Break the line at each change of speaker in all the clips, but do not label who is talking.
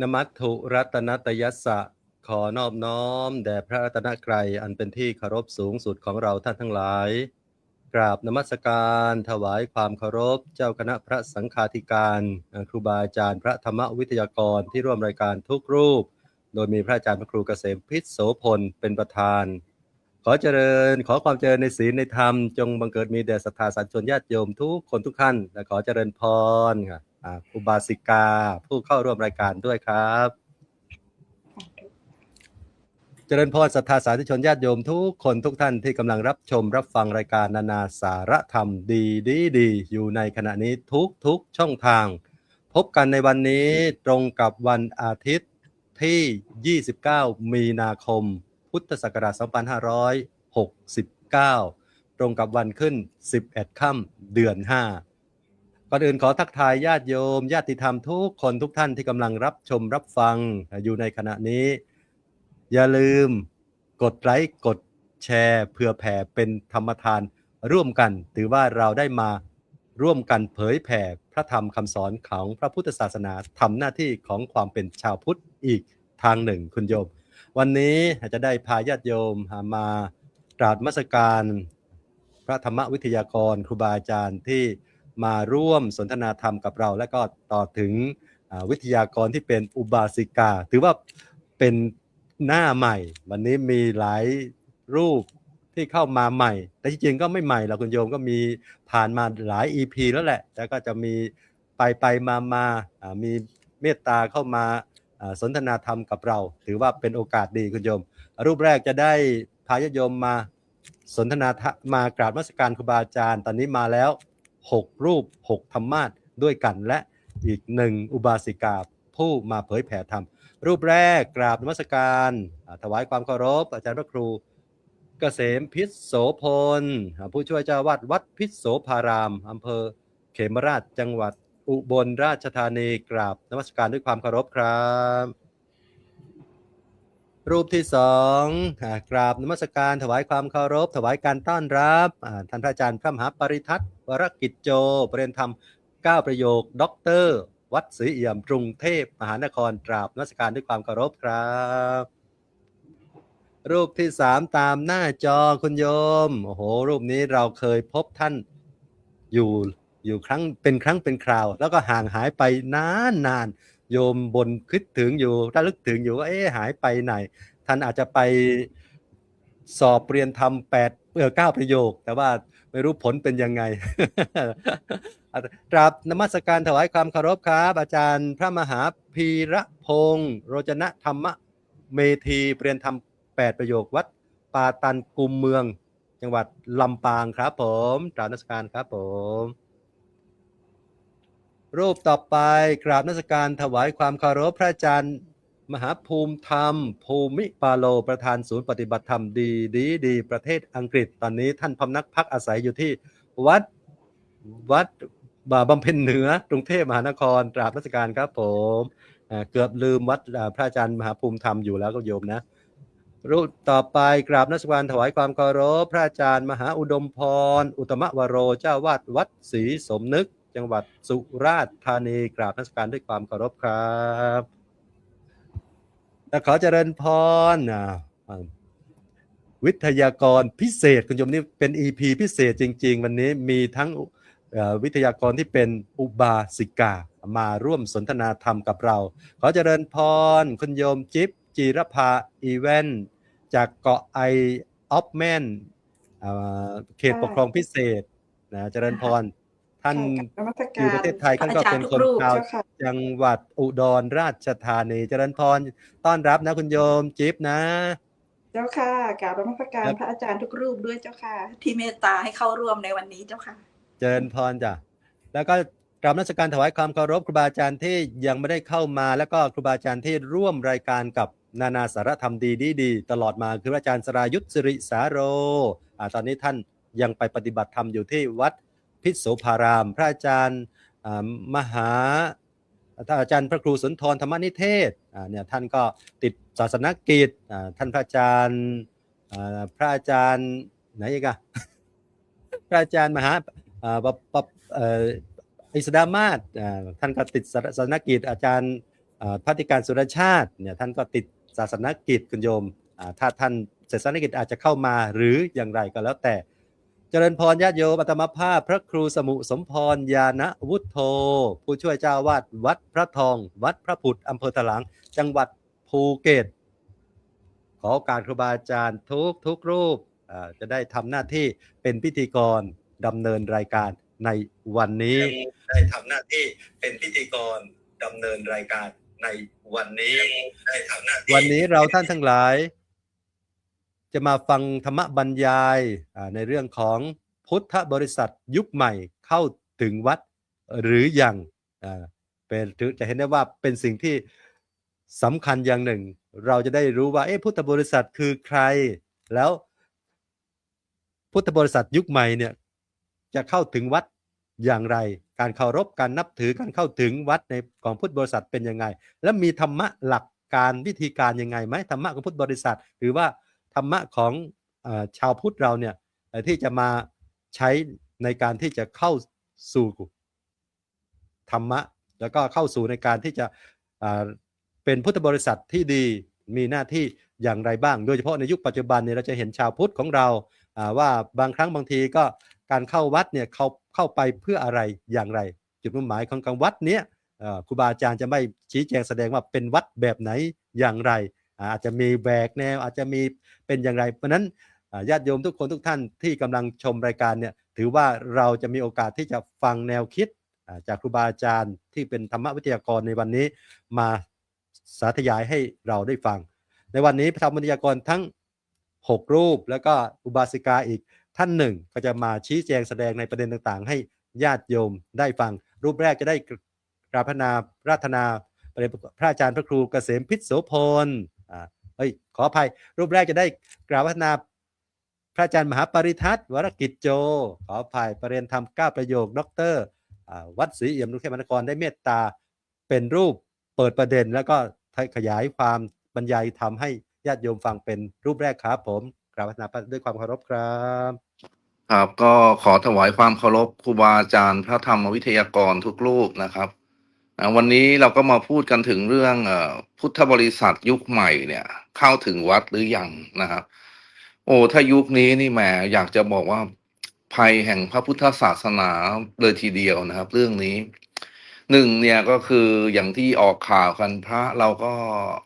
นมัตถุรัตนตยัสสะขอนอบน้อมแด่พระรัตนกรัยอันเป็นที่เคารพสูงสุดของเราท่านทั้งหลายกราบนมัสการถวายความเคารพเจ้าคณะพระสังฆาธิการครูบาอาจารย์พระธรรมวิทยากรที่ร่วมรายการทุกรูปโดยมีพระอาจารย์พระครูเกษมพิษโสพลเป็นประธานขอความเจริญในศีลในธรรมจงบังเกิดมีแด่ศรัทธาสาธุชนญาติโยมทุกคนทุกท่านและขอเจริญพรอุบาสิกาผู้เข้าร่วมรายการด้วยครับเจริญพรศรัทธาสาธุชนญาติโยมทุกคนทุกท่านที่กำลังรับชมรับฟังรายการนานาสาระธรรมดีอยู่ในขณะนี้ทุกช่องทางพบกันในวันนี้ตรงกับวันอาทิตย์ที่29มีนาคมพุทธศักราช2569ตรงกับวันขึ้น11ค่ำเดือน5ก่อนอื่นขอทักทายญาติโยมญาติธรรมทุกคนทุกท่านที่กำลังรับชมรับฟังอยู่ในขณะนี้อย่าลืมกดไลค์กดแชร์เพื่อแผ่เป็นธรรมทานร่วมกันถือว่าเราได้มาร่วมกันเผยแผ่พระธรรมคำสอนของพระพุทธศาสนาทำหน้าที่ของความเป็นชาวพุทธอีกทางหนึ่งคุณโยมวันนี้จะได้พาญาติโยมมากราบนมัสการพระธรรมวิทยากรครูบาอาจารย์ที่มาร่วมสนทนาธรรมกับเราและก็ต่อถึงวิทยากรที่เป็นอุบาสิกาถือว่าเป็นหน้าใหม่วันนี้มีหลายรูปที่เข้ามาใหม่แต่จริงๆก็ไม่ใหม่หรอกคุณโยมก็มีผ่านมาหลาย EP แล้วแหละแต่ก็จะมีไปมามีเมตตาเข้ามาสนทนาธรรมกับเราถือว่าเป็นโอกาสดีคุณโยมรูปแรกจะได้พาญาติโยมมาสนทนามากราบนมัสการครูบาอาจารย์ตอนนี้มาแล้ว6รูป6ธรรมาสด้วยกันและอีก1อุบาสิกาผู้มาเผยแผ่ธรรมรูปแรกกราบนมัสการถวายความเคารพอาจารย์พระครูเกษมพิษโสพลผู้ช่วยเจ้าวาดวัดพิษโสภารามอำเภอเขมราชจังหวัดอุบลราชธานีกราบนมัสการด้วยความเคารพครับรูปที่2กราบนมัสการถวายความเคารพถวายการต้อนรับท่านพระอาจารย์พระมหาปริทัศน์วรกิจโจประเรียนธรรม9ประโยคด็อกเตอร์วัดศรีเอี่ยมกรุงเทพมหานครกราบนมัสการด้วยความเคารพครับรูปที่3ตามหน้าจอคุณโยมโอ้โหรูปนี้เราเคยพบท่านอยู่ครั้งเป็นคราวแล้วก็ห่างหายไปนานโยมบนคิดถึงอยู่ระลึกถึงอยู่ว่าหายไปไหนท่านอาจจะไปสอบเรียนธรรม9ประโยคแต่ว่าไม่รู้ผลเป็นยังไง กราบนมัสการถวายความเคารพครับอาจารย์พระมหาพีระพงศ์โรจนะธรรมเมธีเรียนธรรม8ประโยควัดปาตันกุมเมืองจังหวัดลำปางครับผมกราบนมัสการครับผมรูปต่อไปกราบนมัสการถวายความเคารพพระอาจารย์มหาภูมิธรรมภูมิปาโลประธานศูนย์ปฏิบัติธรรมดีประเทศอังกฤษตอนนี้ท่านพำนักพักอาศัยอยู่ที่วัดบำเพ็ญเหนือกรุงเทพมหานครกราบนมัสการครับผมเกือบลืมวัดพระอาจารย์มหาภูมิธรรมอยู่แล้วก็โยมนะรูปต่อไปกราบนมัสการถวายความเคารพพระอาจารย์มหาอุดมพรอุตมวโรเจ้าวาดวัดศรีสมนึกจังหวัดสุราษฎร์ธานีกราบนมัสการด้วยความเคารพครับและขอเจริญพรวิทยากรพิเศษคุณโยมนี่เป็น EP พิเศษจริงๆวันนี้มีทั้งวิทยากรที่เป็นอุบาสิกามาร่วมสนทนาธรรมกับเราขอเจริญพรคุณโยมจิ๊บจีรภาอีเวนต์จากเกาะไอออฟแมนเขตปกครองพิเศษนะเจริญพรท่านอยู่ประเทศไทยท่านก็เป็นคนชาวจังหวัดอุดรราชธานีเจริญพรต้อนรับนะคุณโยมจิ๊บนะ
เจ้าค่ะกราบนมัสการพระอาจารย์ทุกรูปด้วยเจ้าค่ะที่เมตตาให้เข้าร่วมในวันนี้เจ้าค่ะ
เจริญพรจ้ะแล้วก็กราบนมัสการถวายความเคารพครูบาอาจารย์ที่ยังไม่ได้เข้ามาแล้วก็ครูบาอาจารย์ที่ร่วมรายการกับนานาสารธรรมดีตลอดมาคืออาจารย์สรายุทธสิริสาโรตอนนี้ท่านยังไปปฏิบัติธรรมอยู่ที่วัดพิษโสภาราม พระอาจารย์มหาอาจารย์พระครูสุนทรธรรมนิเทศเนี่ยท่านก็ติดศาสนกิจท่านพระอาจารย์ไหนอีกอะพระอาจารย์มหาอิสดามาศท่านก็ติดศาสนกิจอาจารย์ พระธิการสุรชาติเนี่ยท่านก็ติดศาสนกิจคุณโยมถ้าท่านเสร็จศาสนกิจอาจจะเข้ามาหรืออย่างไรก็แล้วแต่เจริญพรญาติโยมอัตมาภาพพระครูสมุสมพรญาณวุฒโธผู้ช่วยเจ้าวาดวัดพระทองวัดพระผุดอำเภอถลางจังหวัดภูเก็ตขอโอกาสครูบาอาจารย์ทุกรูปจะได้ทำหน้าที่เป็นพิธีกรดำเนินรายการในวันนี้ได้ทำหน้าที่เป็นพิธีกรดำเนินรายการในวันนี้ได้ทำหน้าที่วันนี้เราท่านทั้งหลายจะมาฟังธรรมบรรยายในเรื่องของพุทธบริษัทยุคใหม่เข้าถึงวัดหรือยังเป็นจะเห็นได้ว่าเป็นสิ่งที่สำคัญอย่างหนึ่งเราจะได้รู้ว่าพุทธบริษัทคือใครแล้วพุทธบริษัทยุคใหม่เนี่ยจะเข้าถึงวัดอย่างไรการเคารพการนับถือการเข้าถึงวัดในของพุทธบริษัทเป็นยังไงและมีธรรมะหลักการวิธีการยังไงไหมธรรมะของพุทธบริษัทหรือว่าธรรมะของชาวพุทธเราเนี่ยที่จะมาใช้ในการที่จะเข้าสู่ธรรมะแล้วก็เข้าสู่ในการที่จะเป็นพุทธบริษัทที่ดีมีหน้าที่อย่างไรบ้างโดยเฉพาะในยุคปัจจุบันเนี่ยเราจะเห็นชาวพุทธของเราว่าบางครั้งบางทีก็การเข้าวัดเนี่ยเข้าไปเพื่ออะไรอย่างไรจุดมุ่งหมายของการวัดเนี้ยครูบาอาจารย์จะไม่ชี้แจงแสดงว่าเป็นวัดแบบไหนอย่างไรอาจจะมีแบกแนวอาจจะมีเป็นอย่างไรเพราะนั้นญาติโยมทุกคนทุกท่านที่กำลังชมรายการเนี่ยถือว่าเราจะมีโอกาสที่จะฟังแนวคิดจากครูบาอาจารย์ที่เป็นธรรมวิทยากรในวันนี้มาสาธยายให้เราได้ฟังในวันนี้พระธรรมวิทยากรทั้ง6รูปแล้วก็อุบาสิกาอีกท่านหนึ่งก็จะมาชี้แจงแสดงในประเด็นต่างๆให้ญาติโยมได้ฟังรูปแรกจะได้กราบราธนาพระอาจารย์พระครูเกษมพิษโสพลขออภัยรูปแรกจะได้กราบราธนาพระอาจารย์มหาปริทัศน์วรกิจโจขออภัยประเรียนธรรม9ประโยคดร.วัดศรีเอี่ยมกรุงเทพมหานครได้เมตตาเป็นรูปเปิดประเด็นแล้วก็ขยายความบรรยายทำให้ญาติโยมฟังเป็นรูปแรกครับผมกราบนาด้วยความเคารพครับ
ครับก็ขอถวายความเคารพครูบาอาจารย์พระธรรมวิทยากรทุกรูปนะครับวันนี้เราก็มาพูดกันถึงเรื่องพุทธบริษัทยุคใหม่เนี่ยเข้าถึงวัดหรือยังนะครับโอ้ถ้ายุคนี้นี่แหมอยากจะบอกว่าภัยแห่งพระพุทธศาสนาเลยทีเดียวนะครับเรื่องนี้หนึ่งเนี่ยก็คืออย่างที่ออกข่าวกันพระเราก็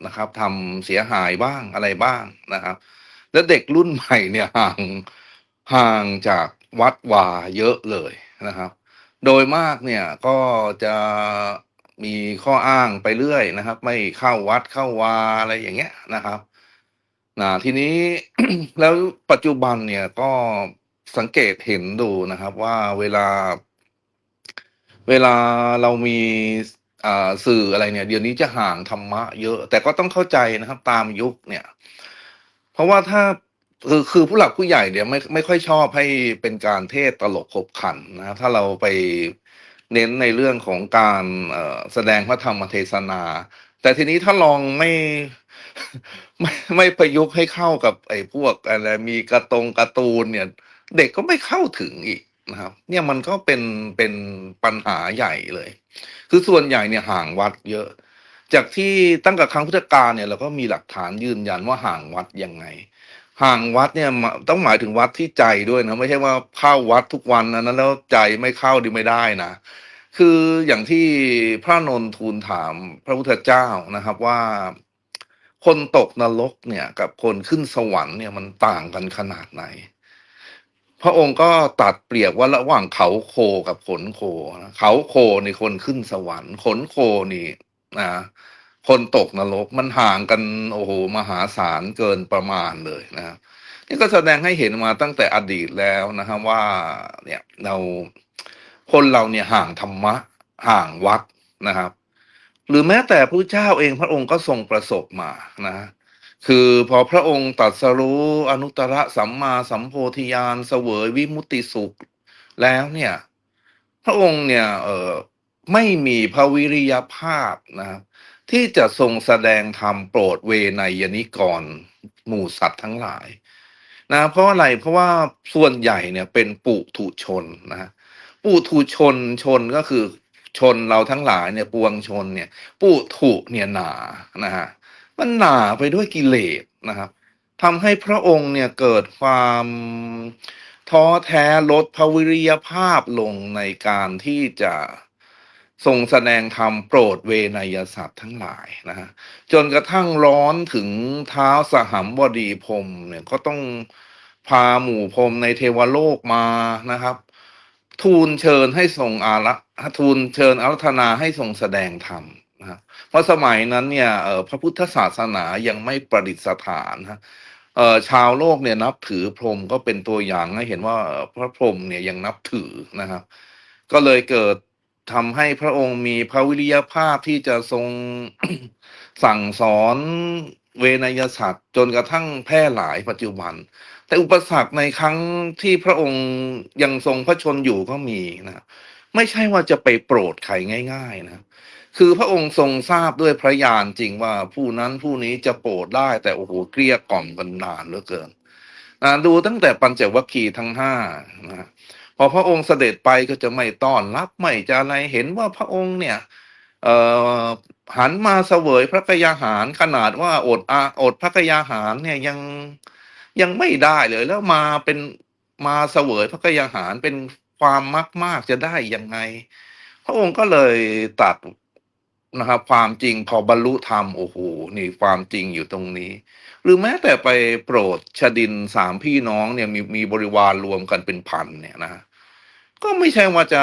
นะครับทำเสียหายบ้างอะไรบ้างนะครับแล้วเด็กรุ่นใหม่เนี่ยห่างจากวัดวาเยอะเลยนะครับโดยมากเนี่ยก็จะมีข้ออ้างไปเรื่อยนะครับไม่เข้าวัดเข้าวาอะไรอย่างเงี้ยนะครับทีนี้ แล้วปัจจุบันเนี่ยก็สังเกตเห็นดูนะครับว่าเวลาเรามีสื่ออะไรเนี่ยเดี๋ยวนี้จะห่างธรรมะเยอะแต่ก็ต้องเข้าใจนะครับตามยุคเนี่ยเพราะว่าถ้าคือผู้หลักผู้ใหญ่เนี่ยไม่ค่อยชอบให้เป็นการเทศตลกขบขันนะถ้าเราไปเน้นในเรื่องของการแสดงพระธรรมเทศนาแต่ทีนี้ถ้าลองไม่ ไม่ประยุกต์ให้เข้ากับไอ้พวกอะไรมีการ์ตูนเนี่ยเด็กก็ไม่เข้าถึงอีกนะครับเนี่ยมันก็เป็นปัญหาใหญ่เลยคือส่วนใหญ่เนี่ยห่างวัดเยอะจากที่ตั้งแต่ครั้งพุทธกาลเนี่ยเราก็มีหลักฐานยืนยันว่าห่างวัดยังไงห่างวัดเนี่ยต้องหมายถึงวัดที่ใจด้วยนะไม่ใช่ว่าเข้าวัดทุกวันนะแล้วใจไม่เข้าดีไม่ได้นะคืออย่างที่พระนนท์ทูลถามพระพุทธเจ้านะครับว่าคนตกนรกเนี่ยกับคนขึ้นสวรรค์เนี่ยมันต่างกันขนาดไหนพระองค์ก็ตัดเปรียบว่าระหว่างเขาโคกับขนโคนะเขาโคนี่คนขึ้นสวรรค์ขนโคนี่นะคนตกนรกมันห่างกันโอ้โหมหาศาลเกินประมาณเลยนะนี่ก็แสดงให้เห็นมาตั้งแต่อดีตแล้วนะครับว่าเนี่ยคนเราเนี่ยห่างธรรมะห่างวัดนะครับหรือแม้แต่พระเจ้าเองพระองค์ก็ทรงประสบมานะคือพอพระองค์ตรัสรู้อนุตตรสัมมาสัมโพธิญาณเสวยวิมุตติสุขแล้วเนี่ยพระองค์เนี่ยไม่มีพระวิริยภาพนะครับที่จะทรงแสดงธรรมโปรดเวนยนิกรหมู่สัตว์ทั้งหลายนะเพราะอะไรเพราะว่าส่วนใหญ่เนี่ยเป็นปุถุชนนะปุถุชนก็คือ ชนเราทั้งหลายเนี่ยปวงชนเนี่ยปุถุเนี่ยหนานะฮะมันหนาไปด้วยกิเลสนะครับทำให้พระองค์เนี่ยเกิดความท้อแท้ลดพระวิริยภาพลงในการที่จะทรงแสดงธรรมโปรดเวนยสัตว์ทั้งหลายนะฮะจนกระทั่งร้อนถึงเท้าสหัมบดีพรหมเนี่ยก็ต้องพาหมู่พรหมในเทวโลกมานะครับ ทูลเชิญให้ทรงทูลเชิญอารัธนาให้ทรงแสดงธรรมนะครับเพราะสมัยนั้นเนี่ยพระพุทธศาสนายังไม่ประดิษฐานนะชาวโลกเนี่ยนับถือพรหมก็เป็นตัวอย่างให้เห็นว่าพระพรหมเนี่ยยังนับถือนะครับก็เลยเกิดทำให้พระองค์มีพระวิริยภาพที่จะทรง สั่งสอนเวนยสัตว์จนกระทั่งแพร่หลายปัจจุบัน แต่อุปสรรคในครั้งที่พระองค์ยังทรงพระชนอยู่ก็มีนะไม่ใช่ว่าจะไปโปรดใครง่ายๆนะคือพระองค์ทรงทราบด้วยพระญาณจริงว่าผู้นั้นผู้นี้จะโปรดได้แต่โอ้โหเกลี้ยกล่อมกันนานเหลือเกินดูตั้งแต่ปัญจวัคคีย์ทั้งห้านะพอพระองค์เสด็จไปก็จะไม่ต้อนรับไม่จะอะไรเห็นว่าพระองค์เนี่ยเอ่อหันมาเสวยพระกยาหารขนาดว่าอดพระกยาหารเนี่ยยังไม่ได้เลยแล้วมาเสวยพระกยาหารเป็นความมากจะได้ยังไงพระองค์ก็เลยตรัสนะครับความจริงพอบรรลุธรรมโอ้โหนี่ความจริงอยู่ตรงนี้ หรือแม้แต่ไปโปรดชดินสามพี่น้องเนี่ยมีบริวารรวมกันเป็นพันเนี่ยนะก็ไม่ใช่ว่าจะ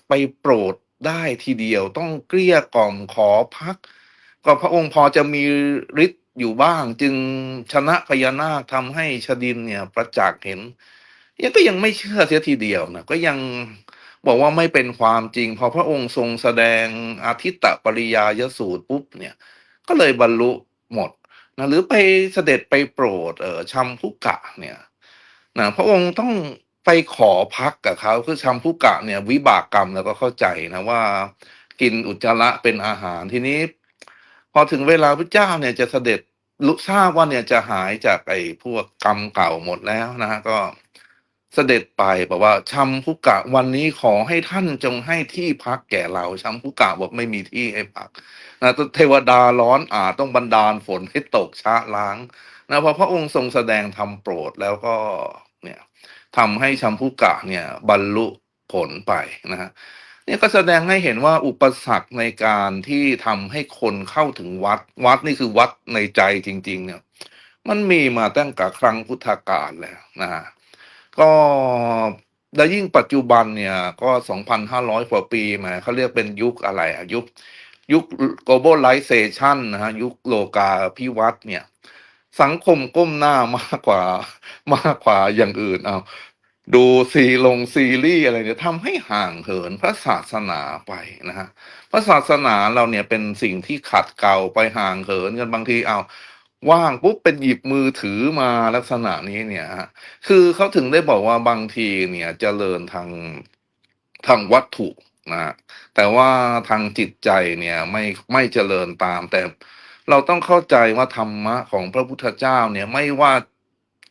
ไปโปรดได้ทีเดียวต้องเกลี้ยกล่อมขอพักก็พระองค์พอจะมีฤทธิ์อยู่บ้างจึงชนะพญานาคทำให้ชดินเนี่ยประจักษ์เห็นยังไม่เชื่อเสียทีเดียวนะก็ยังบอกว่าไม่เป็นความจริงพอพระองค์ทรงแสดงอาทิตตปริยายสูตรปุ๊บเนี่ยก็เลยบรรลุหมด นะหรือไปเสด็จไปโปรดชัมพุกะเนี่ยนะพระองค์ต้องไปขอพักกับเขาคือชัมพุกะเนี่ยวิบากกรรมแล้วก็เข้าใจนะว่ากินอุจจาระเป็นอาหารทีนี้พอถึงเวลาพระเจ้าเนี่ยจะเสด็จรู้ทราบว่าเนี่ยจะหายจากไอ้พวกกรรมเก่าหมดแล้วนะฮะก็เสด็จไปบอกว่าชัมพุกะวันนี้ขอให้ท่านจงให้ที่พักแก่เราชัมพุกะบอกไม่มีที่ให้พัก นะเทวดาร้อนต้องบันดาลฝนให้ตกชะล้างนะพอพระองค์ทรงแสดงธรรมโปรดแล้วก็เนี่ยทำให้ชัมพุกะเนี่ยบรรลุผลไปนะฮะเนี่ยก็แสดงให้เห็นว่าอุปสรรคในการที่ทำให้คนเข้าถึงวัดนี่คือวัดในใจจริงๆเนี่ยมันมีมาตั้งแต่ครั้งพุทธกาลแล้วนะฮะก็แล้วยิ่งปัจจุบันเนี่ยก็ 2,500 กว่าปีมาเขาเรียกเป็นยุคอะไรยุค globalization นะฮะยุคโลกาภิวัตน์เนี่ยสังคมก้มหน้ามากกว่ามากกว่าอย่างอื่นเอาดูซีรีส์อะไรเนี่ยทำให้ห่างเหินพระศาสนาไปนะฮะพระศาสนาเราเนี่ยเป็นสิ่งที่ขัดเกลาไปห่างเหินกันบางทีว่างปุ๊บเป็นหยิบมือถือมาลักษณะนี้เนี่ยฮะคือเขาถึงได้บอกว่าบางทีเนี่ยเจริญทางวัตถุนะฮะ แต่ว่าทางจิตใจเนี่ยไม่เจริญตามแต่เราต้องเข้าใจว่าธรรมะของพระพุทธเจ้าเนี่ยไม่ว่า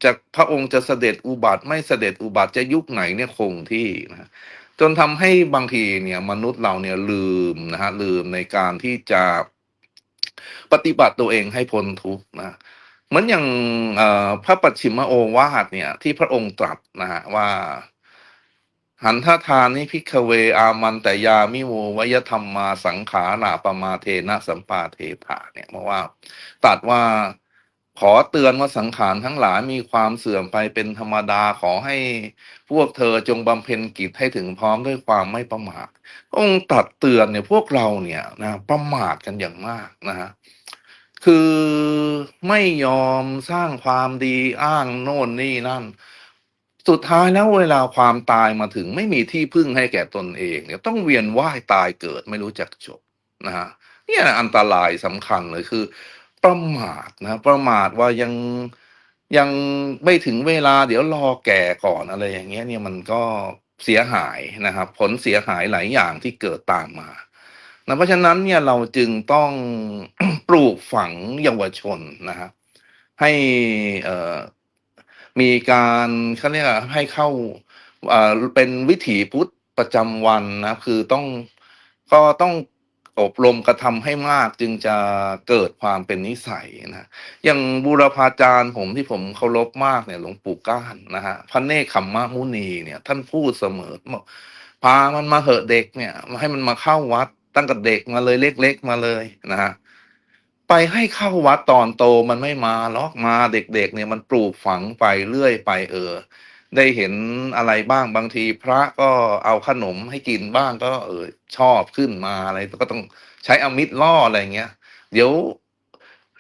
จะพระองค์จะเสด็จอุบัติไม่เสด็จอุบัติจะยุคไหนเนี่ยคงที่นะจนทำให้บางทีเนี่ยมนุษย์เราเนี่ยลืมนะฮะลืมในการที่จะปฏิบัติตัวเองให้พ้นทุกข์นะเหมือนอย่างพระปัจฉิมโอวาทเนี่ยที่พระองค์ตรัสนะฮะว่า หันททานิพิกขเวอามันแต่ยามิโววยธรรมมาสังขาราปมาเทนะสัมปาเทภาเนี่ยเพราะว่าตรัดว่าขอเตือนว่าสังขารทั้งหลายมีความเสื่อมไปเป็นธรรมดาขอให้พวกเธอจงบำเพ็ญกิจให้ถึงพร้อมด้วยความไม่ประมาทพระองค์ตรัสเตือนเนี่ยพวกเราเนี่ยนะประมาทกันอย่างมากนะฮะคือไม่ยอมสร้างความดีอ้างโน่นนี่นั่น สุดท้ายแล้วเวลาความตายมาถึงไม่มีที่พึ่งให้แก่ตนเองเนี่ยต้องเวียนว่ายตายเกิดไม่รู้จักจบนะฮะเนี่ยอันตรายสำคัญเลยคือประมาทนะประมาทว่ายังไม่ถึงเวลาเดี๋ยวรอแก่ก่อนอะไรอย่างเงี้ยเนี่ยมันก็เสียหายนะครับผลเสียหายหลายอย่างที่เกิดตามมานะเพราะฉะนั้นเนี่ยเราจึงต้อง ปลูกฝังเยาวชนนะครับให้เอ่อ มีการเขาเรียกให้เข้าเป็นวิถีพุทธประจำวันนะคือต้อง ก็ต้องอบรมกระทำให้มากจึงจะเกิดความเป็นนิสัยนะอย่างบูรพาจารย์ผมที่ผมเคารพมากเนี่ยหลวงปู่ก้านนะฮะพระเนกขัมมมุนีเนี่ยท่านพูดเสมอบอกพามันมาเหอะเด็กเนี่ยให้มันมาเข้าวัดตั้งแต่เด็กมาเลยเล็กๆมาเลยนะฮะไปให้เข้าวัดตอนโตมันไม่มาหรอกมาเด็กๆเนี่ยมันปลูกฝังไปเรื่อยไปได้เห็นอะไรบ้างบางทีพระก็เอาขนมให้กินบ้างก็ชอบขึ้นมาอะไรก็ต้องใช้อมิตรล่ออะไรเงี้ยเดี๋ยว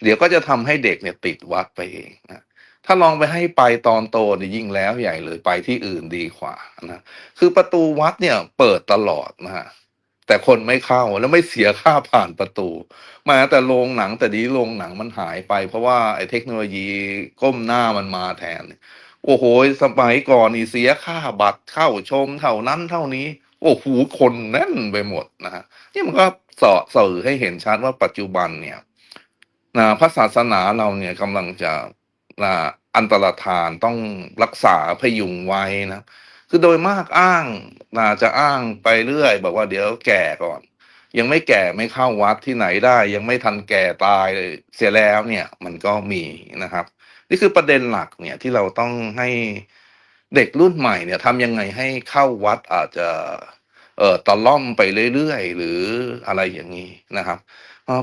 เดี๋ยวก็จะทำให้เด็กเนี่ยติดวัดไปเองนะถ้าลองไปให้ไปตอนโตเนี่ยยิ่งแล้วใหญ่เลยไปที่อื่นดีกว่านะคือประตูวัดเนี่ยเปิดตลอดนะฮะแต่คนไม่เข้าแล้วไม่เสียค่าผ่านประตูมาแต่โรงหนังแต่ดีโรงหนังมันหายไปเพราะว่าไอ้เทคโนโลยีก้มหน้ามันมาแทน โอ้โหสมัยก่อนนี่เสียค่าบัตรเข้าชมเท่านั้นเท่านี้โอ้โหคนแน่นไปหมดนะฮะนี่มันก็สื่อให้เห็นชัดว่าปัจจุบันเนี่ยพระศาสนาเราเนี่ยกำลังจะนะอันตรธานต้องรักษาพยุงไว้นะคือโดยมากอ้างจะอ้างไปเรื่อยบอกว่าเดี๋ยวแก่ก่อน ยังไม่แก่ไม่เข้าวัดที่ไหนได้ ยังไม่ทันแก่ตายเลยเสียแล้วเนี่ยมันก็มีนะครับ นี่คือประเด็นหลักเนี่ยที่เราต้องให้เด็กรุ่นใหม่เนี่ยทำยังไงให้เข้าวัดอาจจะตะล่อมไปเรื่อยๆหรืออะไรอย่างนี้นะครับ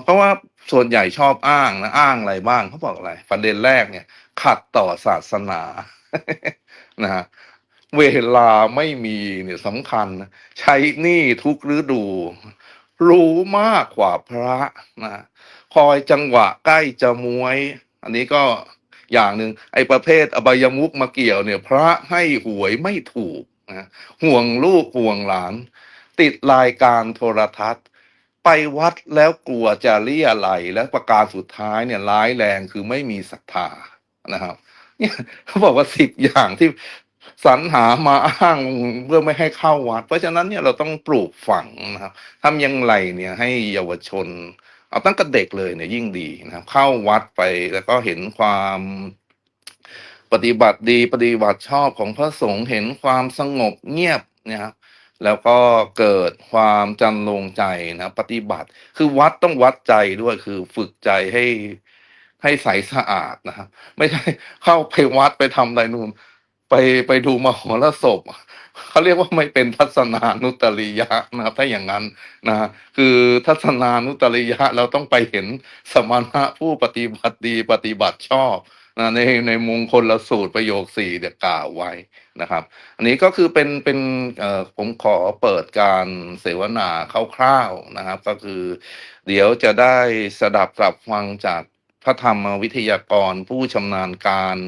เพราะว่าส่วนใหญ่ชอบอ้างนะอ้างอะไรบ้างเขาบอกอะไรประเด็นแรกเนี่ยขัดต่อศาสนา นะฮะเวลาไม่มีเนี่ยสำคัญนะใช้หนี้ทุกฤดูรู้มากกว่าพระนะคอยจังหวะใกล้จะม้วยอันนี้ก็อย่างหนึ่งไอ้ประเภทอบายมุขมาเกี่ยวเนี่ยพระให้หวยไม่ถูกนะห่วงลูกห่วงหลานติดรายการโทรทัศน์ไปวัดแล้วกลัวจะเลี่ยไหลและประการสุดท้ายเนี่ยร้ายแรงคือไม่มีศรัทธานะครับ เนี่ยเขาบอกว่า10 อย่างที่สรรหามาอ้างเพื่อไม่ให้เข้าวัดเพราะฉะนั้นเนี่ยเราต้องปลูกฝังนะครับทำอยังไงเนี่ยให้เยาวชนเอาตั้งแต่เด็กเลยเนี่ยยิ่งดีนะครับเข้าวัดไปแล้วก็เห็นความปฏิบัติดีปฏิบัติชอบของพระสงฆ์เห็นความสงบเงียบนะครับแล้วก็เกิดความจันลงใจนะปฏิบัติคือวัดต้องวัดใจด้วยคือฝึกใจให้ใสสะอาดนะครับ ไม่ใช่เข้าไปวัดไปทำอะไรนู่นไปไปดูมหรสพเขาเรียกว่าไม่เป็นทัศนานุตริยะนะครับถ้าอย่างนั้นนะคือทัศนานุตริยะเราต้องไปเห็นสมณะผู้ปฏิบัติดีปฏิบัติชอบนะในมงคลสูตรประโยค4เนี่ยกล่าวไว้นะครับ อันนี้ก็คือเป็นผมขอเปิดการเสวนาคร่าวๆนะครับ ก็คือเดี๋ยวจะได้สดับตรับฟังจากพระธรรมวิทยากรผู้ชำนาญการ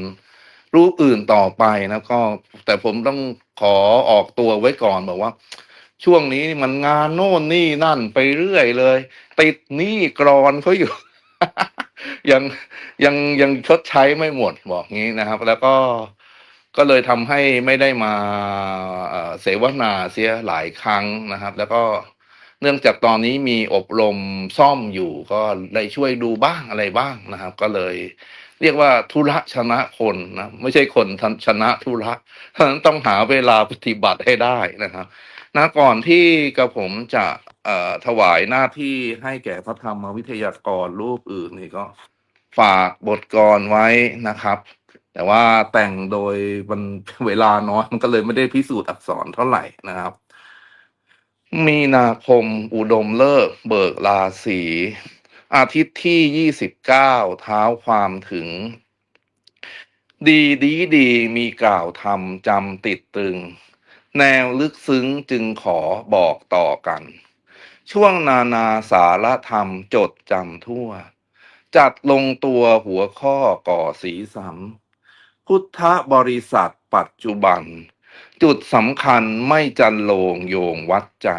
รูปอื่นต่อไปนะก็แต่ผมต้องขอออกตัวไว้ก่อนบอกว่า ช่วงนี้มันงานโน่นนี่นั่นไปเรื่อยเลยติดหนี้กรอนเขาอยู่ ยังยังชดใช้ไม่หมดบอกงี้นะครับ แล้วก็เลยทำให้ไม่ได้มาเสวนาเสียหลายครั้งนะครับ แล้วก็เนื่องจากตอนนี้มีอบรมซ่อมอยู่ก็ได้ช่วยดูบ้างอะไรบ้างนะครับ ก็เลยเรียกว่าธุระชนะคนนะไม่ใช่คนชนะธุระเพราะฉะนั้นต้องหาเวลาปฏิบัติให้ได้นะครับนะก่อนที่กระผมจะถวายหน้าที่ให้แก่พระธรรมวิทยากรรูปอื่นนี่ก็ฝากบทกลไว้นะครับ แต่ว่าแต่งโดยมันเวลาน้อยมันก็เลยไม่ได้พิสูจน์อักษรเท่าไหร่นะครับ มีนาคมอุดมเลิกษ์เบิกราศีอาทิตย์ที่29เท้าความถึง ดีมีกล่าวธรรมจำติดตึง แนวลึกซึ้งจึงขอบอกต่อกัน ช่วงนาสารธรรมจดจำทั่ว จัดลงตัวหัวข้อก่อสีสันพุทธบริษัทปัจจุบัน จุดสำคัญไม่จันโลงโยงวัดใจ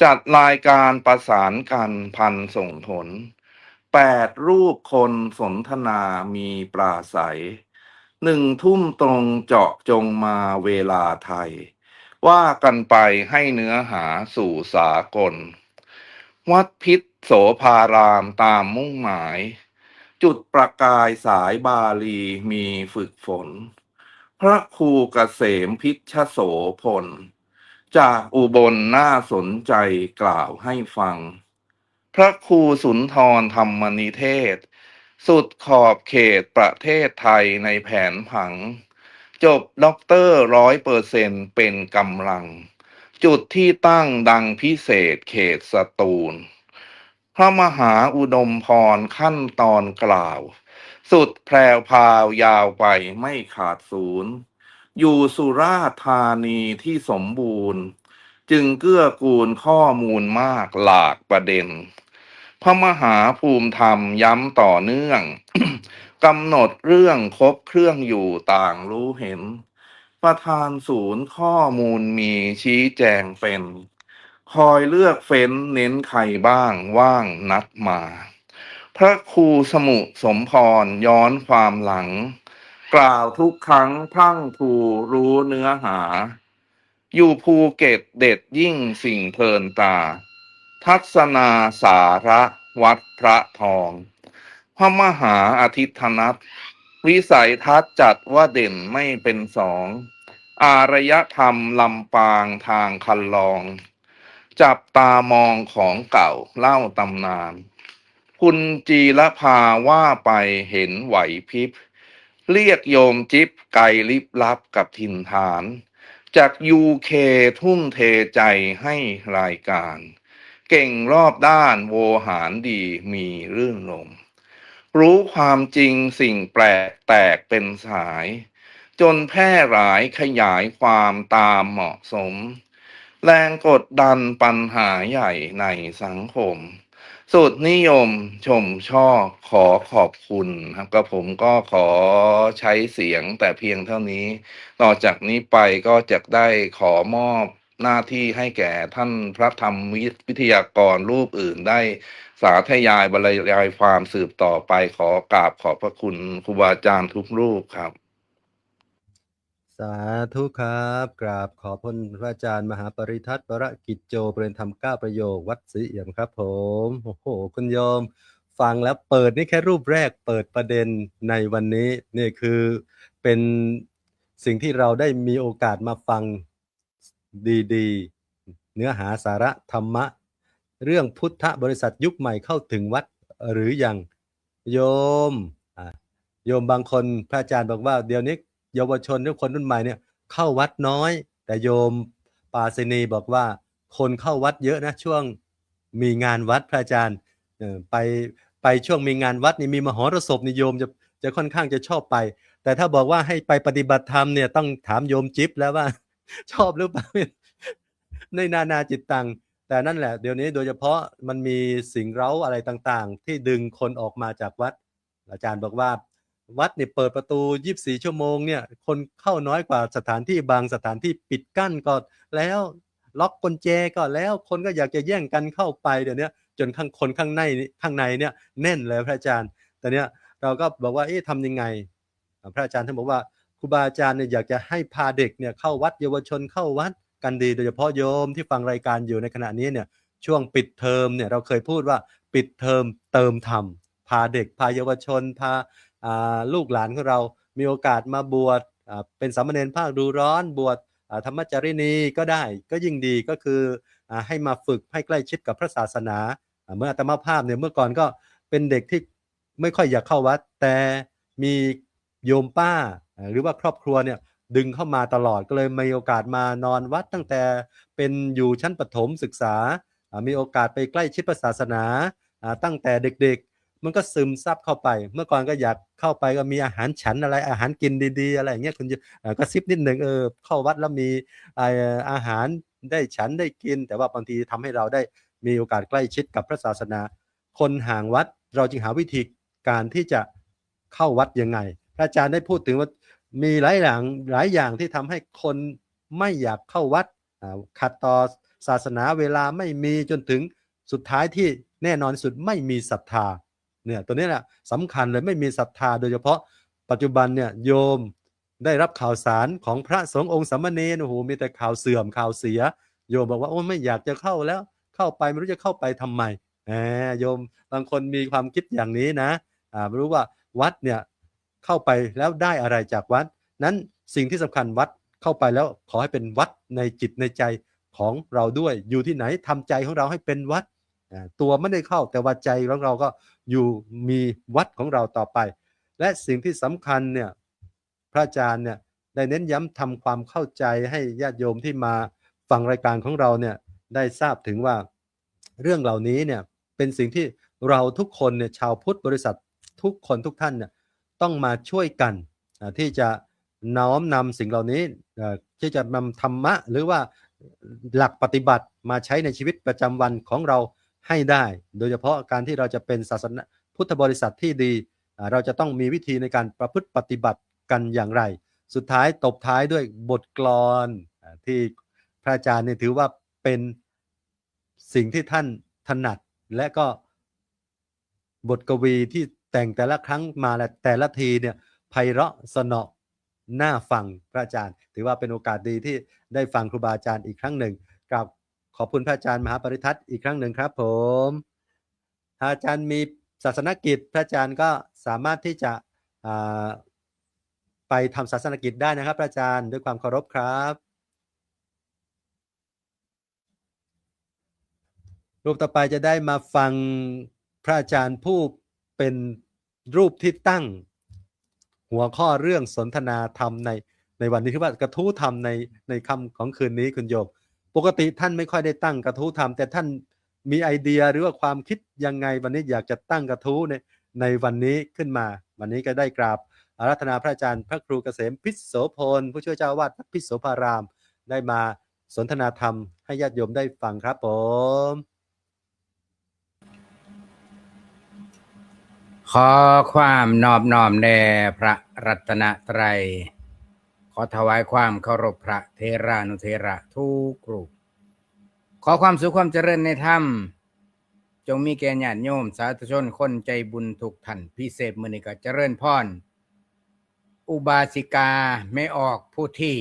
จัดรายการประสานกันพันส่งผล8 รูปคนสนทนามีปราศัย1 ทุ่มตรงเจาะจงมาเวลาไทย ว่ากันไปให้เนื้อหาสู่สากล วัดพิษโสภารามตามมุ่งหมาย จุดประกายสายบาลีมีฝึกฝน พระครูเกษมพิชโสพล จากอุบลน่าสนใจกล่าวให้ฟัง พระครูสุนทรธรรมนิเทศ สุดขอบเขตประเทศไทยในแผนผัง จบด็อกเตอร์100%เป็นกำลัง จุดที่ตั้งดังพิเศษเขตสตูล พระมหาอุดมพรขั้นตอนกล่าว สุดแพรวพราวยาวไปไม่ขาดศูนย์ อยู่สุราษฎร์ธานีที่สมบูรณ์ จึงเกื้อกูลข้อมูลมากหลากประเด็น พระมหาภูมิธรรมย้ำต่อเนื่อง กำหนดเรื่องครบเครื่องอยู่ต่างรู้เห็น ประธานศูนย์ข้อมูลมีชี้แจงเป็น คอยเลือกเฟ้นเน้นใครบ้างว่างนัดมา พระครูสมุสมพรย้อนความหลัง กล่าวทุกครั้งพรั่งพรูรู้เนื้อหา อยู่ภูเก็ตเด็ดยิ่งสิ่งเพลินตา ทัศนาสาระวัดพระทอง พระมหาอาทิตย์นัทวิสัยทัศน์จัดว่าเด่นไม่เป็นสอง อารยธรรมลำปางทางคันลอง จับตามองของเก่าเล่าตำนาน คุณจีรภาว่าไปเห็นไหวพริบ เรียกโยมจิ๊บไกลลิบลับกับถิ่นฐาน จากยูเคทุ่มเทใจให้รายการ เก่งรอบด้านโวหารดีมีรื่นรม รู้ความจริงสิ่งแปลกแตกเป็นสาย จนแพร่หลายขยายความตามเหมาะสม แรงกดดันปัญหาใหญ่ในสังคม สุดนิยมชมชอบขอขอบคุณครับก็ผมก็ขอใช้เสียงแต่เพียงเท่านี้ ต่อจากนี้ไปก็จะได้ขอมอบหน้าที่ให้แก่ท่านพระธรรมวิทยากรรูปอื่นได้สาธยายบรรยายความสืบต่อไปขอกราบขอบพระคุณครูบาอาจารย์ทุกรูปครับ
สาธุครับกราบขอบพระพระอาจารย์มหาปริทัศน์วรกิจโจประเด็นธรรม9ประโยควัดศรีเอี่ยมครับผมโอ้โหคุณโยมฟังแล้วเปิดนี่แค่รูปแรกเปิดประเด็นในวันนี้นี่คือเป็นสิ่งที่เราได้มีโอกาสมาฟังดีๆเนื้อหาสาระธรรมะเรื่องพุทธบริษัทยุคใหม่เข้าถึงวัดหรือยังโยมโยมบางคนพระอาจารย์บอกว่าเดี๋ยวนี้เยาวชนทุกคนรุ่นใหม่เนี่ยเข้าวัดน้อยแต่โยมปาสินีบอกว่าคนเข้าวัดเยอะนะช่วงมีงานวัดพระอาจารย์ไปช่วงมีงานวัดนี่มีมหรสพนิโยมจะค่อนข้างจะชอบไปแต่ถ้าบอกว่าให้ไปปฏิบัติธรรมเนี่ยต้องถามโยมจิ๊บแล้วว่า ชอบหรือเปล่า ในนานาจิตตังแต่นั่นแหละเดี๋ยวนี้โดยเฉพาะมันมีสิ่งเร้าอะไรต่างๆที่ดึงคนออกมาจากวัดอาจารย์บอกว่าวัดเนี่ยเปิดประตู24ชั่วโมงเนี่ยคนเข้าน้อยกว่าสถานที่บางสถานที่ปิดกั้นก็แล้วล็อกกุญแจก็แล้วคนก็อยากจะแย่งกันเข้าไปเดี๋ยวนี้จนคนข้างในเนี่ยแน่นเลยพระอาจารย์แต่เนี้ยเราก็บอกว่าทำยังไงพระอาจารย์ท่านบอกว่าครูบาอาจารย์เนี่ยอยากจะให้พาเด็กเนี่ยเข้าวัดเยาวชนเข้าวัดกันดีโดยเฉพาะโยมที่ฟังรายการอยู่ในขณะนี้เนี่ยช่วงปิดเทอมเนี่ยเราเคยพูดว่าปิดเทอมเติมธรรมพาเด็กพาเยาวชนพาลูกหลานของเรามีโอกาสมาบวชเป็นสามเณรภาคฤดูร้อนบวชธรรมจารินีก็ได้ก็ยิ่งดีก็คือให้มาฝึกให้ใกล้ชิดกับพระศาสนาเมื่ออาตมาภาพเนี่ยเมื่อก่อนก็เป็นเด็กที่ไม่ค่อยอยากเข้าวัดแต่มีโยมป้าหรือว่าครอบครัวเนี่ยดึงเข้ามาตลอดก็เลยมีโอกาสมานอนวัดตั้งแต่เป็นอยู่ชั้นประถมศึกษามีโอกาสไปใกล้ชิดพระศาสนาตั้งแต่เด็กๆมันก็ซึมซับเข้าไปเมื่อก่อนก็อยากเข้าไปก็มีอาหารฉันอะไรอาหารกินดีๆอะไรอย่างเงี้ยคุณก็ซิปนิดหนึ่งเข้าวัดแล้วมีอาหารได้ฉันได้กินแต่ว่าบางทีทำให้เราได้มีโอกาสใกล้ชิดกับพระศาสนาคนห่างวัดเราจึงหาวิธีการที่จะเข้าวัดยังไงพระอาจารย์ได้พูดถึงว่ามีหลายอย่างที่ทำให้คนไม่อยากเข้าวัดขัดต่อศาสนาเวลาไม่มีจนถึงสุดท้ายที่แน่นอนสุดไม่มีศรัทธาเนี่ยตัวนี้แหละสำคัญเลยไม่มีศรัทธาโดยเฉพาะปัจจุบันเนี่ยโยมได้รับข่าวสารของพระสงฆ์องค์สามเณรโอ้โหมีแต่ข่าวเสื่อมข่าวเสียโยมบอกว่าโอ้ไม่อยากจะเข้าแล้วเข้าไปไม่รู้จะเข้าไปทำไมโยมบางคนมีความคิดอย่างนี้นะไม่รู้ว่าวัดเนี่ยเข้าไปแล้วได้อะไรจากวัดนั้นสิ่งที่สำคัญวัดเข้าไปแล้วขอให้เป็นวัดในจิตในใจ ของเราด้วยอยู่ที่ไหนทำใจของเราให้เป็นวัดตัวไม่ได้เข้าแต่ว่าใจของเราก็อยู่มีวัดของเราต่อไปและสิ่งที่สำคัญเนี่ยพระอาจารย์เนี่ยได้เน้นย้ำทำความเข้าใจให้ญาติโยมที่มาฟังรายการของเราเนี่ยได้ทราบถึงว่าเรื่องเหล่านี้เนี่ยเป็นสิ่งที่เราทุกคนเนี่ยชาวพุทธบริษัททุกคนทุกท่านเนี่ยต้องมาช่วยกันที่จะน้อมนำสิ่งเหล่านี้ที่จะนำธรรมะหรือว่าหลักปฏิบัติมาใช้ในชีวิตประจำวันของเราให้ได้โดยเฉพาะการที่เราจะเป็นศาสนาพุทธบริษัทที่ดีเราจะต้องมีวิธีในการประพฤติปฏิบัติกันอย่างไรสุดท้ายตบท้ายด้วยบทกลอนที่พระอาจารย์เนี่ยถือว่าเป็นสิ่งที่ท่านถนัดและก็บทกวีที่แต่งแต่ละครั้งมาแต่ละทีเนี่ยไพเราะสนอน่าฟังพระอาจารย์ถือว่าเป็นโอกาสดีที่ได้ฟังครูบาอาจารย์อีกครั้งหนึ่งกราบขอบคุณพระอาจารย์มหาปริทัศน์อีกครั้งหนึ่งครับผมถ้าอาจารย์มีศาสนกิจพระอาจารย์ก็สามารถที่จะไปทำศาสนกิจได้นะครับพระอาจารย์ด้วยความเคารพครับรูปต่อไปจะได้มาฟังพระอาจารย์ผู้เป็นรูปที่ตั้งหัวข้อเรื่องสนทนาธรรมในวันนี้คือว่ากระทู้ธรรมในคำของคืนนี้คุณโยมปกติท่านไม่ค่อยได้ตั้งกระทู้ธรรมแต่ท่านมีไอเดียหรือว่าความคิดยังไงวันนี้อยากจะตั้งกระทู้ในวันนี้ขึ้นมาวันนี้ก็ได้กราบอาราธนาพระอาจารย์พระครูเกษมพิษโสพลผู้ช่วยเจ้าอาวาสพิษโสภารามได้มาสนทนาธรรมให้ญาติโยมได้ฟังครับผม
ขอความนอบน้อมแด่พระรัตนตรัยขอถวายความเคารพพระเทรานุเทระทุกรูปขอความสุขความเจริญในธรรมจงมีแก่ญาติโยมสาธุชนคนใจบุญทุกท่านพิเศษมื้อนี้ก็เจริญพรอุบาสิกาไม่ออกผู้ที่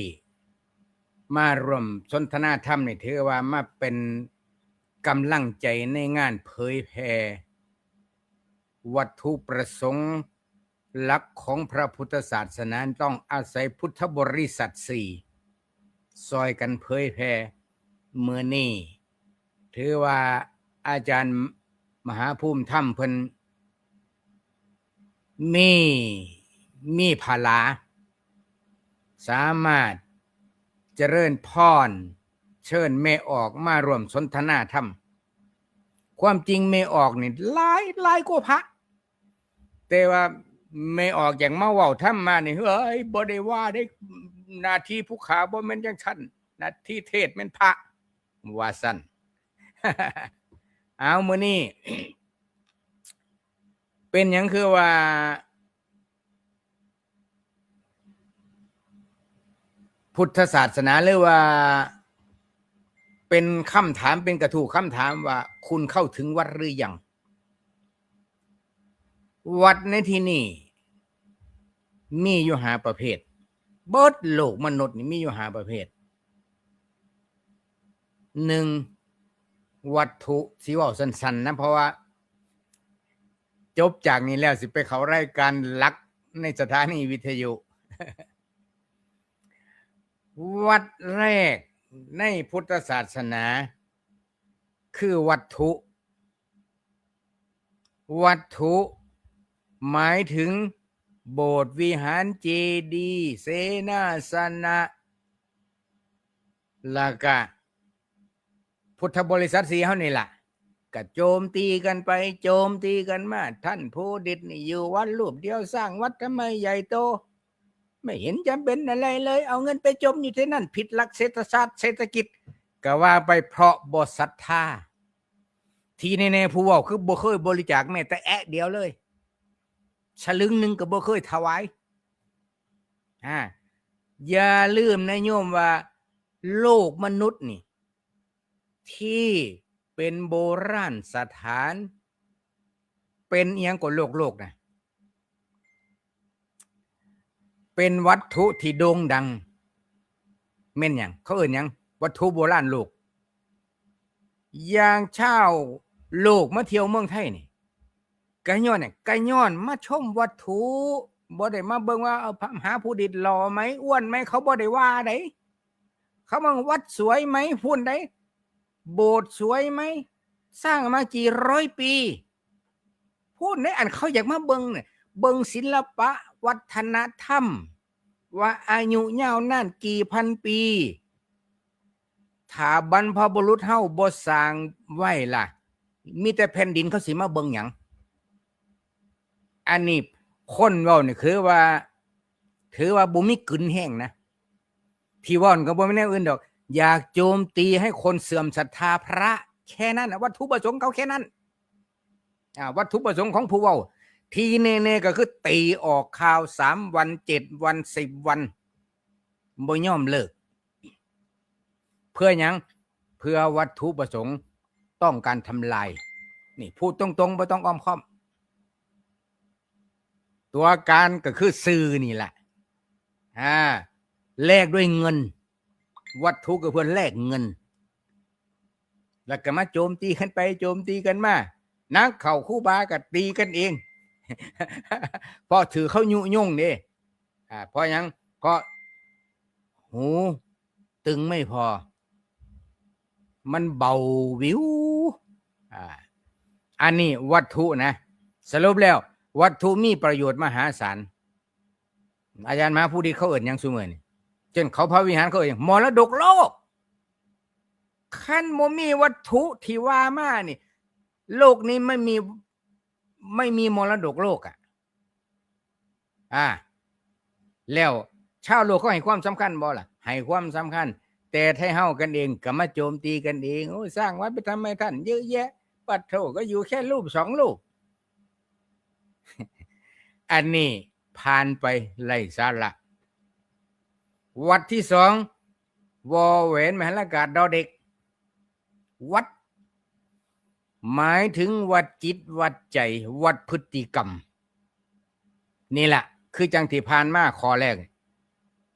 มาร่วมสนทนาธรรมนี่ถือว่ามาเป็นกำลังใจในงานเผยแผ่วัตถุประสงค์หลักของพระพุทธศาสนาต้องอาศัยพุทธบริษัท4ซอยกันเผยแผ่มื้อนี้ถือว่าอาจารย์มหาภูมิธรรมเพิ่นมีภาระสามารถเจริญพรเชิญแม่ออกมาร่วมสนทนาธรรมความจริงแม่ออกนี่หลายกว่าพระแต่ว่าไม่ออกอย่างมาเว้าธรรมมานี่เฮ้ยบ่ได้ว่าได้หน้าที่ผู้ขาบ่แม่นจังซั่นหน้าที่เทศแม่นพระว่าซั่น เอามื้อนี้ เป็นหยังคือว่าพุทธศาสนาหรือว่าเป็นคำถามเป็นกระทู้คำถามว่าคุณเข้าถึงวัดหรือยังวัดในที่นี่มีอยู่5ประเภทเบิดโลกมนุษย์นี่มีอยู่5ประเภท1วัตถุสิเว้าสั้นๆนะเพราะว่าจบจากนี้แล้วสิไปเข้ารายการหลักในสถานีวิทยุ วัดแรกในพุทธศาสนาคือวัตถุหมายถึงโบสถ์วิหารเจดีย์เสนาสนะแล้วก็พุทธบริษัท4เฮานี่ล่ะก็โจมตีกันไปโจมตีกันมาท่านผู้ดิษฐ์นี่อยู่วัดรูปเดียวสร้างวัดทำไมใหญ่โตไม่เห็นจำเป็นอะไรเลยเอาเงินไปจมอยู่ที่นั่นผิดหลักเศรษฐศาสตร์เศรษฐกิจก็ว่าไปเพราะบ่ศรัทธาที่แน่ๆผู้เว้าคือบ่เคยบริจาคแม้แต่แอะเดียวเลยฉลึงนึงก็บ่เคยถวายอย่าลืมนะโยมว่าโลกมนุษย์นี่ที่เป็นโบราณสถานเป็นอีหยังก็โลกนะเป็นวัตถุที่โด่งดังแม่นหยังเขาเอิ้นหยังวัตถุโบราณโลกอย่างชาวโลกมาเที่ยวเมืองไทยนี่ก็ย้อนมาชมวัตถุบ่ได้มาเบิ่งว่าหาผู้ดิษฐ์หล่อไหมอ้วนไหมเขาบ่ได้ว่าได เขาบอกวัดสวยไหมพูดได้โบสถ์สวยไหมสร้างมากี่ร้อยปีพูดได้อันเขาอยากมาเบิ่งเนี่ยเบิ่งศิลปะวัฒนธรรมว่าอายุยาวนานกี่พันปีถ้าบรรพบุรุษเฮาบ่สร้างไว้ล่ะมีแต่แผ่นดินเขาสิมาเบิ่งหยังอันนี้คนเว้านี่คือว่าถือว่าบ่มีกึนแห้งนะที่ว่อนก็บ่แม่นแนวอื่นดอกอยากโจมตีให้คนเสื่อมศรัทธาพระแค่นั้นวัตถุประสงค์เขาแค่นั้นวัตถุประสงค์ของผู้เว้าทีเน่ๆก็คือตีออกข่าว3วัน7วัน10วันบ่ยอมเลิกเพื่อหยังเพื่อวัตถุประสงค์ต้องการทำลายนี่พูดตรงๆบ่ต้องอ้อมค้อมตัวการก็คือสื่อนี่แหละแลกด้วยเงินวัตถุก็เพื่อแลกเงินแล้วก็มาโจมตีกันไปโจมตีกันมานักเข้าคู่บาก็ตีกันเอง เพราะถือเขายุยงนี่เพราะยังก็หูตึงไม่พอมันเบาวิวอันนี้วัตถุนะสรุปแล้ววัตถุมีประโยชน์มหาศาลอาจารย์มาผู้ที่เขาเอ่ยยังซุมื้อนี่เช่นเขาพระวิหารเขาเอ่ยมรดกโลกคันบ่มีวัตถุที่ว่ามานี่โลกนี้ไม่มีมรดกโลกแล้วชาวโลกเขาให้ความสำคัญบ่ล่ะให้ความสำคัญแต่ไทยเฮากันเองก็มาโจมตีกันเองโอ้ยสร้างวัดไปทำไมท่านเยอะแยะปัดโธก็อยู่แค่รูป2รูป อันนี้ผ่านไปไร้สาระวัดที่2วอแหวนมหากาศดอเด็กวัดหมายถึงวัดจิตวัดใจวัดพฤติกรรมนี่แหละคือจังที่ผ่านมาข้อแรก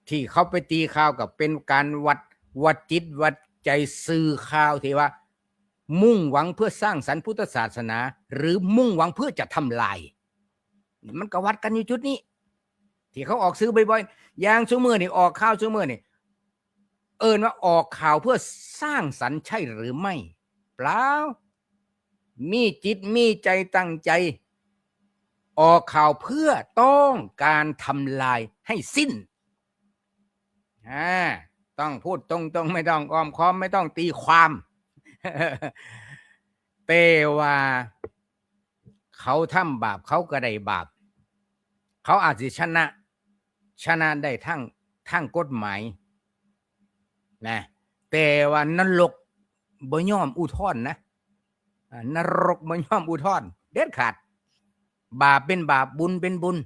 ที่เขาไปตีข่าวกับเป็นการวัดจิตวัดใจสื่อข่าวที่ว่ามุ่งหวังเพื่อสร้างสรรค์พุทธศาสนาหรือมุ่งหวังเพื่อจะทำลายมันก็วัดกันอยู่จุดนี้ที่เขาออกซื้อบ่อยๆอย่างซุมื้อนี่ออกข่าวซุมื้อนี่ว่าออกข่าวเพื่อสร้างสรรค์ใช่หรือไม่เปล่ามีจิตมีใจตั้งใจออกข่าวเพื่อต้องการทำลายให้สิ้นต้องพูดตรงๆไม่ต้องอ้อมค้อมไม่ต้องตีความ แต่ว่าเขาทำบาปเขาก็ได้บาปเขาอาจจะชนะได้ทั้งกฎหมายนะแต่ว่านรกบ่ยอมอุทธรณ์นะนรกบ่ยอมอุทธรณ์เด็ดขาดบาปเป็นบาปบุญเป็นบุญ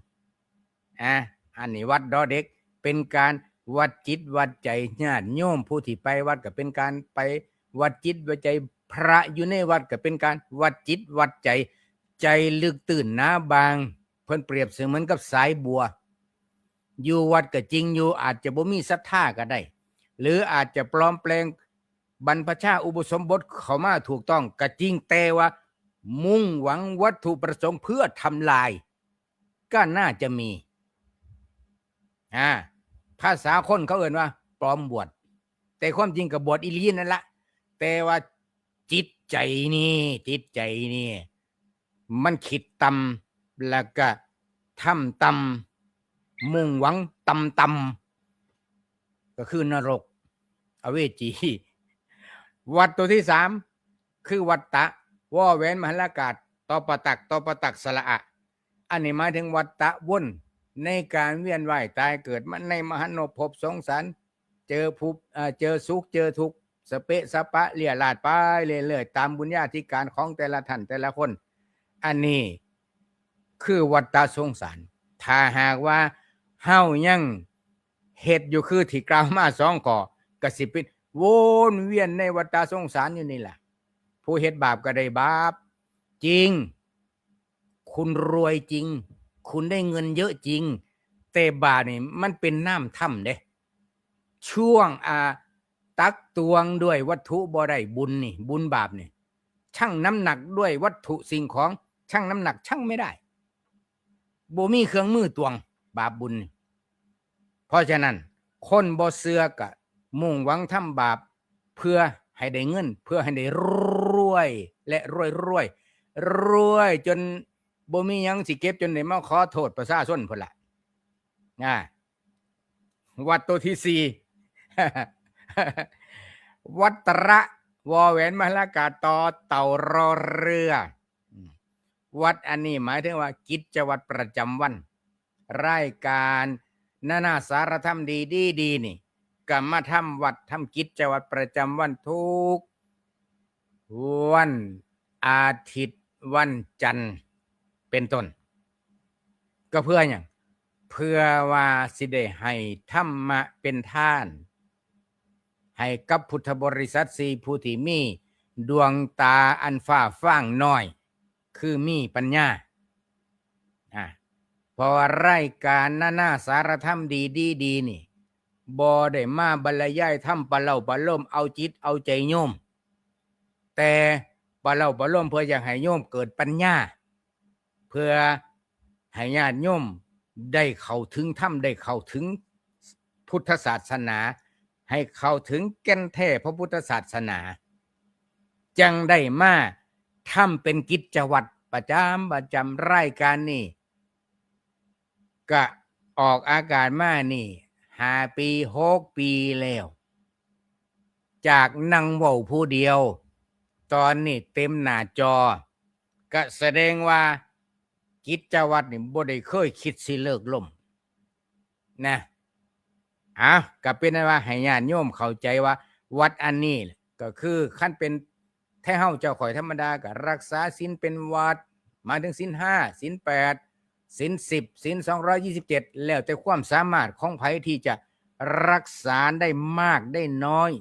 อันนี้วัดดอเด็กเป็นการวัดจิตวัดใจญาติโยมผู้ที่ไปวัดก็เป็นการไปวัดจิตวัดใจพระอยู่ในวัดก็เป็นการวัดจิตวัดใจใจลึกตื่นหนาบางเพิ่นเปรียบเสมือนกับสายบัวอยู่วัดก็จริงอยู่อาจจะบ่มีศรัทธาก็ได้หรืออาจจะปลอมแปลงบรรพชาอุปสมบทเข้ามาถูกต้องก็จริงแต่ว่ามุ่งหวังวัตถุประสงค์เพื่อทำลายก็น่าจะมีภาษาคนเขาเอ่ยว่าปลอมบวชแต่ความจริงกับบวชอีหลีนั่นละแต่ว่าจิตใจนี่มันคิดต่ำแล้วก็ทำต่ำมุ่งหวังต่ำก็คือนรกอเวจีวัดตัวที่3คือวัตตะวอแหวนมหากาศตอปตักสระอะอันนี้หมายถึงวัตตะวนในการเวียนว่ายตายเกิดมันในมหันตภพสงสารเจอภพเจอสุขเจอทุกข์สเปะสปะเลี่ยลาดไปเรื่อยๆตามบุญญาธิการของแต่ละท่านแต่ละคนอันนี้คือวัฏสงสารถ้าหากว่าเฮายังเฮ็ดอยู่คือที่กล่าวมา2ข้อก็สิเป็นวนเวียนในวัฏสงสารอยู่นี่แหละผู้เฮ็ดบาปก็ได้บาปจริงคุณรวยจริงคุณได้เงินเยอะจริงแต่บาปนี่มันเป็นน้ำถ้ำเด้ช่วงตักตวงด้วยวัตถุบ่ได้บุญนี่บุญบาปนี่ชั่งน้ำหนักด้วยวัตถุสิ่งของชั่งน้ำหนักชั่งไม่ได้บ่มีเครื่องมือตวงบาปบุญเพราะฉะนั้นคนบ่เชื่อก็ มุ่งหวังทำบาปเพื่อให้ได้เงิน เพื่อให้ได้รวยและรวยจนบ่มีหยังสิเก็บจนได้มาขอโทษประชาชนพุ่นล่ะวัดตัวที่ 4 วัดตระวอแหวนมหลากาต่อเต่ารอเรือวัดอันนี้หมายถึงว่ากิจวัตรประจำวันรายการนานาสารธรรมดีนี่ก็มาทำวัดทำกิจวัตรประจำวันทุกวันอาทิตย์วันจันทร์เป็นต้นก็เพื่ออย่างเพื่อว่าสิได้ให้ธรรมะเป็นทานให้กับพุทธบริษัท4ผู้ที่มีดวงตาอันฟ้าฟ่างน้อยคือมีปัญญาเพราะว่ารายการนาสารธรรมดีนี่บ่ได้มาบรรยายธรรมปะเล่าปะล่มเอาจิตเอาใจโยมแต่ปะเล่าปะล่มเพื่ออยากให้โยมเกิดปัญญาเพื่อให้ญาติโยมได้เข้าถึงธรรมได้เข้าถึงพุทธศาสนาให้เข้าถึงแก่นแท้พระพุทธศาสนาจังได้มาทำเป็นกิจวัตรประจำรายการนี่ก็ออกอากาศมานี่5 ปี6 ปีแล้วจากนั่งเว้าผู้เดียวตอนนี้เต็มหน้าจอก็แสดงว่ากิจวัตรนี่บ่ได้เคยคิดสิเลิกล่มนะก็เป็นว่าให้ญาติโยมเข้าใจว่าวัดอันนี้ก็คือขั้นเป็นแท้เฮาเจ้าข่อยธรรมดาก็รักษาศีลเป็นวัดมาถึงศีล5ศีล8ศีล10ศีล227แล้วแต่ความสามารถของไผที่จะรักษาได้มากได้น้อย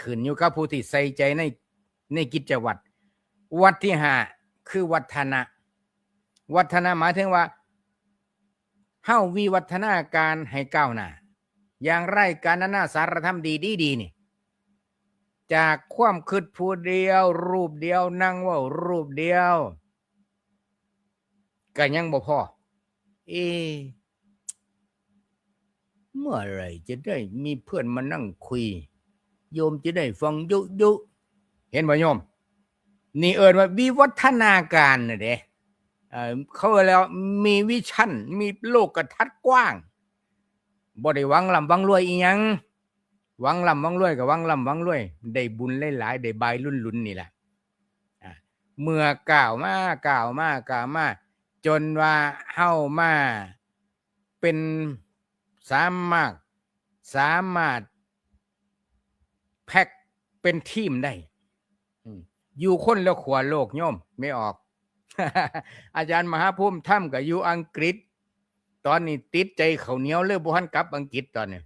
ขึ้นอยู่กับผู้ที่ใส่ใจในกิจวัตรวัดที่5คือวัฒนะหมายถึงว่าเฮาวิวัฒนาการให้ก้าวหน้าอย่างไรการนานาสารธรรมดีนี่จากความคิดผู้เดียวรูปเดียวนั่งเว้ารูปเดียวก็ยังบ่พอเมื่อไหร่จะได้มีเพื่อนมานั่งคุยโยมจะได้ฟังยุเห็นบ่โยมนี่เอิ้นว่าวิวัฒนาการน่ะเด้เขาแล้วมีวิชั่นมีโลกทัศน์กว้างบ่ได้หวังร่ำหวังรวยอีหยังหวังร่ำหวังรวยก็หวังร่ำหวังรวยได้บุญหลายๆได้บายลุ้นๆนี่แหละเมื่อก้าวมาจนว่าเฮามาเป็นสามารถแพ็คเป็นทีมได้อยู่คนละขั้วโลกโยมไม่ออก อาจารย์มหาภูมิถ้ำก็อยู่อังกฤษตอนนี้ติดใจข้าวเหนียวเลยบ่ทันกลับอังกฤษตอนนี้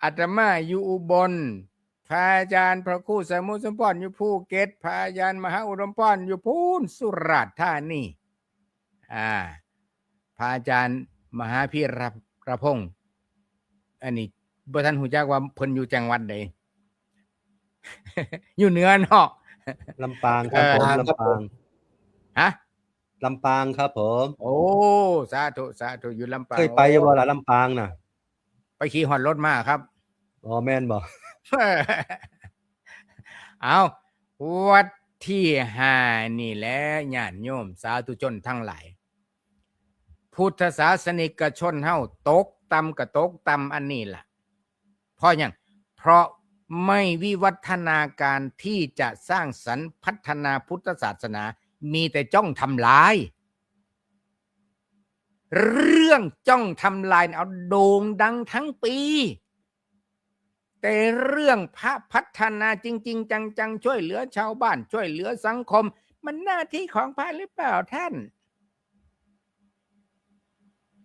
อาตมาอยู่อุบลพระอาจารย์พระครูสมุทรสมพรอยู่ภูเก็ตพระอาจารย์มหาอุดมพรอยู่พูนสุราษฎร์ธานีพระอาจารย์มหาพีรพงษ์อันนี้บ่ทันฮู้จักว่าเพิ่นอยู่จังหวัดใด อยู่เหนือเนาะ
ลำปางครับผมลำปาง
ล
ำปางครับผม
โอ้สาธุอยู่ลำปาง
เคยไปบ่ล่ะลำปางน่ะ
ไปขี่ฮอดรถมาครับ
แม่นบ่
เอาวัดที่5นี่แหละญาติโยมสาธุชนทั้งหลายพุทธศาสนิกชนเฮาตกต่ำก็ตกต่ำอันนี้ล่ะเพราะหยังเพราะไม่วิวัฒนาการที่จะสร้างสรรค์พัฒนาพุทธศาสนามีแต่จ้องทำลายเรื่องจ้องทำลายเอาโด่งดังทั้งปีแต่เรื่องพระพัฒนาจริงๆจังๆช่วยเหลือชาวบ้านช่วยเหลือสังคมมันหน้าที่ของพระหรือเปล่าท่าน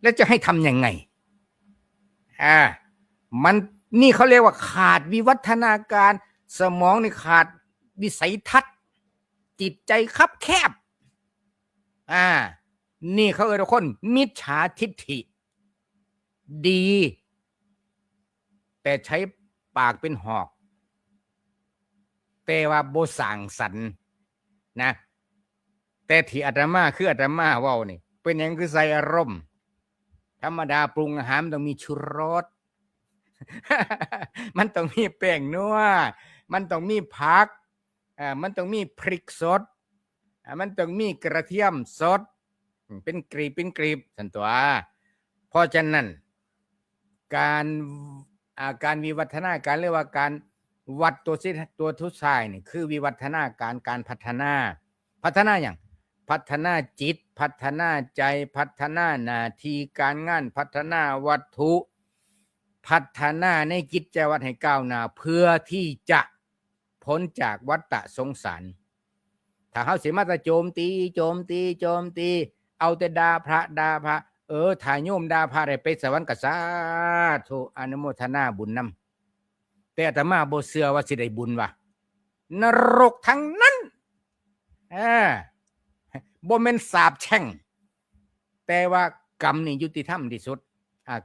แล้วจะให้ทำยังไงมันนี่เขาเรียกว่าขาดวิวัฒนาการสมองนี่ขาดวิสัยทัศน์จิตใจคับแคบนี่เขาเรียกว่าคนมิจฉาทิฏฐิดีแต่ใช้ปากเป็นหอกแต่ว่าบ่สร้างสรรค์นะแต่ที่อาตมาคืออาตมาเว้านี่เป็นหยังคือใส่อารมณ์ ธรรมดาปรุงอาหารมันต้องมีชูรส มันต้องมีแป้งนัวมันต้องมีผักมันต้องมีพริกสดมันต้องมีกระเทียมสดเป็นกรีบสันตัวเพราะฉะนั้นการวิวัฒนาการเรียกว่าการวัดตัวทุสายนี่คือวิวัฒนาการพัฒนาอย่างพัฒนาจิตพัฒนาใจพัฒนาหน้าที่การงานพัฒนาวัตถุพัฒนาในกิจวัตรให้ก้าวหน้าเพื่อที่จะพ้นจากวัฏสงสารถ้าเฮาสิมาแต่โจมตีเอาแต่ด่าพระถ้าโยมด่าพระได้ไปสวรรค์ก็สาธุอนุโมทนาบุญนำแต่อาตมาบ่เชื่อว่าสิได้บุญว่ะนรกทั้งนั้นบ่แม่นสาปแช่งแต่ว่ากรรมนี่ยุติธรรมที่สุด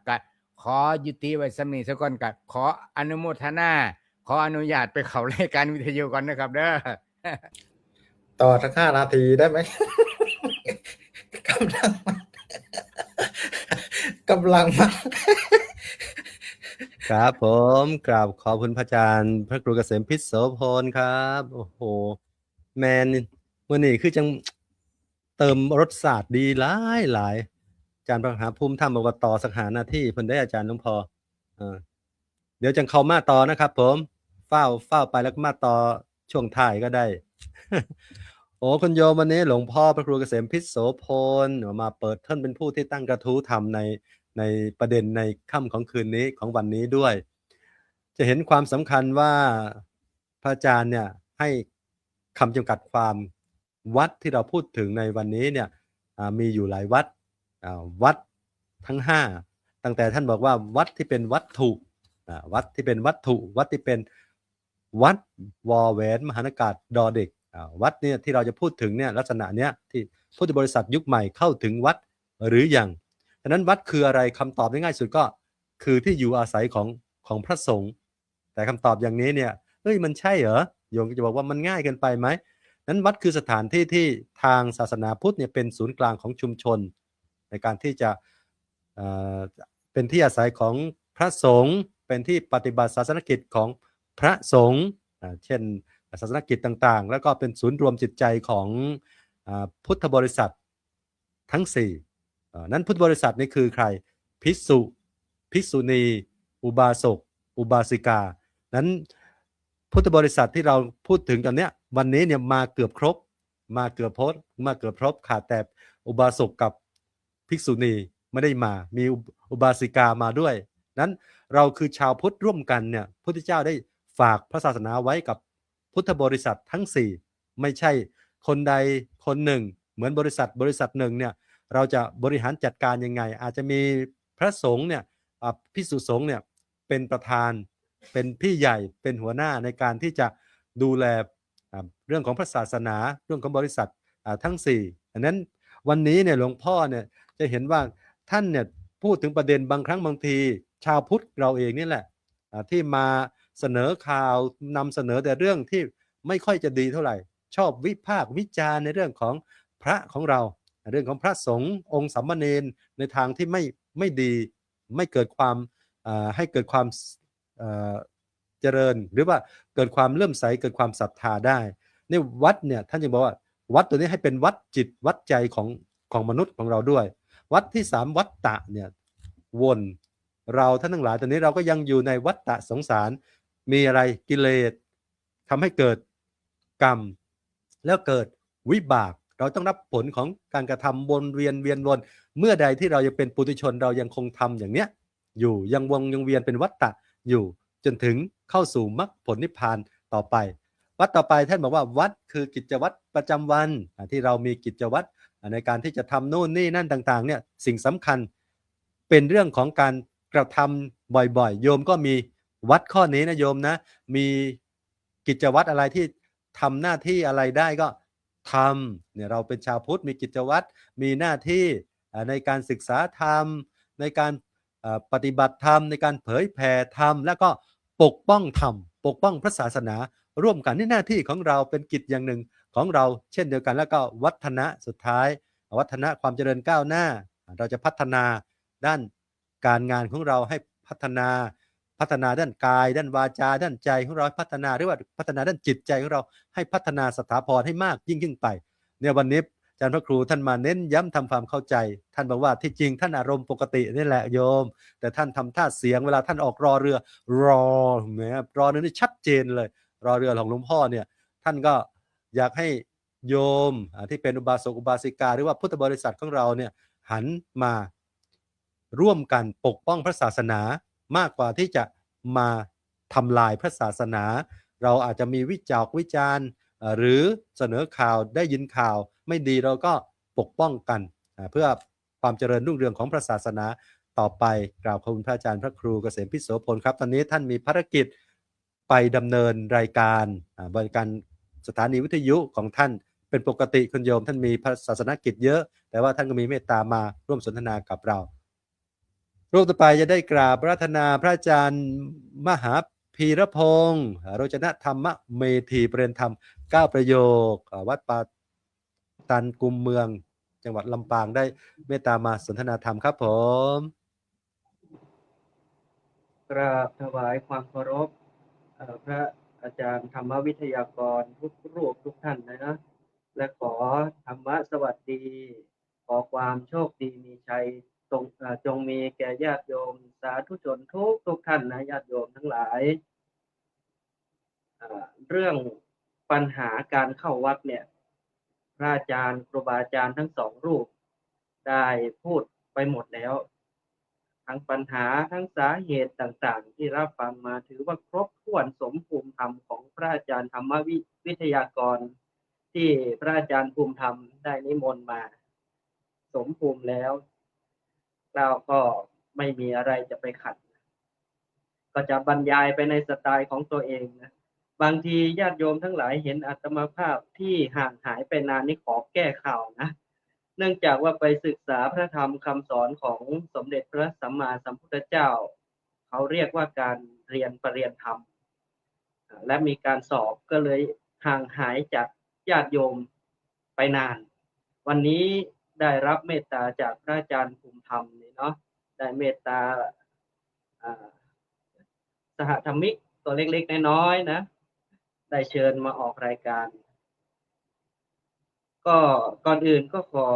ก็ขอยุติไว้สำนี้ซะก่อนก็ขออนุโมทนาขออนุญาตไปเข้ารายการวิทยุก่อนนะครับเด้อ
ต่อสัก5 นาทีได้ไหม กำลังมันกำลังมัน
ครับผมกราบขอบคุณพระอาจารย์พระครูเกษมพิษโสพลครับโอ้โหแมนวันนี้คือจังเติมรสชาติดีหลายอาจารย์พระมหาภูมิธรรมบอกว่าต่อสัก5 นาทีเพิ่นได้อาจารย์หลวงพ่อเดี๋ยวจังเข้ามาต่อนะครับผมเฝ้าไปแล้วก็มาต่อช่วงท้ายก็ได้ โอ้คุณโยมวันนี้หลวงพ่อพระครูเกษมพิษโสพลมาเปิดท่านเป็นผู้ที่ตั้งกระทู้ธรรมในประเด็นในค่ำของคืนนี้ของวันนี้ด้วย จะเห็นความสำคัญว่าพระอาจารย์เนี่ยให้คำจำกัดความวัดที่เราพูดถึงในวันนี้เนี่ยมีอยู่หลายวัดวัดทั้ง5ตั้งแต่ท่านบอกว่าวัดที่เป็นวัตถุวัดที่เป็นวัตถุวัดที่เป็นวัดวอแหวนมหานากาศดอเด็กวัดเนี่ยที่เราจะพูดถึงเนี่ยลักษณะเนี้ยที่พุทธบริษัทยุคใหม่เข้าถึงวัดหรือยังดังนั้นวัดคืออะไรคำตอบง่ายๆสุดก็คือที่อยู่อาศัยของพระสงฆ์แต่คำตอบอย่างนี้เนี่ยเฮ้ยมันใช่เหรอโยมก็จะบอกว่ามันง่ายเกินไปไหมนั้นวัดคือสถานที่ที่ทางศาสนาพุทธเนี่ยเป็นศูนย์กลางของชุมชนในการที่จะเป็นที่อาศัยของพระสงฆ์เป็นที่ปฏิบัติศาสนกิจของพระสงฆ์เช่นศาสนกิจต่างๆแล้วก็เป็นศูนย์รวมจิตใจของพุทธบริษัททั้ง4นั้นพุทธบริษัทนี่คือใครภิกษุภิกษุณีอุบาสกอุบาสิกานั้นพุทธบริษัทที่เราพูดถึงกันเนี้ยวันนี้เนี่ยมาเกือบครบขาดแต่อุบาสกกับภิกษุณีไม่ได้มามีอุบาสิกามาด้วยนั้นเราคือชาวพุทธร่วมกันเนี่ยพุทธเจ้าได้ฝากพระศาสนาไว้กับพุทธบริษัททั้ง4ไม่ใช่คนใดคนหนึ่งเหมือนบริษัทหนึ่งเนี่ยเราจะบริหารจัดการยังไงอาจจะมีพระสงฆ์เนี่ยภิกษุสงฆ์เนี่ยเป็นประธานเป็นพี่ใหญ่เป็นหัวหน้าในการที่จะดูแลเรื่องของพระศาสนาเรื่องของบริษัททั้ง4ดังนั้นวันนี้เนี่ยหลวงพ่อเนี่ยจะเห็นว่าท่านเนี่ยพูดถึงประเด็นบางครั้งบางทีชาวพุทธเราเองนี่แหละที่มาเสนอข่าวนำเสนอแต่เรื่องที่ไม่ค่อยจะดีเท่าไหร่ชอบวิพากษ์วิจารณ์ในเรื่องของพระของเราเรื่องของพระสงฆ์องค์สามเณรในทางที่ไม่ดีไม่เกิดความให้เกิดความเจริญหรือว่าเกิดความเลื่อมใสเกิดความศรัทธาได้ในวัดเนี่ยท่านจึงบอกว่าวัดตัวนี้ให้เป็นวัดจิตวัดใจของมนุษย์ของเราด้วยวัดที่3วัฏฏะเนี่ยวนเราท่านทั้งหลายตอนนี้เราก็ยังอยู่ในวัฏฏะสงสารมีอะไรกิเลสทำให้เกิดกรรมแล้วเกิดวิบากเราต้องรับผลของการกระทำวนเวียนวนเมื่อใดที่เรายังเป็นปุถุชนเรายังคงทำอย่างเนี้ยอยู่ยังเวียนเป็นวัฏฏะอยู่จนถึงเข้าสู่มรรคผลนิพพานต่อไปวัดต่อไปท่านบอกว่าวัดคือกิจวัตรประจำวันที่เรามีกิจวัตรในการที่จะทำโน่นนี่นั่นต่างๆเนี่ยสิ่งสำคัญเป็นเรื่องของการกระทำบ่อยๆโยมก็มีวัดข้อนี้นะโยมนะมีกิจวัตรอะไรที่ทำหน้าที่อะไรได้ก็ทำเนี่ยเราเป็นชาวพุทธมีกิจวัตรมีหน้าที่ในการศึกษาธรรมในการปฏิบัติธรรมในการเผยแผ่ธรรมแล้วก็ปกป้องธรรมปกป้องพระศาสนาร่วมกันนี่หน้าที่ของเราเป็นกิจอย่างหนึ่งของเราเช่นเดียวกันแล้วก็วัฒนะสุดท้ายวัฒนะความเจริญก้าวหน้าเราจะพัฒนา ด้านการงานของเราให้พัฒนาด้านกายด้านวาจาด้านใจของเราให้พัฒนาหรือว่าพัฒนาด้านจิตใจของเราให้พัฒนาสถาพรให้มากยิ่งขึ้นไปเนี่ยวันนี้อาจารย์พระครูท่านมาเน้นย้ำทำความเข้าใจท่านบอกว่าที่จริงท่านอารมณ์ปกตินี่แหละโยมแต่ท่านทำท่าเสียงเวลาท่านออกรอเรือรอเนี่ยรอเรือนี่ชัดเจนเลยรอเรือของหลวงพ่อเนี่ยท่านก็อยากให้โยมที่เป็นอุบาสกอุบาสิกาหรือว่าพุทธบริษัทของเราเนี่ยหันมาร่วมกันปกป้องพระศาสนามากกว่าที่จะมาทำลายพระศาสนาเราอาจจะมีวิจารณ์หรือเสนอข่าวได้ยินข่าวไม่ดีเราก็ปกป้องกันเพื่อความเจริญรุ่งเรืองของพระศาสนาต่อไปกราบขอบคุณพระอาจารย์พระครูเกษมพิโสพลครับตอนนี้ท่านมีภารกิจไปดำเนินรายการบริการสถานีวิทยุของท่านเป็นปกติคุณโยมท่านมีพระศาสนกิจเยอะแต่ว่าท่านก็มีเมตตามาร่วมสนทนากับเรารูปต่อไปจะได้กราบอาราธนาพระอาจารย์มหาพีรพงศ์โรจนธรรมเมธีเปรนธรรม9ประโยควัดป่าตันกุมเมืองจังหวัดลำปางได้เมตตามาสนทนาธรรมครับผม
กราบถวายความเคารพพระอาจารย์ธรรมวิทยากรทุกรูปทุกท่านนะและขอธรรมะสวัสดีขอความโชคดีมีชัยจงมีแก่ญาติโยมสาธุชนทุกท่านนะญาติโยมทั้งหลายเรื่องปัญหาการเข้าวัดเนี่ยพระอาจารย์ครูบาอาจารย์ทั้งสองรูปได้พูดไปหมดแล้วทั้งปัญหาทั้งสาเหตุต่างๆที่รับฟังมาถือว่าครบถ้วนสมภูมิธรรมของพระอาจารย์ธรรมวิทยากรที่พระอาจารย์ภูมิธรรมได้นิมนต์มาสมภูมิแล้วเราก็ไม่มีอะไรจะไปขัดก็จะบรรยายไปในสไตล์ของตัวเองนะบางทีญาติโยมทั้งหลายเห็นอาตมาภาพที่ห่างหายไปนานนี่ขอแก้ข่าวนะเนื่องจากว่าไปศึกษาพระธรรมคำสอนของสมเด็จพระสัมมาสัมพุทธเจ้าเขาเรียกว่าการเรียนปรริญญาธรรมและมีการสอบก็เลยห่างหายจากญาติโยมไปนานวันนี้ได้รับเมตตาจากพระอาจารย์ภูมิธรรมนี่เนาะได้เมตตาสหธรรมิกตัวเล็กๆน้อยๆนะได้เชิญมาออกรายการก็ก่อนอื่นก็ขอ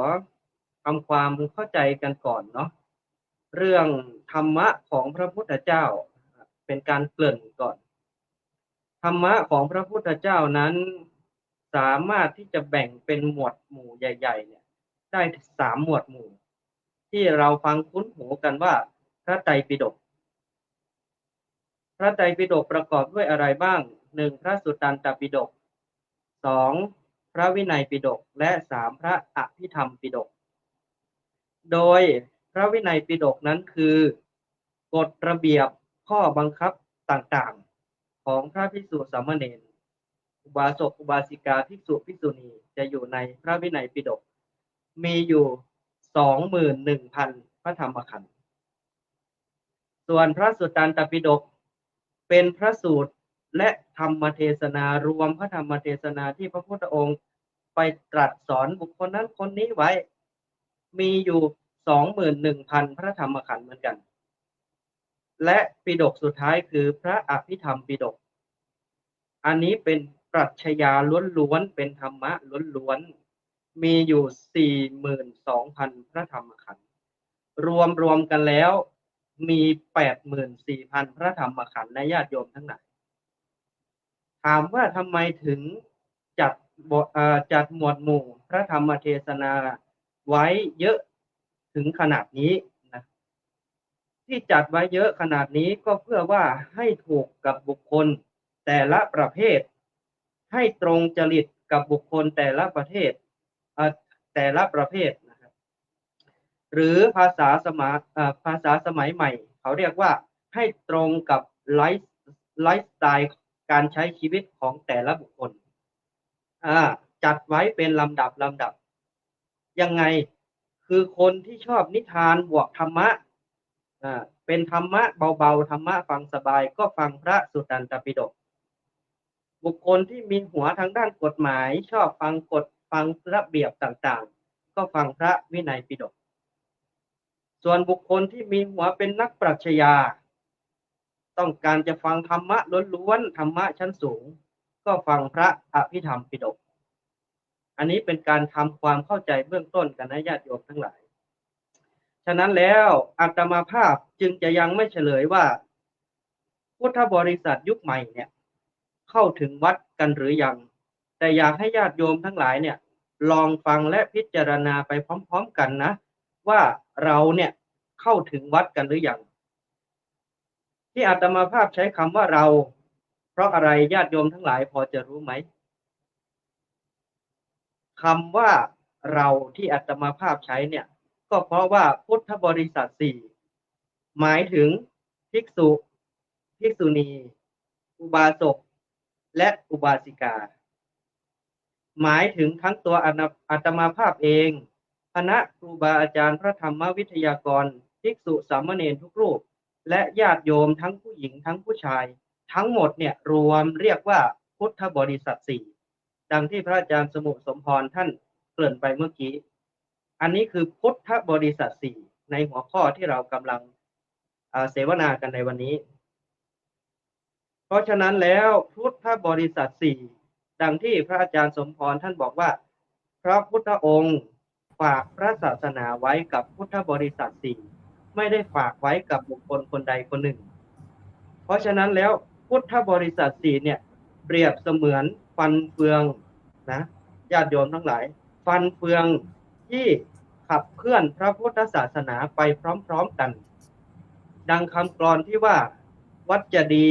ทำความเข้าใจกันก่อนเนาะเรื่องธรรมะของพระพุทธเจ้าเป็นการเกริ่นก่อนธรรมะของพระพุทธเจ้านั้นสามารถที่จะแบ่งเป็นหมวดหมู่ใหญ่ๆเนี่ยได้3หมวดหมู่ที่เราฟังคุ้นหูกันว่าพระไตรปิฎกพระไตรปิฎกประกอบด้วยอะไรบ้าง1พระสุตตันตปิฎก2พระวินัยปิฎกและ3พระอภิธรรมปิฎกโดยพระวินัยปิฎกนั้นคือกฎระเบียบข้อบังคับต่างๆของพระภิกษุสามเณรอุบาสกอุบาสิกาภิกษุภิกษุณีจะอยู่ในพระวินัยปิฎกมีอยู่ 21,000 พระธรรมขันธ์ส่วนพระสุตตันตปิฎกเป็นพระสูตรและธรรมเทศนารวมพระธรรมเทศนาที่พระพุทธองค์ไปตรัสสอนบุคคลนั้นคนนี้ไว้มีอยู่ 21,000 พระธรรมขันธ์เหมือนกันและปิฎกสุดท้ายคือพระอภิธรรมปิฎกอันนี้เป็นปรัชญาล้วนๆเป็นธรรมะล้วนๆมีอยู่ 42,000 พระธรรมขันธ์รวมกันแล้วมี 84,000 พระธรรมขันธ์และญาติโยมทั้งหลายถามว่าทำไมถึงจัดหมวดหมู่พระธรรมเทศนาไว้เยอะถึงขนาดนี้นะที่จัดไว้เยอะขนาดนี้ก็เพื่อว่าให้ถูกกับบุคคลแต่ละประเภทให้ตรงจริตกับบุคคลแต่ละประเภทนะครับหรือภาษาสมัยใหม่เขาเรียกว่าให้ตรงกับไลฟ์สไตล์การใช้ชีวิตของแต่ละบุคคลจัดไว้เป็นลำดับยังไงคือคนที่ชอบนิทานบวกธรรมะเป็นธรรมะเบาๆธรรมะฟังสบายก็ฟังพระสุตตันตปิฎกบุคคลที่มีหัวทางด้านกฎหมายชอบฟังกฎฟังระเบียบต่างๆก็ฟังพระวินัยปิฎก ส่วนบุคคลที่มีหัวเป็นนักปรัชญาต้องการจะฟังธรรมะล้วนๆธรรมะชั้นสูงก็ฟังพระอภิธรรมปิฎกอันนี้เป็นการทำความเข้าใจเบื้องต้นกันนะญาติโยมทั้งหลายฉะนั้นแล้วอาตมาภาพจึงจะยังไม่เฉลยว่าพุทธบริษัทยุคใหม่เนี่ยเข้าถึงวัดกันหรือยังแต่อยากให้ญาติโยมทั้งหลายเนี่ยลองฟังและพิจารณาไปพร้อมๆกันนะว่าเราเนี่ยเข้าถึงวัดกันหรือยังที่อาตมาภาพใช้คำว่าเราเพราะอะไรญาติโยมทั้งหลายพอจะรู้ไหมคำว่าเราที่อาตมาภาพใช้เนี่ยก็เพราะว่าพุทธบริษัทสี่หมายถึงภิกษุภิกษุณีอุบาสกและอุบาสิกาหมายถึงทั้งตัวอาตมาภาพเองคณะครูบาอาจารย์พระธรรมวิทยากรภิกษุสามเณรทุกรูปและญาติโยมทั้งผู้หญิงทั้งผู้ชายทั้งหมดเนี่ยรวมเรียกว่าพุทธบริษัทสี่ดังที่พระอาจารย์สมุสมพรท่านเกริ่นไปเมื่อกี้อันนี้คือพุทธบริษัทสี่ในหัวข้อที่เรากำลังเสวนากันในวันนี้เพราะฉะนั้นแล้วพุทธบริษัทสี่ดังที่พระอาจารย์สมพรท่านบอกว่าพระพุทธองค์ฝากพระศาสนาไว้กับพุทธบริษัทสี่ไม่ได้ฝากไว้กับบุคคลคนใดคนหนึ่งเพราะฉะนั้นแล้วพุทธบริษัทสี่เนี่ยเปรียบเสมือนฟันเฟืองนะญาติโยมทั้งหลายฟันเฟืองที่ขับเคลื่อนพระพุทธศาสนาไปพร้อมๆกันดังคำกลอนที่ว่าวัดจะดี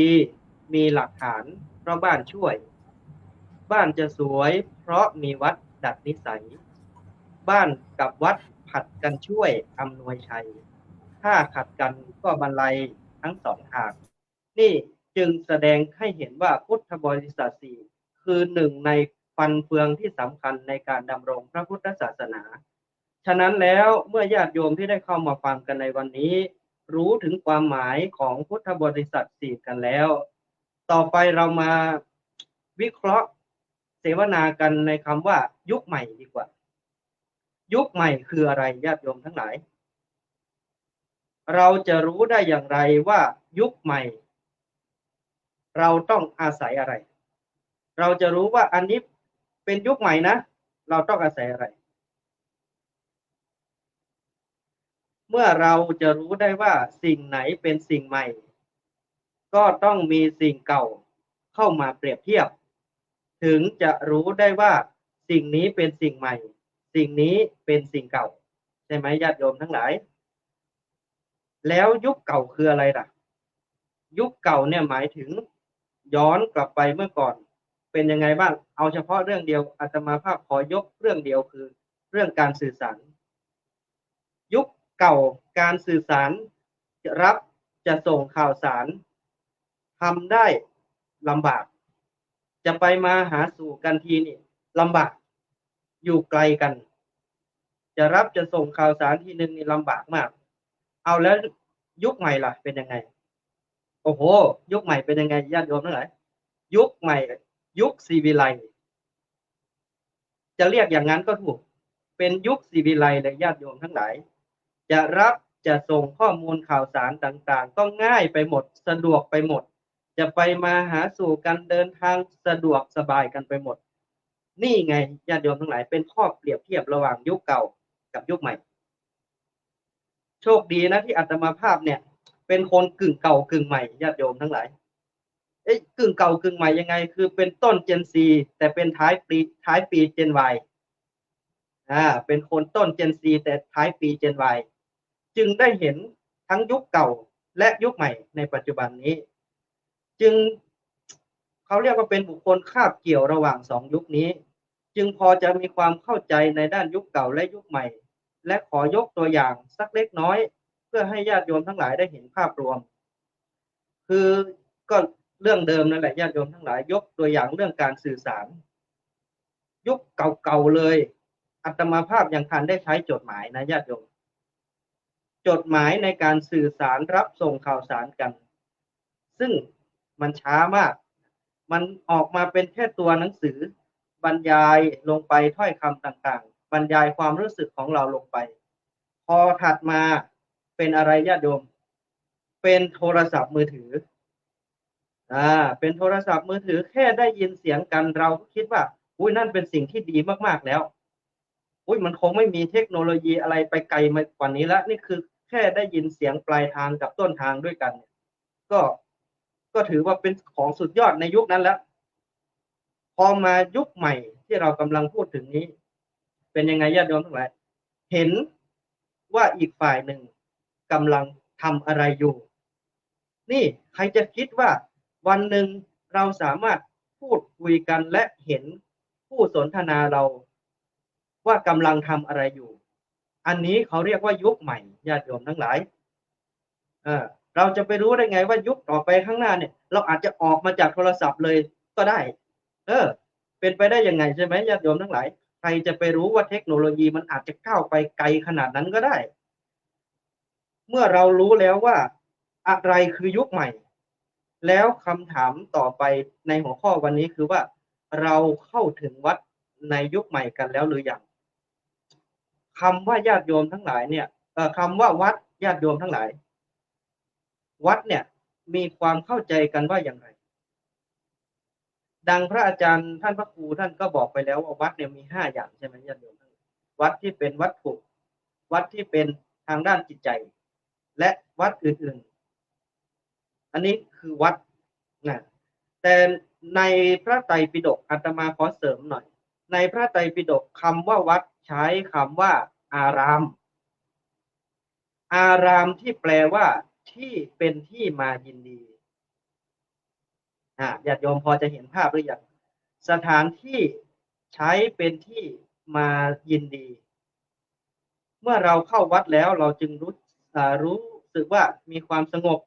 มีหลักฐานเพราะบ้านช่วยบ้านจะสวยเพราะมีวัดดัดนิสัยบ้านกับวัดผัดกันช่วยอำนวยชัยถ้าขัดกันก็บรรลัยทั้งสองทางนี่จึงแสดงให้เห็นว่าพุทธบริษัทสี่คือหนึ่งในฟันเฟืองที่สำคัญในการดำรงพระพุทธศาสนาฉะนั้นแล้วเมื่อญาติโยมที่ได้เข้ามาฟังกันในวันนี้รู้ถึงความหมายของพุทธบริษัทสี่กันแล้วต่อไปเรามาวิเคราะห์เสวนากันในคำว่ายุคใหม่ดีกว่ายุคใหม่คืออะไรญาติโยมทั้งหลายเราจะรู้ได้อย่างไรว่ายุคใหม่เราต้องอาศัยอะไรเราจะรู้ว่าอันนี้เป็นยุคใหม่นะเราต้องอาศัยอะไรเมื่อเราจะรู้ได้ว่าสิ่งไหนเป็นสิ่งใหม่ก็ต้องมีสิ่งเก่าเข้ามาเปรียบเทียบถึงจะรู้ได้ว่าสิ่งนี้เป็นสิ่งใหม่สิ่งนี้เป็นสิ่งเก่าใช่ไหมญาติโยมทั้งหลายแล้วยุคเก่าคืออะไรล่ะยุคเก่าเนี่ยหมายถึงย้อนกลับไปเมื่อก่อนเป็นยังไงบ้างเอาเฉพาะเรื่องเดียวอาตมาภาพขอยกเรื่องเดียวคือเรื่องการสื่อสารยุคเก่าการสื่อสารจะรับจะส่งข่าวสารทำได้ลำบากจะไปมาหาสู่กันทีนี่ลำบากอยู่ไกลกันจะรับจะส่งข่าวสารทีนึงนี่ลำบากมากเอาแล้วยุคใหม่ล่ะเป็นยังไงโอ้โหยุคใหม่เป็นยังไงญาติโยมทั้งหลายยุคใหม่ยุคศิวิไลซ์จะเรียกอย่างนั้นก็ถูกเป็นยุคศิวิไลซ์เลยญาติโยมทั้งหลายจะรับจะส่งข้อมูลข่าวสารต่างๆก็ง่ายไปหมดสะดวกไปหมดจะไปมาหาสู่กันเดินทางสะดวกสบายกันไปหมดนี่ไงญาติโยมทั้งหลายเป็นข้อเปรียบเทียบระหว่างยุคเก่ากับยุคใหม่โชคดีนะที่อาตมาภาพเนี่ยเป็นคนกึ่งเก่ากึ่งใหม่ญาติโยมทั้งหลายกึ่งเก่ากึ่งใหม่ยังไงคือเป็นต้นเจนซีแต่เป็นท้ายปีเจน Y เป็นคนต้นเจนซีแต่ท้ายปีเจน Y จึงได้เห็นทั้งยุคเก่าและยุคใหม่ในปัจจุบันนี้จึงเขาเรียกว่าเป็นบุคคลคาบเกี่ยวระหว่างสองยุคนี้จึงพอจะมีความเข้าใจในด้านยุคเก่าและยุคใหม่และขอยกตัวอย่างสักเล็กน้อยเพื่อให้ญาติโยมทั้งหลายได้เห็นภาพรวมคือก็เรื่องเดิมนั่นแหละญาติโยมทั้งหลายยกตัวอย่างเรื่องการสื่อสารยุคเก่าๆเลยอาตมาภาพยังทันได้ใช้จดหมายนะญาติโยมจดหมายในการสื่อสารรับส่งข่าวสารกันซึ่งมันช้ามากมันออกมาเป็นแค่ตัวหนังสือบรรยายลงไปถ้อยคำต่างๆบรรยายความรู้สึกของเราลงไปพอถัดมา เป็นอะไรญาติโยมเป็นโทรศัพท์มือถือเป็นโทรศัพท์มือถือแค่ได้ยินเสียงกันเราก็คิดว่าอุ้ยนั่นเป็นสิ่งที่ดีมากๆแล้วอุ้ยมันคงไม่มีเทคโนโลยีอะไรไปไกลมากกว่านี้แล้วนี่คือแค่ได้ยินเสียงปลายทางกับต้นทางด้วยกันก็ถือว่าเป็นของสุดยอดในยุคนั้นแล้วพอมายุคใหม่ที่เรากำลังพูดถึงนี้เป็นยังไงญาติโยมทั้งหลายเห็นว่าอีกฝ่ายหนึ่งกำลังทำอะไรอยู่นี่ใครจะคิดว่าวันหนึ่งเราสามารถพูดคุยกันและเห็นผู้สนทนาเราว่ากำลังทำอะไรอยู่อันนี้เขาเรียกว่ายุคใหม่ญาติโยมทั้งหลายเราจะไปรู้ได้ไงว่ายุคต่อไปข้างหน้าเนี่ยเราอาจจะออกมาจากโทรศัพท์เลยก็ได้เป็นไปได้ยังไงใช่ไหมญาติโยมทั้งหลายใครจะไปรู้ว่าเทคโนโลยีมันอาจจะก้าวไปไกลขนาดนั้นก็ได้เมื่อเรารู้แล้วว่าอะไรคือยุคใหม่แล้วคำถามต่อไปในหัวข้อวันนี้คือว่าเราเข้าถึงวัดในยุคใหม่กันแล้วหรือยังคำว่าญาติโยมทั้งหลายเนี่ยคำว่าวัดญาติโยมทั้งหลายวัดเนี่ยมีความเข้าใจกันว่าอย่างไรดังพระอาจารย์ท่านพระครูท่านก็บอกไปแล้วว่าวัดเนี่ยมี5อย่างใช่ไหมญาติโยมวัดที่เป็นวัตถุวัดที่เป็นทางด้านจิตใจและวัดอื่นๆอันนี้คือวัดนะแต่ในพระไตรปิฎกอาตมาขอเสริมหน่อยในพระไตรปิฎกคำว่าวัดใช้คำว่าอารามที่แปลว่าที่เป็นที่มายินดีญาติโยมพอจะเห็นภาพหรือยังสถานที่ใช้เป็นที่มายินดีเมื่อเราเข้าวัดแล้วเราจึงรู้สึกว่ามีความสงบ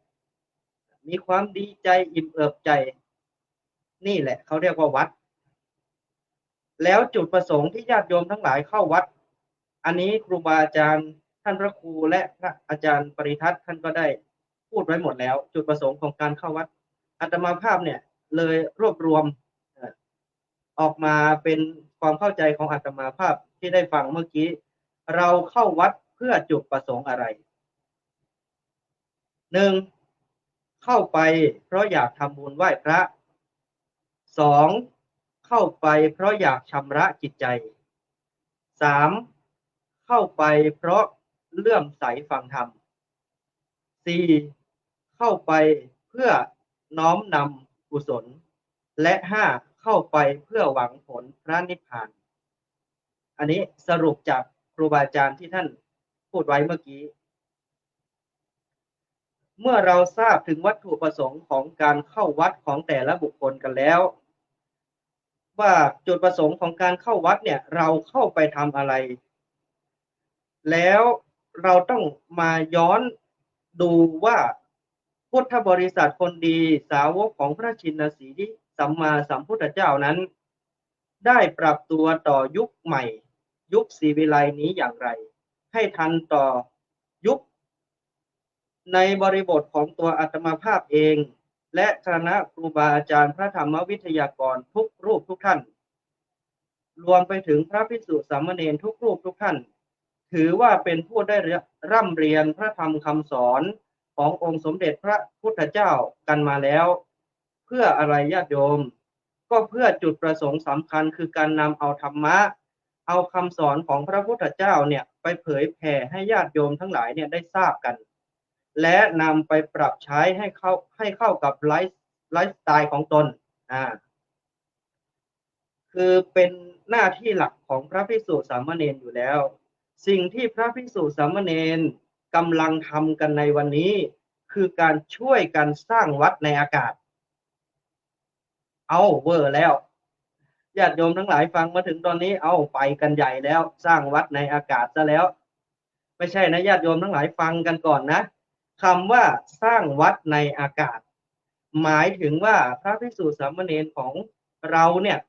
มีความดีใจอิ่มเอิบใจนี่แหละเขาเรียกว่าวัดแล้วจุดประสงค์ที่ญาติโยมทั้งหลายเข้าวัดอันนี้ครูบาอาจารย์ท่านพระครูและพระอาจารย์ปริทัศน์ท่านก็ได้พูดไว้หมดแล้วจุดประสงค์ของการเข้าวัดอาตมาภาพเนี่ยเลยรวบรวมออกมาเป็นความเข้าใจของอาตมาภาพที่ได้ฟังเมื่อกี้เราเข้าวัดเพื่อจุดประสงค์อะไร1เข้าไปเพราะอยากทำบุญไหว้พระ2เข้าไปเพราะอยากชำระจิตใจ3เข้าไปเพราะเลื่อมใสฟังธรรม4เข้าไปเพื่อน้อมนำกุศลและ5เข้าไปเพื่อหวังผลพระนิพพานอันนี้สรุปจากครูบาอาจารย์ที่ท่านพูดไว้เมื่อกี้เมื่อเราทราบถึงวัตถุประสงค์ของการเข้าวัดของแต่ละบุคคลกันแล้วว่าจุดประสงค์ของการเข้าวัดเนี่ยเราเข้าไปทำอะไรแล้วเราต้องมาย้อนดูว่าพุทธบริษัทคนดีสาวกของพระชินสีห์สัมมาสัมพุทธเจ้านั้นได้ปรับตัวต่อยุคใหม่ยุคศรีวิไลนี้อย่างไรให้ทันต่อยุคในบริบทของตัวอาตมาภาพเองและคณะครูบาอาจารย์พระธรรมวิทยากรทุกรูปทุกท่านรวมไปถึงพระภิกษุสามเณรทุกรูปทุกท่านถือว่าเป็นผู้ได้ร่ำเรียนพระธรรมคำสอนขององค์สมเด็จพระพุทธเจ้ากันมาแล้วเพื่ออะไรญาติโยมก็เพื่อจุดประสงค์สำคัญคือการนำเอาธรรมะเอาคำสอนของพระพุทธเจ้าเนี่ยไปเผยแผ่ให้ญาติโยมทั้งหลายเนี่ยได้ทราบกันและนำไปปรับใช้ให้เข้ากับไลฟ์สไตล์ของตนคือเป็นหน้าที่หลักของพระภิกษุสามเณรอยู่แล้วสิ่งที่พระภิกษุสามเณรกำลังทำกันในวันนี้คือการช่วยกันสร้างวัดในอากาศเอาเวอร์แล้วญาติโยมทั้งหลายฟังมาถึงตอนนี้เอาไปกันใหญ่แล้วสร้างวัดในอากาศซะแล้วไม่ใช่นะญาติโยมทั้งหลายฟังกันก่อนนะคำว่าสร้างวัดในอากาศหมายถึงว่าพระภิกษุสามเณรของเราเนี่ย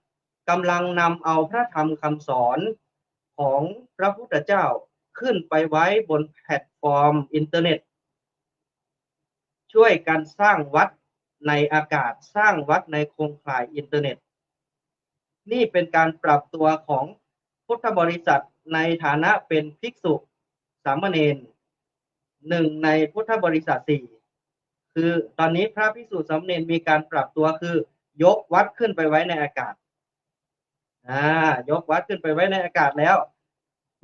กำลังนำเอาพระธรรมคำสอนของพระพุทธเจ้าขึ้นไปไว้บนแพลตฟอร์มอินเทอร์เน็ตช่วยกันสร้างวัดในอากาศสร้างวัดในโครงข่ายอินเทอร์เน็ตนี่เป็นการปรับตัวของพุทธบริษัทในฐานะเป็นภิกษุสามเณร หนึ่งในพุทธบริษัทสี่คือตอนนี้พระภิกษุสามเณรมีการปรับตัวคือยกวัดขึ้นไปไว้ในอากาศยกวัดขึ้นไปไว้ในอากาศแล้ว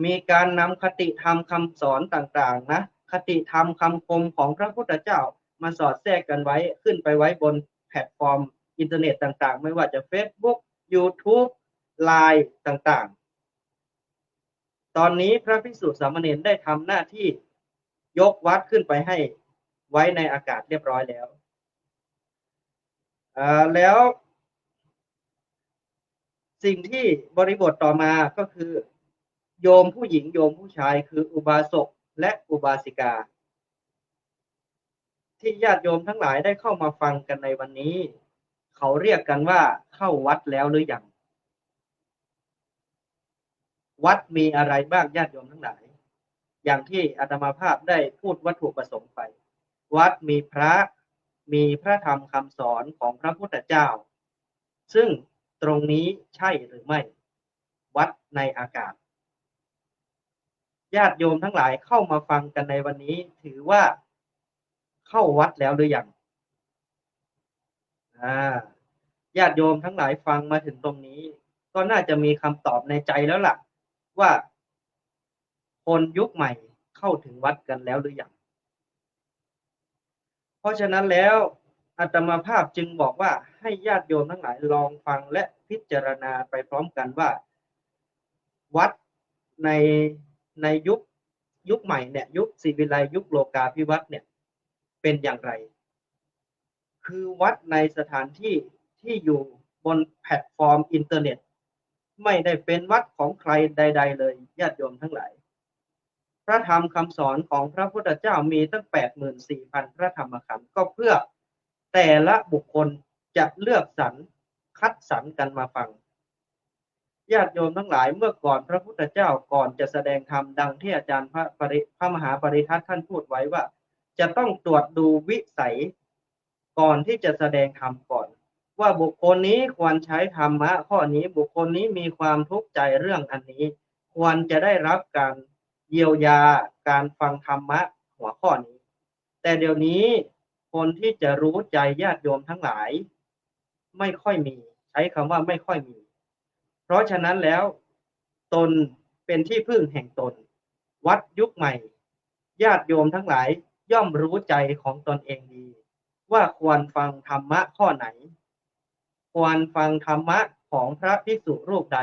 มีการนำคติธรรมคำสอนต่างๆนะคติธรรมคำคมของพระพุทธเจ้ามาสอดแทรกกันไว้ขึ้นไปไว้บนแพลตฟอร์มอินเทอร์เน็ตต่างๆไม่ว่าจะ Facebook YouTube LINE ต่างๆตอนนี้พระภิกษุสามเณรได้ทำหน้าที่ยกวัดขึ้นไปให้ไว้ในอากาศเรียบร้อยแล้วแล้วสิ่งที่บริบทต่อมาก็คือโยมผู้หญิงโยมผู้ชายคืออุบาสกและอุบาสิกาที่ญาติโยมทั้งหลายได้เข้ามาฟังกันในวันนี้เขาเรียกกันว่าเข้าวัดแล้วหรือยังวัดมีอะไรบ้างญาติโยมทั้งหลายอย่างที่อาตมาภาพได้พูดวัตถุประสงค์ไปวัดมีพระธรรมคำสอนของพระพุทธเจ้าซึ่งตรงนี้ใช่หรือไม่วัดในอากาศญาติโยมทั้งหลายเข้ามาฟังกันในวันนี้ถือว่าเข้าวัดแล้วหรือยังญาติโยมทั้งหลายฟังมาถึงตรงนี้ก็น่าจะมีคำตอบในใจแล้วล่ะว่าคนยุคใหม่เข้าถึงวัดกันแล้วหรือยังเพราะฉะนั้นแล้วอาตมาภาพจึงบอกว่าให้ญาติโยมทั้งหลายลองฟังและพิจารณาไปพร้อมกันว่าวัดในยุคใหม่เนี่ยยุคศิวิไลย์ยุคโลกาภิวัตน์เนี่ยเป็นอย่างไรคือวัดในสถานที่ที่อยู่บนแพลตฟอร์มอินเทอร์เน็ตไม่ได้เป็นวัดของใครใดๆเลยญาติโยมทั้งหลายพระธรรมคำสอนของพระพุทธเจ้ามีตั้ง 84,000 พระธรรมขันธ์ก็เพื่อแต่ละบุคคลจะเลือกสรรคัดสรรกันมาฟังญาติโยมทั้งหลายเมื่อก่อนพระพุทธเจ้าก่อนจะแสดงธรรมดังที่อาจารย์พระมหาปริทัศน์ท่านพูดไว้ว่าจะต้องตรวจดูวิสัยก่อนที่จะแสดงธรรมก่อนว่าบุคคลนี้ควรใช้ธรรมะข้อนี้บุคคลนี้มีความทุกข์ใจเรื่องอันนี้ควรจะได้รับการเยียวยาการฟังธรรมะหัวข้อนี้แต่เดี๋ยวนี้คนที่จะรู้ใจญาติโยมทั้งหลายไม่ค่อยมีใช้คำว่าไม่ค่อยมีเพราะฉะนั้นแล้วตนเป็นที่พึ่งแห่งตนวัดยุคใหม่ญาติโยมทั้งหลายย่อมรู้ใจของตนเองดีว่าควรฟังธรรมะข้อไหนควรฟังธรรมะของพระภิกษุรูปใด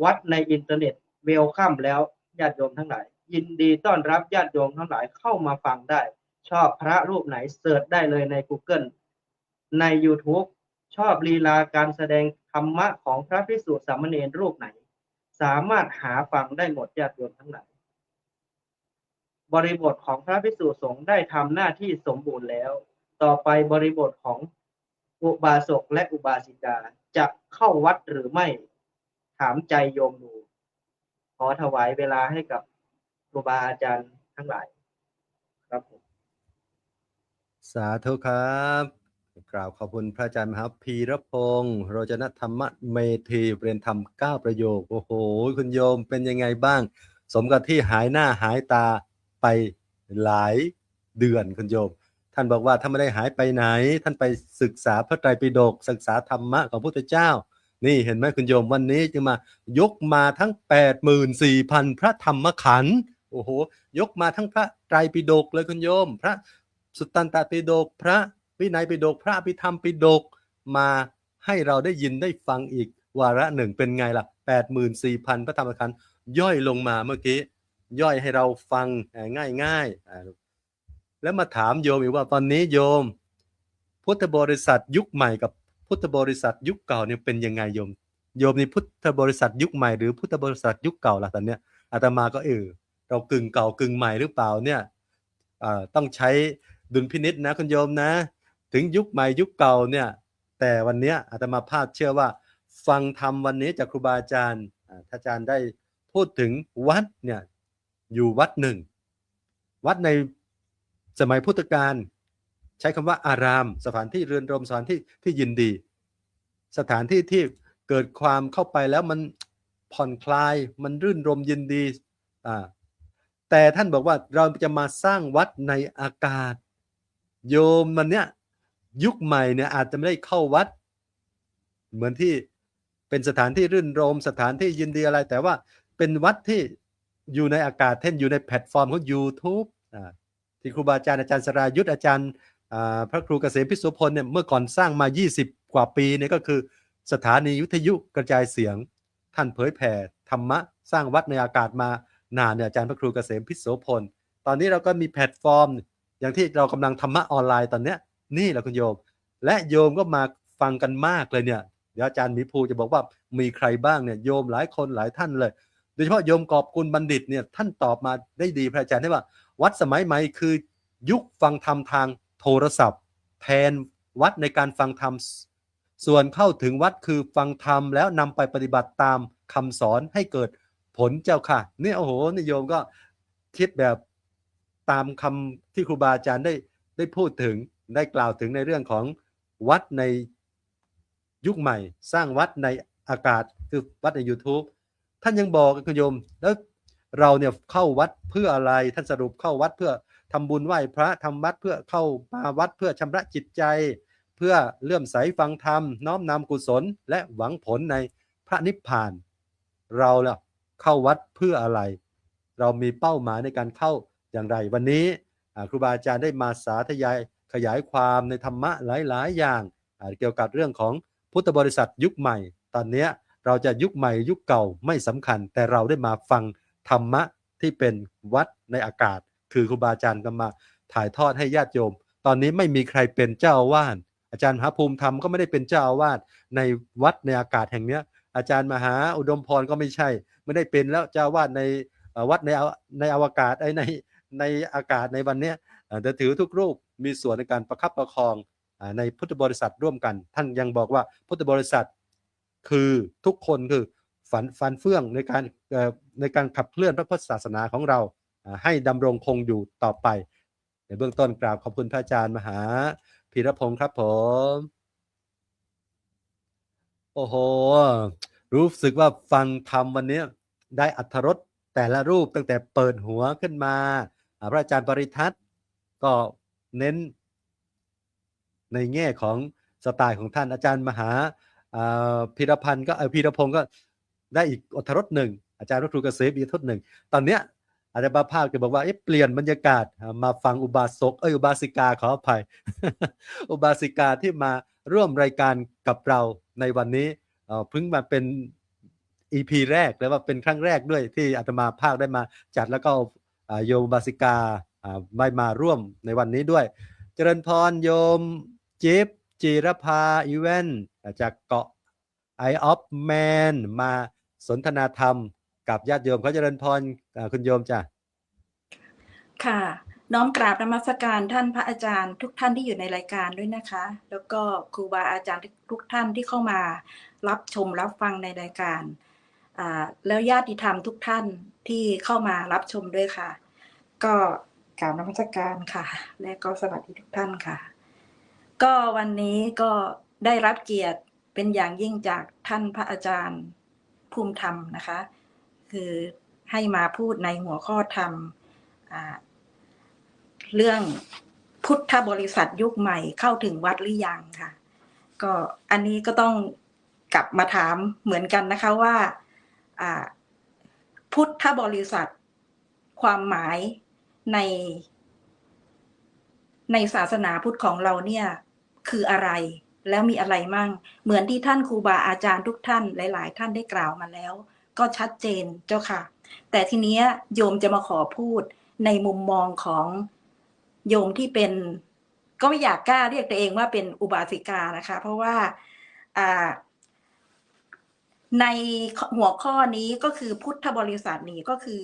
วัดในอินเทอร์เน็ตเวลคัมแล้วญาติโยมทั้งหลายยินดีต้อนรับญาติโยมทั้งหลายเข้ามาฟังได้ชอบพระรูปไหนเสิร์ชได้เลยใน Google ใน YouTube ชอบลีลาการแสดงธรรมะของพระภิกษุสามเณรรูปไหนสามารถหาฟังได้หมดญาติโยมทั้งหลายบริบทของพระภิกษุสงฆ์ได้ทำหน้าที่สมบูรณ์แล้วต่อไปบริบทของอุบาสกและอุบาสิกาจะเข้าวัดหรือไม่ถามใจโยมดูขอถวายเวลาให้กับครูบาอาจารย์ทั้งหลายครับผม
สาธุครับกล่าวขอบคุณพระอาจารย์มหาพีรพงศ์โรจนธรรมเมธีเรียนธรรม9ประโยคโอ้โหคุณโยมเป็นยังไงบ้างสมกับที่หายหน้าหายตาไปหลายเดือนคุณโยมท่านบอกว่าถ้าไม่ได้หายไปไหนท่านไปศึกษาพระไตรปิฎกศึกษาธรรมะของพระพุทธเจ้านี่เห็นไหมคุณโยมวันนี้จึงมายกมาทั้ง 84,000 พระธรรมขันธ์โอ้โหยกมาทั้งพระไตรปิฎกเลยคุณโยมพระสุตตันตปิฎกพระวินัยปิฎกพระอภิธรรมปิฎกมาให้เราได้ยินได้ฟังอีกวาระหนึ่งเป็นไงล่ะ 84,000 พระธรรมขันธ์ย่อยลงมาเมื่อกี้ย่อยให้เราฟังง่ายๆแล้วมาถามโยมอีกว่าตอนนี้โยมพุทธบริษัทยุคใหม่กับพุทธบริษัทยุคเก่าเนี่ยเป็นยังไงโยมนี่พุทธบริษัทยุคใหม่หรือพุทธบริษัทยุคเก่าล่ะตอนเนี้ยอาตมาก็เรากึ่งเก่ากึ่งใหม่หรือเปล่าเนี่ยต้องใช้ดุลพินิจนะคุณโยมนะถึงยุคใหม่ยุคเก่าเนี่ยแต่วันนี้อาตมาภาพเชื่อว่าฟังธรรมวันนี้จากครูบาอาจารย์ท่านอาจารย์ได้พูดถึงวัดเนี่ยอยู่วัดหนึ่งวัดในสมัยพุทธกาลใช้คำว่าอารามสถานที่เรือนรมสถานที่ที่ยินดีสถานที่ที่เกิดความเข้าไปแล้วมันผ่อนคลายมันรื่นรมยินดี แต่ท่านบอกว่าเราจะมาสร้างวัดในอากาศ โยมมันเนี้ยยุคใหม่เนี่ยอาจจะไม่ได้เข้าวัดเหมือนที่เป็นสถานที่รื่นรมสถานที่ยินดีอะไร แต่ว่าเป็นวัดที่อยู่ในอากาศเช่นอยู่ในแพลตฟอร์มของ YouTube ที่ครูบาอาจารย์สรายุทธอาจารย์พระครูเกษมพิสุพลเนี่ยเมื่อก่อนสร้างมา20กว่าปีเนี่ยก็คือสถานีวิทยุกระจายเสียงท่านเผยแผ่ธรรมะสร้างวัดในอากาศมานานเนี่ยอาจารย์พระครูเกษมพิสุพลตอนนี้เราก็มีแพลตฟอร์มอย่างที่เรากำลังธรรมะออนไลน์ตอนเนี้ยนี่แหละคุณโยมและโยมก็มาฟังกันมากเลยเนี่ยเดี๋ยวอาจารย์หมีภูจะบอกว่ามีใครบ้างเนี่ยโยมหลายคนหลายท่านเลยโดยเฉพาะโยมกอบกุลบัณฑิตเนี่ยท่านตอบมาได้ดีพระอาจารย์ที่ว่าวัดสมัยใหม่คือยุคฟังธรรมทางโทรศัพท์แทนวัดในการฟังธรรมส่วนเข้าถึงวัดคือฟังธรรมแล้วนำไปปฏิบัติตามคำสอนให้เกิดผลเจ้าค่ะเนี่ยโอ้โหนิยมก็คิดแบบตามคำที่ครูบาอาจารย์ได้พูดถึงได้กล่าวถึงในเรื่องของวัดในยุคใหม่สร้างวัดในอากาศคือวัดใน YouTube ท่านยังบอกคุณโยมแล้วเราเนี่ยเข้าวัดเพื่ออะไรท่านสรุปเข้าวัดเพื่อทำบุญไหว้พระทำวัดเพื่อเข้ามาวัดเพื่อชำระจิตใจเพื่อเลื่อมใสฟังธรรมน้อมนำกุศลและหวังผลในพระนิพพานเราล่ะเข้าวัดเพื่ออะไรเรามีเป้าหมายในการเข้าอย่างไรวันนี้ครูบาอาจารย์ได้มาสาธยายขยายความในธรรมะหลายๆอย่างเกี่ยวกับเรื่องของพุทธบริษัทยุคใหม่ตอนนี้เราจะยุคใหม่ยุคเก่าไม่สำคัญแต่เราได้มาฟังธรรมะที่เป็นวัดในอากาศคือครูบาอาจารย์ก็มาถ่ายทอดให้ญาติโยมตอนนี้ไม่มีใครเป็นเจ้าอาวาสอาจารย์มหาภูมิธรรมก็ไม่ได้เป็นเจ้าอาวาสในวัดในอากาศแห่งนี้อาจารย์มหาอุดมพรก็ไม่ใช่ไม่ได้เป็นแล้วเจ้าอาวาสในวัดในอวกาศในอากาศในวันนี้แต่ถือทุกรูปมีส่วนในการประคับประคองในพุทธบริษัทร่วมกันท่านยังบอกว่าพุทธบริษัทคือทุกคนคือฟันเฟื่องในการขับเคลื่อนพระพุทธศาสนาของเราให้ดำรงคงอยู่ต่อไปในเบื้องต้นกราบขอบคุณพระอาจารย์มหาพีรพงศ์ครับผมโอ้โหรู้สึกว่าฟังธรรมวันนี้ได้อรรถรสแต่ละรูปตั้งแต่เปิดหัวขึ้นมาพระอาจารย์ปริทัศน์ก็เน้นในแง่ของสไตล์ของท่านอาจารย์มหาพีรพงศ์ก็ได้อีกอรรถรสหนึ่งอาจารย์พระครูเกษมอีกอรรถรสหนึ่งตอนเนี้ยอาจารย์ประภาสก็บอกว่าเปลี่ยนบรรยากาศมาฟังอุบาสิกาขออภัย อุบาสิกาที่มาร่วมรายการกับเราในวันนี้เพิ่งมาเป็น EP แรกแล้วว่าเป็นครั้งแรกด้วยที่อาตมาภาคได้มาจัดแล้วก็โยมอุบาสิกาได้มาร่วมในวันนี้ด้วยเจริญพรโยมจิ๊บจิรภาอีเวนต์จากเกาะEye of Manมาสนทนาธรรมกับญาติโยมเขาเจริญพรคุณโยมจ้ะ
ค่ะน้อมกราบนมัสการท่านพระอาจารย์ทุกท่านที่อยู่ในรายการด้วยนะคะแล้วก็ครูบาอาจารย์ทุกท่านที่เข้ามารับชมรับฟังในรายการแล้วญาติธรรมทุกท่านที่เข้ามารับชมด้วยค่ะก็กราบนมัสการค่ะและก็สวัสดีทุกท่านค่ะก็วันนี้ก็ได้รับเกียรติเป็นอย่างยิ่งจากท่านพระอาจารย์ภูมิธรรมนะคะคือให้มาพูดในหัวข้อธรรมเรื่องพุทธบริษัทยุคใหม่เข้าถึงวัดหรือยังค่ะก็อันนี้ก็ต้องกลับมาถามเหมือนกันนะคะว่าพุทธบริษัทความหมายในศาสนาพุทธของเราเนี่ยคืออะไรแล้วมีอะไรมั่งเหมือนที่ท่านครูบาอาจารย์ทุกท่านหลายๆท่านได้กล่าวมาแล้วก็ชัดเจนเจ้าค่ะแต่ทีนี้โยมจะมาขอพูดในมุมมองของโยมที่เป็นก็ไม่อยากกล้าเรียกตัวเองว่าเป็นอุบาสิกานะคะเพราะว่าในหัวข้อนี้ก็คือพุทธบริษัทนี้ก็คือ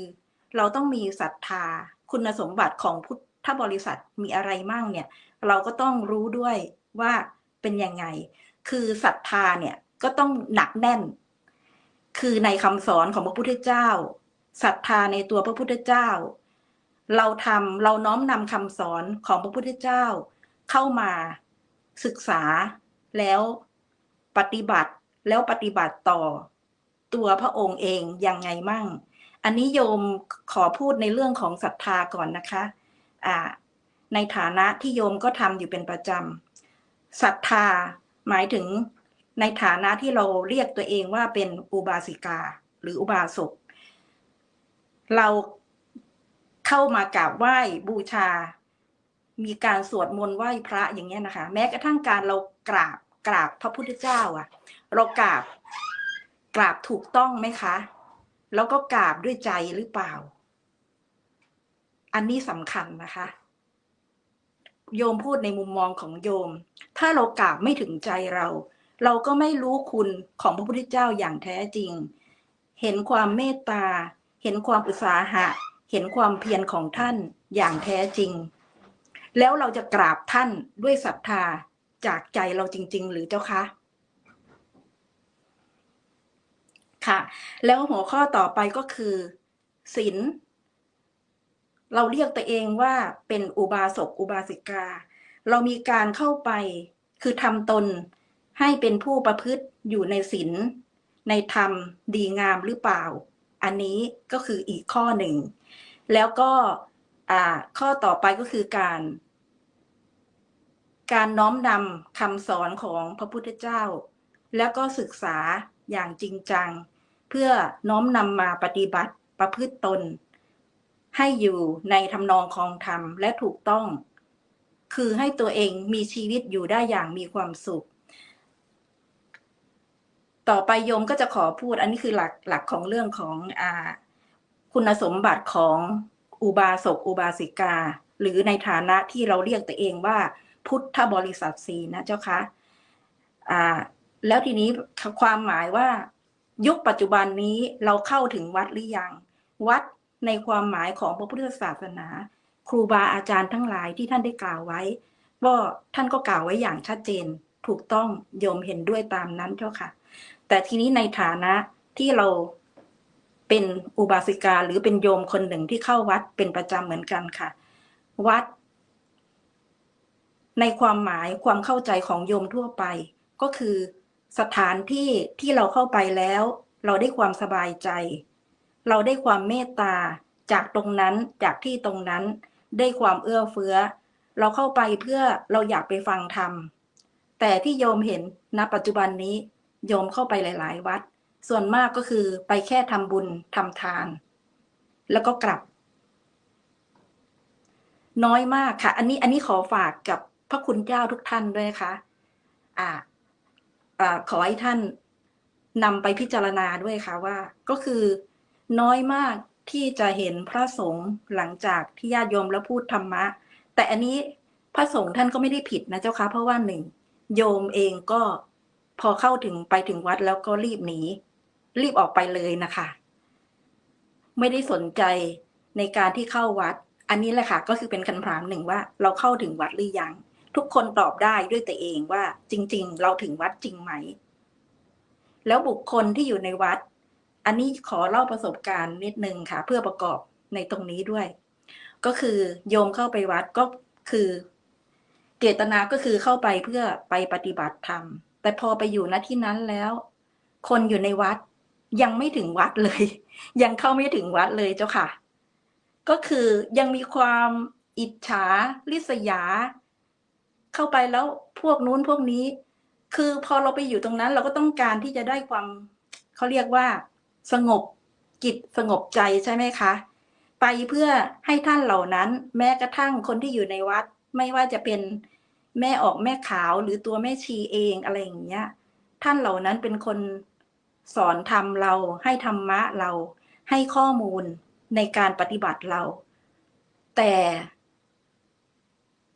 เราต้องมีศรัทธาคุณสมบัติของพุทธบริษัทมีอะไรมั่งเนี่ยเราก็ต้องรู้ด้วยว่าเป็นยังไงคือศรัทธาเนี่ยก็ต้องหนักแน่นคือในคำสอนของพระพุทธเจ้าศรัทธาในตัวพระพุทธเจ้าเราน้อมนำคำสอนของพระพุทธเจ้าเข้ามาศึกษาแล้วปฏิบัติต่อตัวพระองค์เองยังไงมั่ง อันนี้โยมขอพูดในเรื่องของศรัทธาก่อนนะคะในฐานะที่โยมก็ทำอยู่เป็นประจำศรัทธาหมายถึงในฐานะที่เราเรียกตัวเองว่าเป็นอุบาสิกาหรืออุบาสกเราเข้ามากราบไหว้บูชามีการสวดมนต์ไหว้พระอย่างเงี้ยนะคะแม้กระทั่งการเรากราบพระพุทธเจ้าเรากราบถูกต้องไหมคะแล้วก็กราบด้วยใจหรือเปล่าอันนี้สำคัญนะคะโยมพูดในมุมมองของโยมถ้าเรากราบไม่ถึงใจเราก็ไม่รู้คุณของพระพุทธเจ้าอย่างแท้จริงเห็นความเมตตาเห็นความอุตสาหะเห็นความเพียรของท่านอย่างแท้จริงแล้วเราจะกราบท่านด้วยศรัทธาจากใจเราจริงๆหรือเจ้าคะค่ะแล้วหัวข้อต่อไปก็คือศีลเราเรียกตัวเองว่าเป็นอุบาสกอุบาสิกาเรามีการเข้าไปคือทำตนให้เป็นผู้ประพฤติอยู่ในศีลในธรรมดีงามหรือเปล่าอันนี้ก็คืออีกข้อหนึ่งแล้วก็ข้อต่อไปก็คือการน้อมนำคำสอนของพระพุทธเจ้าแล้วก็ศึกษาอย่างจริงจังเพื่อน้อมนำมาปฏิบัติประพฤติตนให้อยู่ในทำนองครองธรรมและถูกต้องคือให้ตัวเองมีชีวิตอยู่ได้อย่างมีความสุขต่อไปโยมก็จะขอพูดอันนี้คือหลักของเรื่องของคุณสมบัติของอุบาสกอุบาสิกาหรือในฐานะที่เราเรียกตัวเองว่าพุทธบริษัทสีนะเจ้าคะแล้วทีนี้ความหมายว่ายุคปัจจุบันนี้เราเข้าถึงวัดหรือยังวัดในความหมายของพระพุทธศาสนาครูบาอาจารย์ทั้งหลายที่ท่านได้กล่าวไว้ว่าท่านก็กล่าวไว้อย่างชัดเจนถูกต้องโยมเห็นด้วยตามนั้นเจ้าค่ะแต่ทีนี้ในฐานะที่เราเป็นอุบาสิกาหรือเป็นโยมคนหนึ่งที่เข้าวัดเป็นประจำเหมือนกันค่ะวัดในความหมายความเข้าใจของโยมทั่วไปก็คือสถานที่ที่เราเข้าไปแล้วเราได้ความสบายใจเราได้ความเมตตาจากตรงนั้นจากที่ตรงนั้นได้ความเอื้อเฟื้อเราเข้าไปเพื่อเราอยากไปฟังธรรมแต่ที่โยมเห็นณปัจจุบันนี้โยมเข้าไปหลายๆวัดส่วนมากก็คือไปแค่ทำบุญทำทานแล้วก็กลับน้อยมากค่ะอันนี้ขอฝากกับพระคุณเจ้าทุกท่านด้วยนะคะขอให้ท่านนำไปพิจารณาด้วยค่ะว่าก็คือน้อยมากที่จะเห็นพระสงฆ์หลังจากที่ญาติโยมแล้วพูดธรรมะแต่อันนี้พระสงฆ์ท่านก็ไม่ได้ผิดนะเจ้าค่ะเพราะว่าหนึ่งโยมเองก็พอเข้าไปถึงวัดแล้วก็รีบหนีรีบออกไปเลยนะคะไม่ได้สนใจในการที่เข้าวัดอันนี้แหละค่ะก็คือเป็นคำถามหนึ่งว่าเราเข้าถึงวัดหรือยังทุกคนตอบได้ด้วยตัวเองว่าจริงๆเราถึงวัดจริงไหมแล้วบุคคลที่อยู่ในวัดอันนี้ขอเล่าประสบการณ์นิดนึงค่ะเพื่อประกอบในตรงนี้ด้วยก็คือโยมเข้าไปวัดก็คือเจตนาก็คือเข้าไปเพื่อไปปฏิบัติธรรมแต่พอไปอยู่ณที่นั้นแล้วคนอยู่ในวัดยังไม่ถึงวัดเลยยังเข้าไม่ถึงวัดเลยเจ้าค่ะก็คือยังมีความอิจฉาริษยาเข้าไปแล้วพวกนู้นพวกนี้คือพอเราไปอยู่ตรงนั้นเราก็ต้องการที่จะได้ความเขาเรียกว่าสงบจิตสงบใจใช่ไหมคะไปเพื่อให้ท่านเหล่านั้นแม้กระทั่งคนที่อยู่ในวัดไม่ว่าจะเป็นแม่ออกแม่ขาวหรือตัวแม่ชีเองอะไรอย่างเงี้ยท่านเหล่านั้นเป็นคนสอนธรรมเราให้ธรรมะเราให้ข้อมูลในการปฏิบัติเราแต่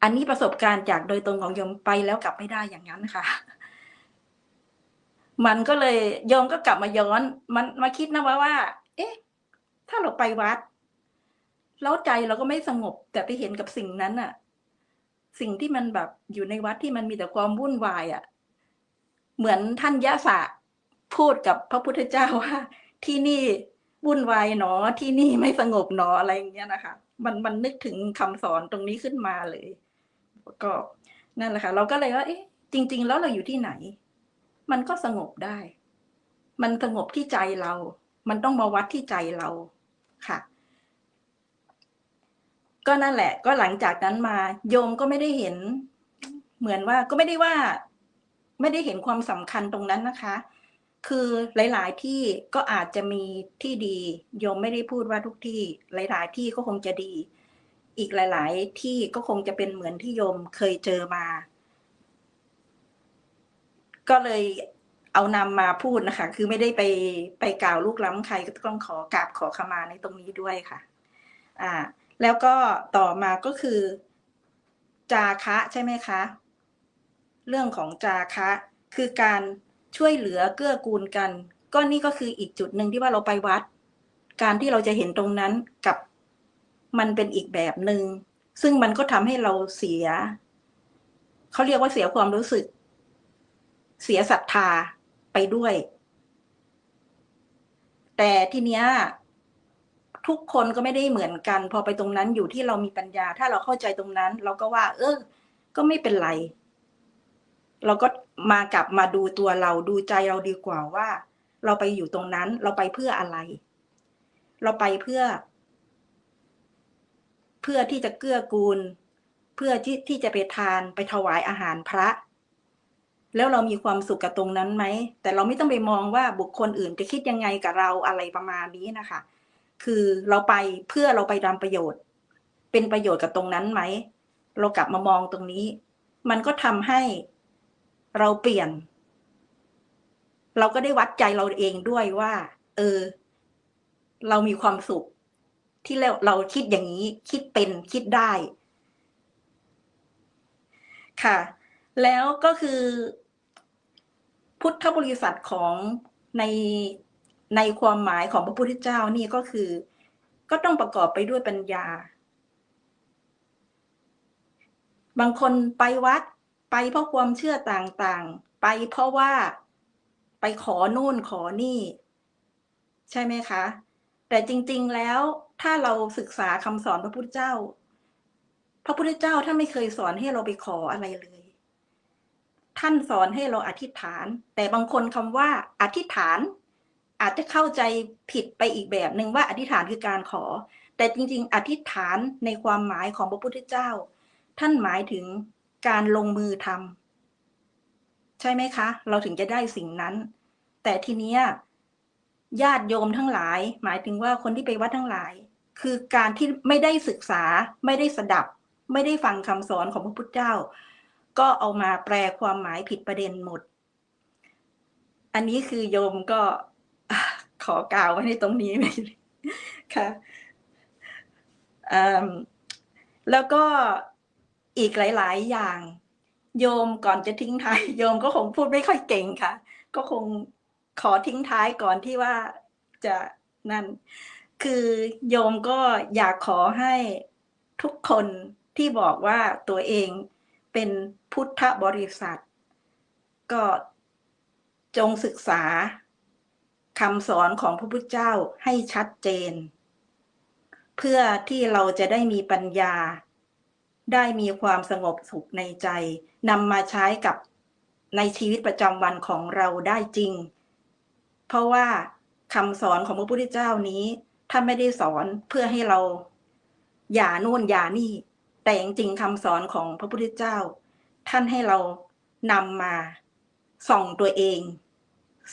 อันนี้ประสบการณ์จากโดยตรงของโยมไปแล้วกลับไม่ได้อย่างนั้นค่ะมันก็เลยโยมก็กลับมาย้อนมันมาคิดนะว่าเอ๊ะถ้าเราไปวัดแล้วใจเราก็ไม่สงบแต่ไปเห็นกับสิ่งนั้นน่ะสิ่งที่มันแบบอยู่ในวัดที่มันมีแต่ความวุ่นวายอ่ะเหมือนท่านยะสะพูดกับพระพุทธเจ้าว่าที่นี่วุ่นวายหนอที่นี่ไม่สงบหนออะไรอย่างเงี้ยนะคะมันนึกถึงคำสอนตรงนี้ขึ้นมาเลยก็นั่นแหละค่ะเราก็เลยว่าเอ๊ะจริงๆแล้วเราอยู่ที่ไหนมันก็สงบได้มันสงบที่ใจเรามันต้องมาวัดที่ใจเรา ค่ะ ก็นั่นแหละ ก็หลังจากนั้นมาโยมก็ไม่ได้เห็น เหมือนว่าก็ไม่ได้ว่า ไม่ได้เห็นความสำคัญตรงนั้นนะคะ คือหลายๆที่ก็อาจจะมีที่ดีโยมไม่ได้พูดว่าทุกที่หลายๆที่ก็คงจะดี อีกหลายๆที่ก็คงจะเป็นเหมือนที่โยมเคยเจอมา ก็เลยเอานำมาพูดนะคะ คือไม่ได้ไปกล่าวลูกล้ำใครก็ต้องขอกราบขอขมาในตรงนี้ด้วยค่ะ แล้วก็ต่อมาก็คือ จาคะใช่ไหมคะ เรื่องของจาคะคือการช่วยเหลือเกื้อกูลกัน ก็นี่ก็คืออีกจุดหนึ่งที่ว่าเราไปวัด การที่เราจะเห็นตรงนั้นกับมันเป็นอีกแบบหนึ่งซึ่งมันก็ทำให้เราเสียเขาเรียกว่าเสียความรู้สึก เสียศรัทธาไปด้วย แต่ทีเนี้ยทุกคนก็ไม่ได้เหมือนกันพอไปตรงนั้นอยู่ที่เรามีปัญญาถ้าเราเข้าใจตรงนั้น เราก็ว่า ก็ไม่เป็นไร เราก็กลับมาดูตัวเราดูใจเราดีกว่าว่า เราไปอยู่ตรงนั้นเราไปเพื่ออะไร เราไปเพื่อที่จะเกื้อกูล เพื่อที่จะไปทานไปถวายอาหารพระ แล้วเรามีความสุขกับตรงนั้นไหมแต่เราไม่ต้องไปมองว่าบุคคลอื่นจะคิดยังไงกับเราอะไรประมาณนี้นะคะ คือเราไปเพื่อเราไปทำประโยชน์ เป็นประโยชน์กับตรงนั้นไหมเรากลับมามองตรงนี้ มันก็ทำให้เราเปลี่ยน เราก็ได้วัดใจเราเองด้วยว่า เรามีความสุข ที่เราคิดอย่างนี้คิดเป็นคิดได้ ค่ะ แล้วก็คือพุทธบริษัทของในความหมายของพระพุทธเจ้านี่ก็คือ ก็ต้องประกอบไปด้วยปัญญา บางคนไปวัดไปเพราะความเชื่อต่างๆไปเพราะว่าไปขอนู่นขอนี่ใช่ไหมคะแต่จริงๆแล้วถ้าเราศึกษาคำสอนพระพุทธเจ้าท่านไม่เคยสอนให้เราไปขออะไรเลยท่านสอนให้เราอธิษฐานแต่บางคนคำว่าอธิษฐานอาจจะเข้าใจผิดไปอีกแบบหนึ่งว่าอธิษฐานคือการขอแต่จริงๆอธิษฐานในความหมายของพระพุทธเจ้าท่านหมายถึงการลงมือทำใช่ไหมคะเราถึงจะได้สิ่งนั้นแต่ทีเนี้ยญาติโยมทั้งหลายหมายถึงว่าคนที่ไปวัดทั้งหลายคือการที่ไม่ได้ศึกษาไม่ได้สดับไม่ได้ฟังคำสอนของพระพุทธเจ้าก็เอามาแปลความหมายผิดประเด็นหมดอันนี้คือโยมก็ขอกล่าวไว้ในตรงนี้ไหมค่ะแล้วก็อีกหลายๆอย่างโยมก่อนจะทิ้งท้ายโยมก็คงพูดไม่ค่อยเก่งค่ะก็คงขอทิ้งท้ายก่อนที่ว่าจะนั่นคือโยมก็อยากขอให้ทุกคนที่บอกว่าตัวเองเป็นพุทธบริษัทก็จงศึกษาคำสอนของพระพุทธเจ้าให้ชัดเจนเพื่อที่เราจะได้มีปัญญาได้มีความสงบสุขในใจนำมาใช้กับในชีวิตประจำวันของเราได้จริงเพราะว่าคำสอนของพระพุทธเจ้านี้ท่านไม่ได้สอนเพื่อให้เราอย่านู่นอย่านี่แต่จริงๆคำสอนของพระพุทธเจ้าท่านให้เรานำมาส่องตัวเอง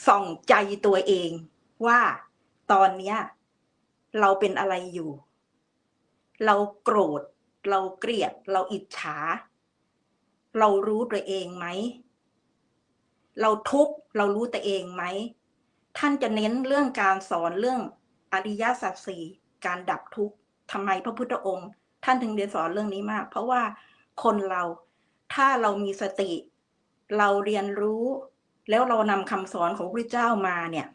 ส่องใจตัวเองว่าตอนนี้เราเป็นอะไรอยู่เราโกรธเราเกลียดเราอิจฉาเรารู้ตัวเองไหมเราทุกข์เรารู้ตัวเองไหมท่านจะเน้นเรื่องการสอนเรื่องอริยสัจสี่การดับทุกข์ทำไมพระพุทธองค์ท่านถึงได้สอนเรื่องนี้มากเพราะว่าคนเราถ้าเรามีสติเราเรียนรู้แล้วเรานำคำสอนของพระพุทธเจ้ามาเนี่ย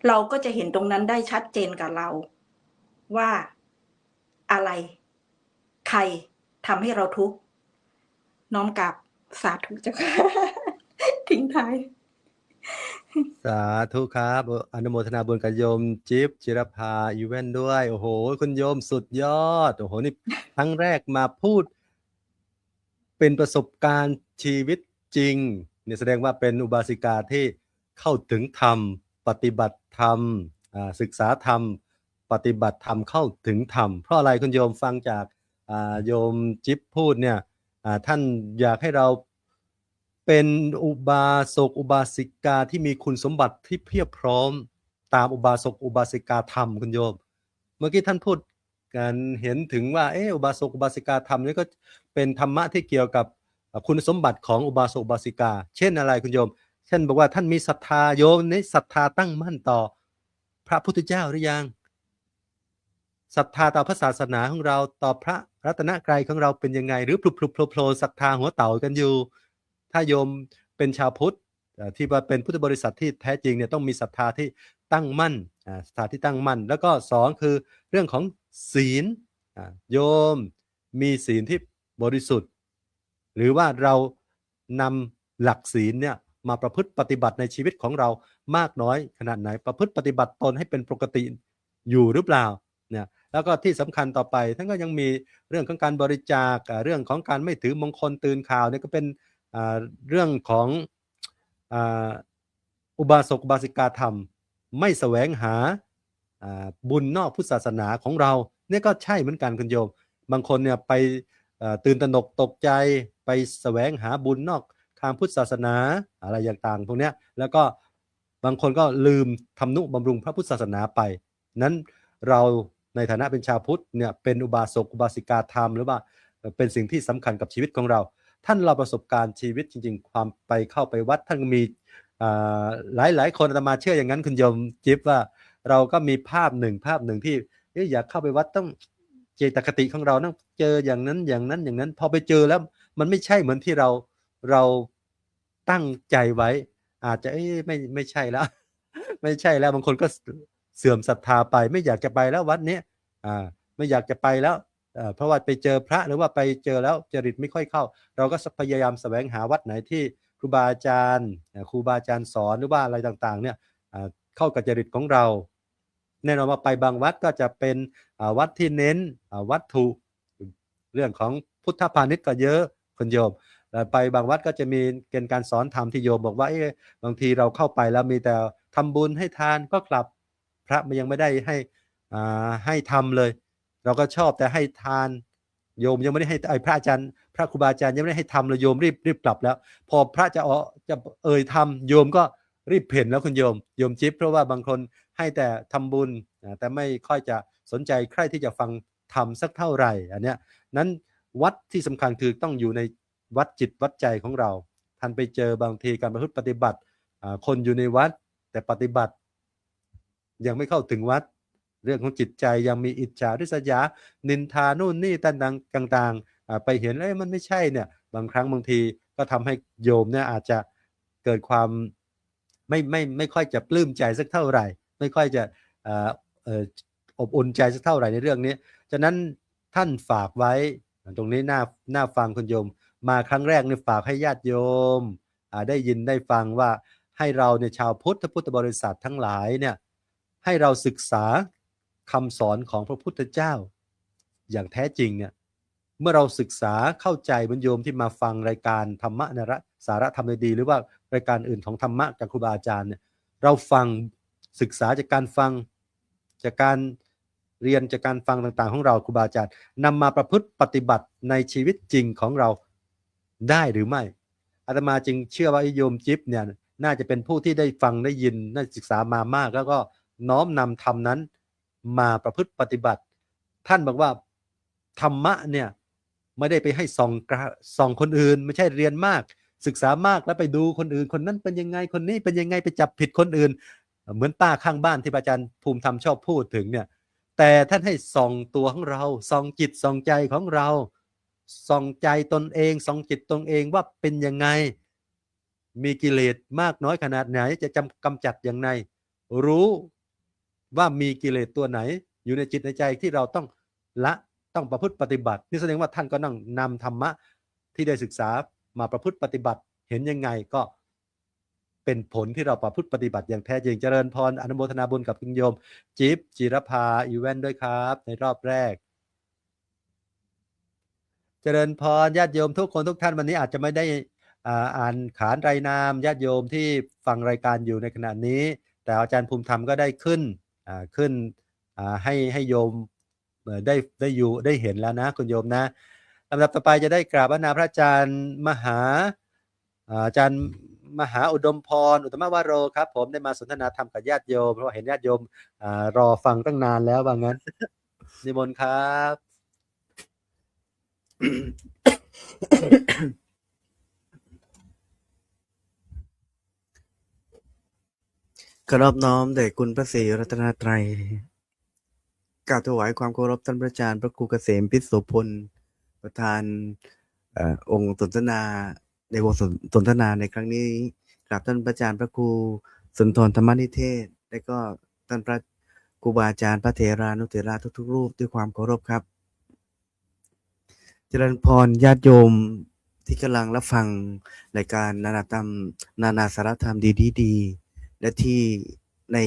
เราก็จะเห็นตรงนั้นได้ชัดเจนกับเราว่าอะไรใครทำให้เราทุกข์น้อมกราบสาธุเจ้าค่ะ ทิ้งท้าย
สาธุครับอนุโมทนาบุญกับโยมจิ๊บจิรภาอีเวนต์ด้วยโอ้โหคุณโยมสุดยอดโอ้โหนี่ครั้งแรกมาพูดเป็นประสบการณ์ชีวิตจริงเนี่ยแสดงว่าเป็นอุบาสิกาที่เข้าถึงธรรมปฏิบัติธรรมศึกษาธรรม ปฏิบัติธรรมเข้าถึงธรรมเพราะอะไรคุณโยมฟังจากโยมจิ๊บพูดเนี่ยท่านอยากให้เราเป็นอุบาสกอุบาสิกาที่มีคุณสมบัติที่เพียบพร้อมตามอุบาสกอุบาสิกาธรรมคุณโยมเมื่อกี้ท่านพูดกันเห็นถึงว่าอุบาสกอุบาสิกาธรรมนี่ก็เป็นธรรมะที่เกี่ยวกับคุณสมบัติของอุบาสกอุบาสิกาเช่นอะไรคุณโยมเช่นบอกว่าท่านมีศรัทธาโยมนี่ศรัทธาตั้งมั่นต่อพระพุทธเจ้าหรือยังศรัทธาต่อพระศาสนาของเราต่อพระรัตนกรัยของเราเป็นยังไงหรือพลุบๆโผล่ๆศรัทธาหัวเต่ากันอยู่ถ้าโยมเป็นชาวพุทธที่ว่าเป็นพุทธบริษัทที่แท้จริงเนี่ยต้องมีศรัทธาที่ตั้งมั่นศรัทธาที่ตั้งมั่นแล้วก็2คือเรื่องของศีลโยมมีศีลที่บริสุทธิ์หรือว่าเรานำหลักศีลเนี่ยมาประพฤติปฏิบัติในชีวิตของเรามากน้อยขนาดไหนประพฤติปฏิบัติตนให้เป็นปกติอยู่หรือเปล่าเนี่ยแล้วก็ที่สำคัญต่อไปท่านก็ยังมีเรื่องของการบริจาคเรื่องของการไม่ถือมงคลตื่นข่าวเนี่ยก็เป็นเรื่องของอุบาสกอุบาสิกาธรรมไม่แสวงหาบุญนอกพุทธศาสนาของเราเนี่ยก็ใช่เหมือนกันคุณโยมบางคนเนี่ยไปตื่นตระหนกตกใจไปแสวงหาบุญนอกทางพุทธศาสนาอะไรต่างๆพวกนี้แล้วก็บางคนก็ลืมทำนุบำรุงพระพุทธศาสนาไปนั้นเราในฐานะเป็นชาวพุทธเนี่ยเป็นอุบาสกอุบาสิกาธรรมหรือว่าเป็นสิ่งที่สำคัญกับชีวิตของเราท่านเราประสบการณ์ชีวิตจริงๆความไปเข้าไปวัดท่านมีหลายคนอาตมาเชื่ออย่างนั้นคุณโยมจิ๊บว่าเราก็มีภาพหนึ่งที่อยากเข้าไปวัดต้องเจตคติของเราต้องเจออย่างนั้นพอไปเจอแล้วมันไม่ใช่เหมือนที่เราตั้งใจไว้อาจจะไม่ใช่แล้ว ไม่ใช่แล้วบางคนก็เสื่อมศรัทธาไปไม่อยากจะไปแล้ววัดนี้ไม่อยากจะไปแล้วเพราะว่าไปเจอพระหรือว่าไปเจอแล้วจริตไม่ค่อยเข้าเราก็พยายามแสวงหาวัดไหนที่ครูบาอาจารย์สอนหรือว่าอะไรต่างๆเนี่ยเข้ากับจริตของเราแน่นอนว่าไปบางวัดก็จะเป็นวัดที่เน้นวัตถุเรื่องของพุทธพาณิชย์ก็เยอะคุณโยมไปบางวัดก็จะมีเกณฑ์การสอนธรรมที่โยมบอกว่าบางทีเราเข้าไปแล้วมีแต่ทำบุญให้ทานก็กลับพระมันยังไม่ได้ให้ทำเลยเราก็ชอบแต่ให้ทานโยมยังไม่ได้ให้พระอาจารย์พระครูบาอาจารย์ยังไม่ได้ให้ทำเลยโยมรีบกลับแล้วพอพระจะทำโยมก็รีบเพ่นแล้วคุณโยมจิ๊บเพราะว่าบางคนให้แต่ทำบุญแต่ไม่ค่อยจะสนใจใครที่จะฟังธรรมสักเท่าไหร่อันเนี้ยนั้นวัดที่สำคัญคือต้องอยู่ในวัดจิตวัดใจของเราท่านไปเจอบางทีการประพฤติปฏิบัติคนอยู่ในวัดแต่ปฏิบัติยังไม่เข้าถึงวัดเรื่องของจิตใจยังมีอิจฉาริษยานินทานู่นนี่ต่างๆไปเห็นมันไม่ใช่เนี่ยบางครั้งบางทีก็ทำให้โยมเนี่ยอาจจะเกิดความไม่ค่อยจะปลื้มใจสักเท่าไหร่ไม่ค่อยจะอบอุ่นใจสักเท่าไหร่ในเรื่องนี้ฉะนั้นท่านฝากไว้ตรงนี้น่าฟังคุณโยมมาครั้งแรกนี่ฝากให้ญาติโยมได้ยินได้ฟังว่าให้เราเนี่ยชาวพุทธบริษัททั้งหลายเนี่ยให้เราศึกษาคำสอนของพระพุทธเจ้าอย่างแท้จริงเนี่ยเมื่อเราศึกษาเข้าใจบรรโยมที่มาฟังรายการธรรมะนระสาระธรรมดีหรือว่ารายการอื่นของธรรมะจากครูบาอาจารย์เนี่ยเราฟังศึกษาจากการฟังจากการเรียนจากการฟังต่างๆของเราครูบาอาจารย์นำมาประพฤติปฏิบัติในชีวิตจริงของเราได้หรือไม่อาตมาจึงเชื่อว่าโยมจิ๊บเนี่ยน่าจะเป็นผู้ที่ได้ฟังได้ยินได้ศึกษามามากแล้วก็น้อมนำธรรมนั้นมาประพฤติปฏิบัติท่านบอกว่าธรรมะเนี่ยไม่ได้ไปให้ส่องคนอื่นไม่ใช่เรียนมากศึกษามากแล้วไปดูคนอื่นคนนั้นเป็นยังไงคนนี้เป็นยังไงไปจับผิดคนอื่นเหมือนป้าข้างบ้านที่อาจารย์ภูมิธรรมชอบพูดถึงเนี่ยแต่ท่านให้ส่องตัวของเราส่องจิตส่องใจของเราส่องใจตนเองส่องจิตตนเองว่าเป็นยังไงมีกิเลสมากน้อยขนาดไหนจะกำจัดอย่างไรรู้ว่ามีกิเลสตัวไหนอยู่ในจิตในใจที่เราต้องละต้องประพฤติปฏิบัตินี่แสดงว่าท่านก็นำธรรมะที่ได้ศึกษามาประพฤติปฏิบัติเห็นยังไงก็เป็นผลที่เราประพฤติปฏิบัติอย่างแท้จริงเจริญพรอนุโมทนาบุญกับคุณโยมจิ๊บจิรภาอีเวนต์ด้วยครับในรอบแรกเจริญพรญาติโยมทุกคนทุกท่านวันนี้อาจจะไม่ได้อ่านขานรายนามญาติโยมที่ฟังรายการอยู่ในขณะนี้แต่อาจารย์ภูมิธรรมก็ได้ขึ้น ให้โยมได้อยู่ได้เห็นแล้วนะคุณโยมนะลำดับต่อไปจะได้กราบอาณาพระอาจารย์อาจารย์มหาอุดมพรอุตตมวโรครับผมได้มาสนทนาธรรมกับญาติโยมเพราะว่าเห็นญาติโยมรอฟังตั้งนานแล้วว่างั้น นิมนต์ครับ
ขอรอบน้อมแด่คุณพระศรีรัตนตรัยกราบถวายความเคารพท่านพระอาจารย์พระครูเกษมพิษโสพลประธานองค์สนทนาในวงสนทนาในครั้งนี้กราบท่านพระอาจารย์พระครูสุนทรธรรมนิเทศและก็ท่านพระครูบาอาจารย์พระเถรานุเถระทุกๆรูปด้วยความเคารพครับเจริญพรญาติโยมที่กำลังรับฟังรายการนานาสารธรรมดีๆและที่ใน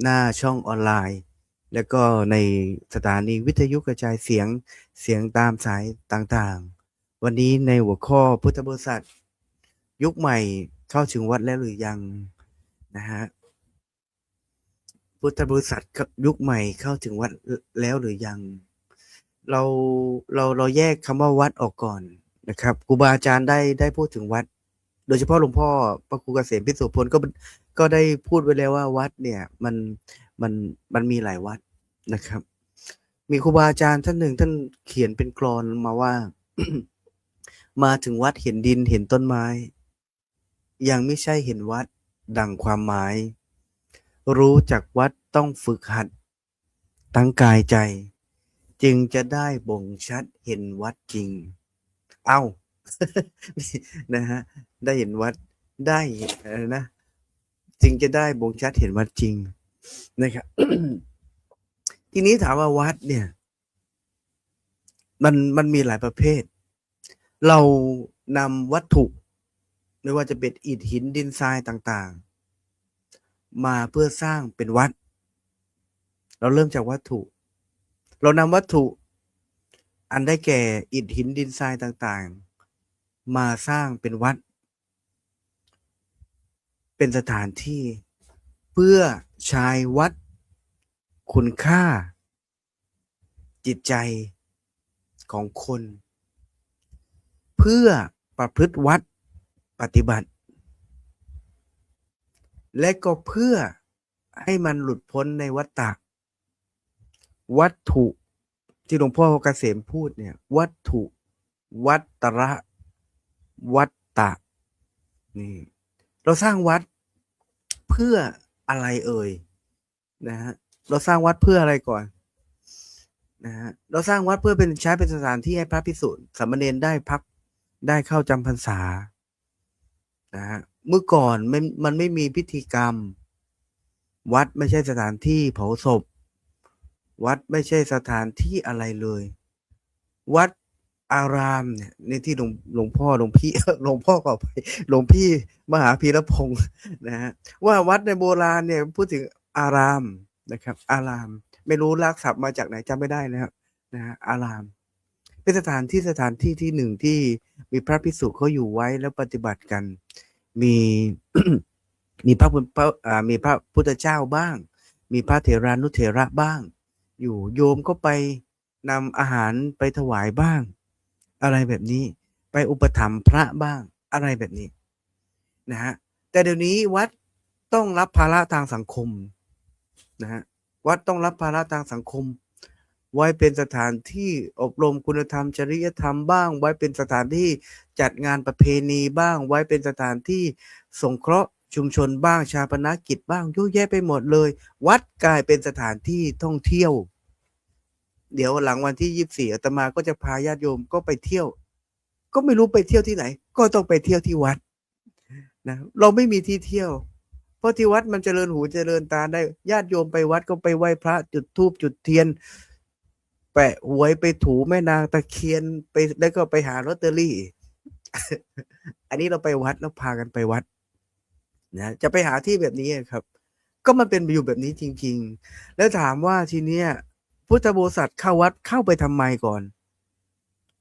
หน้าช่องออนไลน์ แล้วก็ในสถานีวิทยุกระจายเสียงตามสายต่างๆวันนี้ในหัวข้อพุทธบริษัทยุคใหม่เข้าถึงวัดแล้วหรือยังนะฮะพุทธบริษัทยุคใหม่เข้าถึงวัดแล้วหรือยังเราแยกคำว่าวัดออกก่อนนะครับครูบาอาจารย์ได้พูดถึงวัดโดยเฉพาะหลวงพ่อพระครูเกษมพิษโสพลก็ได้พูดไว้แล้วว่าวัดเนี่ยมันมีหลายวัดนะครับมีครูบาอาจารย์ท่านหนึ่งท่านเขียนเป็นกลอนมาว่า มาถึงวัดเห็นดินเห็นต้นไม้ยังไม่ใช่เห็นวัดดังความหมายรู้จักวัดต้องฝึกหัดตั้งกายใจจึงจะได้บ่งชัดเห็นวัดจริงเอ้า นะฮะได้เห็นวัดได้นะจึงจะได้บ่งชัดเห็นวัดจริงนะครับ ทีนี้ถามว่าวัดเนี่ยมันมีหลายประเภทเรานำวัตถุไม่ว่าจะเป็นอิฐหินดินทรายต่างๆมาเพื่อสร้างเป็นวัดเราเริ่มจากวัตถุเรานำวัตถุอันได้แก่อิฐหินดินทรายต่างๆมาสร้างเป็นวัดเป็นสถานที่เพื่อใช้วัดคุณค่าจิตใจของคนเพื่อประพฤติวัดปฏิบัติและก็เพื่อให้มันหลุดพ้นในวัฏฏะวัตถุที่หลวงพ่อเกษมพูดเนี่ยวัตถุวัตระวัตตะนี่เราสร้างวัดเพื่ออะไรเอ่ยนะฮะเราสร้างวัดเพื่ออะไรก่อนนะฮะเราสร้างวัดเพื่อใช้เป็นสถานที่ให้พระภิกษุสามเณรได้พักได้เข้าจำพรรษานะฮะเมื่อก่อนมันไม่มีพิธีกรรมวัดไม่ใช่สถานที่เผาศพวัดไม่ใช่สถานที่อะไรเลยวัดอารามเนี่ยในที่หลวงพ่อหลวงพี่ หลวงพ่อขอไปหลวงพี่มหาพีรพงศ์นะฮะว่าวัดในโบราณเนี่ยพูดถึงอารามนะครับอารามไม่รู้ลากศัพท์มาจากไหนจำไม่ได้นะครับนะฮะอารามเป็นสถานที่ที่หนึ่งที่มีพระภิกษุเขาอยู่ไว้แล้วปฏิบัติกันมี มีพระพุทธเจ้าบ้างมีพระเถรานุเถระบ้างอยู่โยมก็ไปนำอาหารไปถวายบ้างอะไรแบบนี้ไปอุปถัมภ์พระบ้างอะไรแบบนี้นะฮะแต่เดี๋ยวนี้วัดต้องรับภาระทางสังคมนะฮะวัดต้องรับภาระทางสังคมไว้เป็นสถานที่อบรมคุณธรรมจริยธรรมบ้างไว้เป็นสถานที่จัดงานประเพณีบ้างไว้เป็นสถานที่สงเคราะห์ชุมชนบ้างชาปนกิจบ้างเยอะแยะไปหมดเลยวัดกลายเป็นสถานที่ท่องเที่ยวเดี๋ยวหลังวันที่24อาตมาก็จะพาญาติโยมก็ไปเที่ยวก็ไม่รู้ไปเที่ยวที่ไหนก็ต้องไปเที่ยวที่วัดนะเราไม่มีที่เที่ยวเพราะที่วัดมันเจริญหูเจริญตาได้ญาติโยมไปวัดก็ไปไหว้พระจุดธูปจุดเทียนแปะหวยไปถูแม่นางตะเคียนไปแล้วก็ไปหาลอตเตอรี่ อันนี้เราไปวัดแล้วพากันไปวัดนะจะไปหาที่แบบนี้ครับก็มันเป็นอยู่แบบนี้จริงๆแล้วถามว่าทีเนี้ยพุทธบริษัทเข้าวัดเข้าไปทำไมก่อน